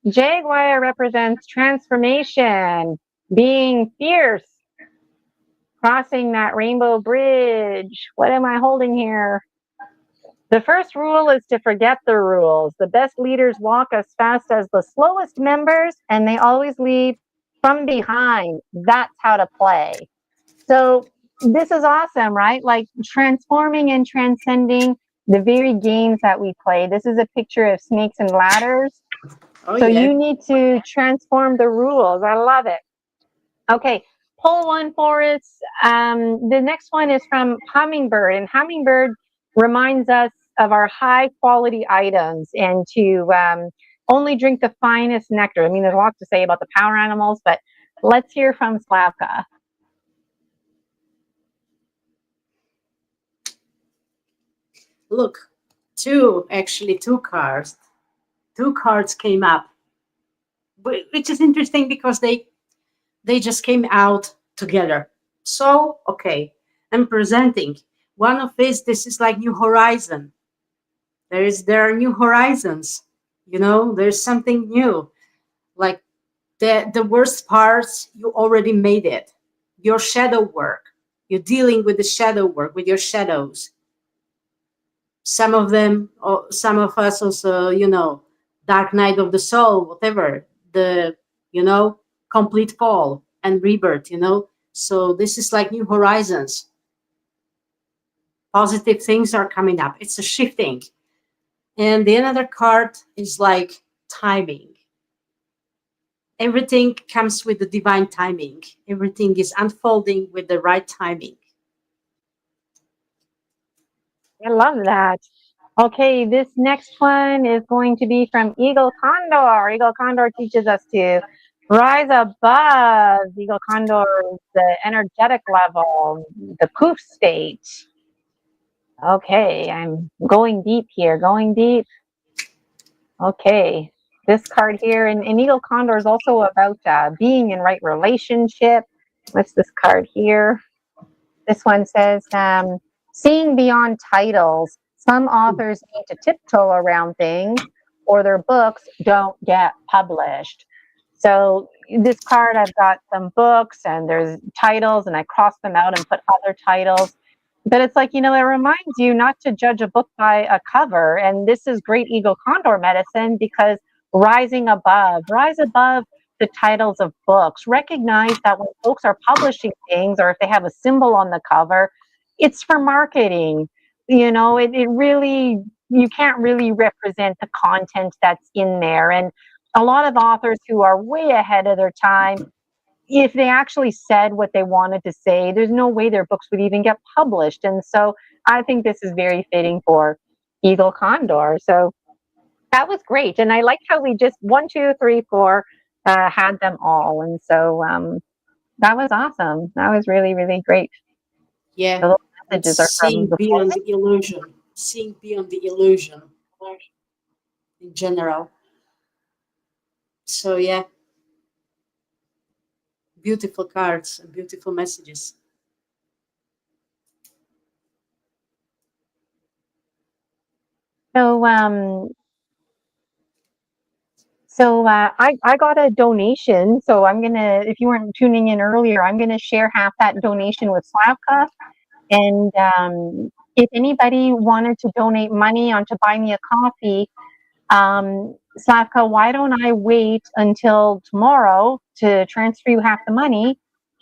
Jaguar represents transformation, being fierce, crossing that rainbow bridge. What am I holding here? The first rule is to forget the rules. The best leaders walk as fast as the slowest members, and they always leave from behind. That's how to play. So this is awesome, right? Like transforming and transcending the very games that we play. This is a picture of snakes and ladders.
Oh
So
yeah.
you need to transform the rules. I love it. Okay, pull one for us. The next one is from Hummingbird, and Hummingbird reminds us of our high quality items and to only drink the finest nectar. I mean, there's a lot to say about the power animals, but let's hear from Slavka.
Look, two cards. Two cards came up, which is interesting because they just came out together. So okay, I'm presenting one of this is like new horizon. There are new horizons. There's something new. Like the worst parts, you already made it. Your shadow work. You're dealing with the shadow work, with your shadows. Some of them, or some of us also, dark night of the soul, whatever, the, complete fall and rebirth. So this is like new horizons. Positive things are coming up. It's a shifting. And the another card is like timing. Everything comes with the divine timing. Everything is unfolding with the right timing.
I love that. Okay, this next one is going to be from Eagle Condor. Eagle Condor teaches us to rise above. Eagle Condor is the energetic level, the poof state. Okay, I'm going deep here, going deep. Okay, this card here, and Eagle Condor is also about being in right relationship. What's this card here? This one says, seeing beyond titles. Some authors need to tiptoe around things or their books don't get published. So this card, I've got some books and there's titles and I cross them out and put other titles. But it's like, it reminds you not to judge a book by a cover. And this is great Eagle Condor medicine because rise above the titles of books. Recognize that when folks are publishing things or if they have a symbol on the cover, it's for marketing. It really, you can't really represent the content that's in there. And a lot of authors who are way ahead of their time, if they actually said what they wanted to say, there's no way their books would even get published. And so I think this is very fitting for Eagle Condor. So that was great. And I like how we just 1, 2, 3, 4 had them all. And so that was awesome. That was really, really great.
Yeah.
The little
It's
messages are from
seeing
the
beyond the illusion. Seeing beyond the illusion in general. So yeah, beautiful cards and beautiful messages.
So I got a donation. So I'm gonna, if you weren't tuning in earlier, I'm gonna share half that donation with Slavka. And if anybody wanted to donate money onto Buy Me a Coffee, Slavka, why don't I wait until tomorrow to transfer you half the money,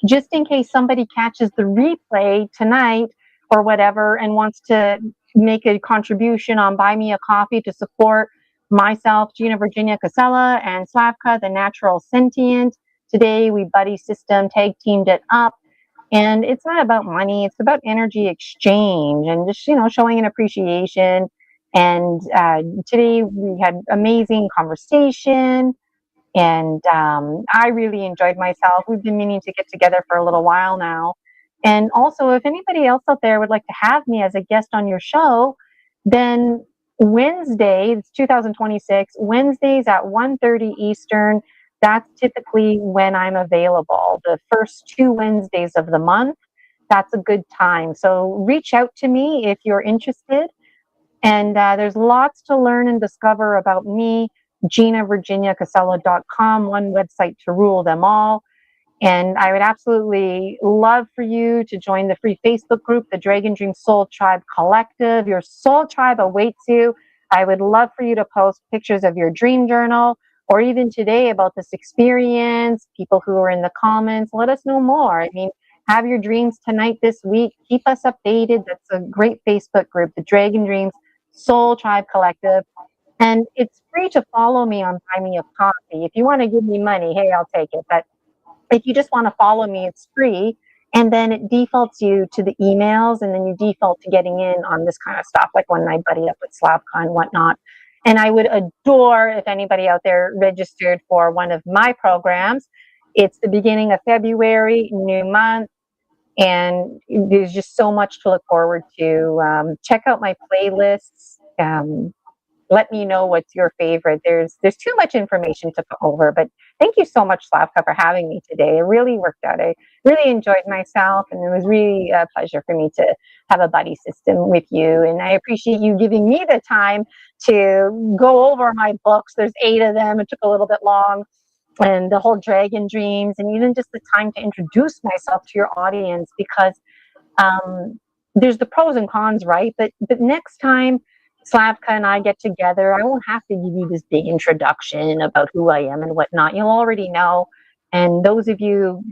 just in case somebody catches the replay tonight or whatever and wants to make a contribution on Buy Me a Coffee to support myself, Gina Virginia Casella, and Slavka, the Natural Sentient, Today we buddy system, tag teamed it up. And it's not about money, it's about energy exchange and just, showing an appreciation. And today we had amazing conversation. And I really enjoyed myself. We've been meaning to get together for a little while now. And also, if anybody else out there would like to have me as a guest on your show, then Wednesday, it's 2026, Wednesdays at 1:30 Eastern. That's typically when I'm available. The first 2 Wednesdays of the month, that's a good time. So reach out to me if you're interested. And there's lots to learn and discover about me. GinaVirginiaCasella.com, one website to rule them all. And I would absolutely love for you to join the free Facebook group, the Dragon Dream Soul Tribe Collective. Your soul tribe awaits you. I would love for you to post pictures of your dream journal or even today about this experience. People who are in the comments, let us know more. I mean, have your dreams tonight, this week. Keep us updated. That's a great Facebook group, the Dragon Dreams Soul Tribe Collective. And it's free to follow me on Buy Me a Coffee. If you want to give me money, hey, I'll take it. But if you just want to follow me, it's free. And then it defaults you to the emails, and then you default to getting in on this kind of stuff, like when I buddy up with Slavka and whatnot. And I would adore if anybody out there registered for one of my programs. It's the beginning of February, new month, and there's just so much to look forward to. Check out my playlists. Let me know what's your favorite. There's too much information to go over, but thank you so much, Slavka, for having me today. It really worked out. I really enjoyed myself, and it was really a pleasure for me to have a buddy system with you. And I appreciate you giving me the time to go over my books. There's 8 of them. It took a little bit long. And the whole Dragon Dreams, and even just the time to introduce myself to your audience, because there's the pros and cons, right? But next time Slavka and I get together, I won't have to give you this big introduction about who I am and whatnot. You'll already know. And those of you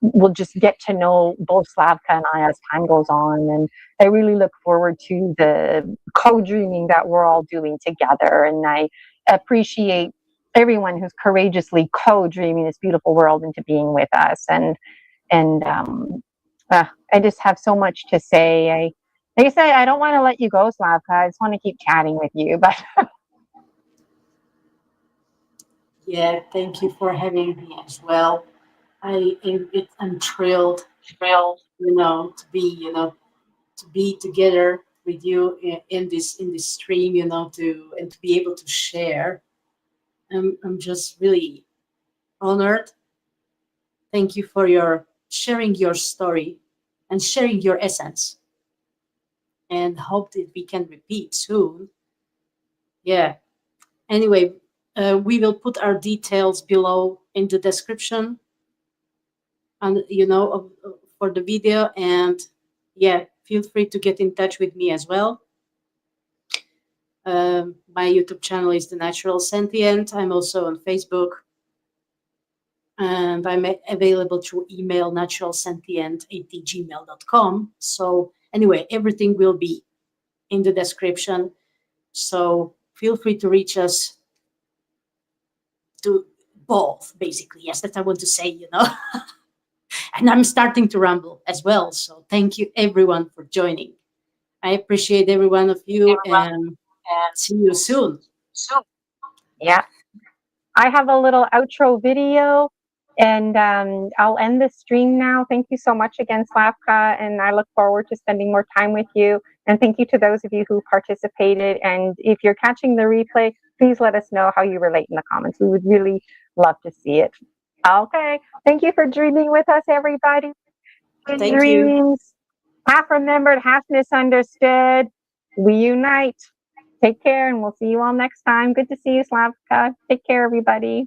will just get to know both Slavka and I as time goes on. And I really look forward to the co-dreaming that we're all doing together. And I appreciate everyone who's courageously co-dreaming this beautiful world into being with us. And I just have so much to say. Like I said, I don't want to let you go, Slavka. I just want to keep chatting with you. But
Yeah, thank you for having me as well. I'm thrilled, to be together with you in this stream, to be able to share. I'm just really honored. Thank you for your sharing your story and sharing your essence. And hope that we can repeat soon. Yeah. Anyway, we will put our details below in the description, and for the video. And yeah, feel free to get in touch with me as well. My YouTube channel is The Natural Sentient. I'm also on Facebook, and I'm available through email, naturalsentient@gmail.com. So anyway, everything will be in the description. So feel free to reach us to both, basically. Yes, that I want to say. And I'm starting to ramble as well. So thank you everyone for joining. I appreciate every one of you, and see you soon.
yeah, I have a little outro video, and I'll end the stream now. Thank you so much again, Slavka, and I look forward to spending more time with you. And thank you to those of you who participated. And if you're catching the replay, please let us know how you relate in the comments. We would really love to see it. Okay. Thank you for dreaming with us, everybody. Good
Thank
dreams. Half remembered, half misunderstood. We unite. Take care, and we'll see you all next time. Good to see you, Slavka. Take care, everybody.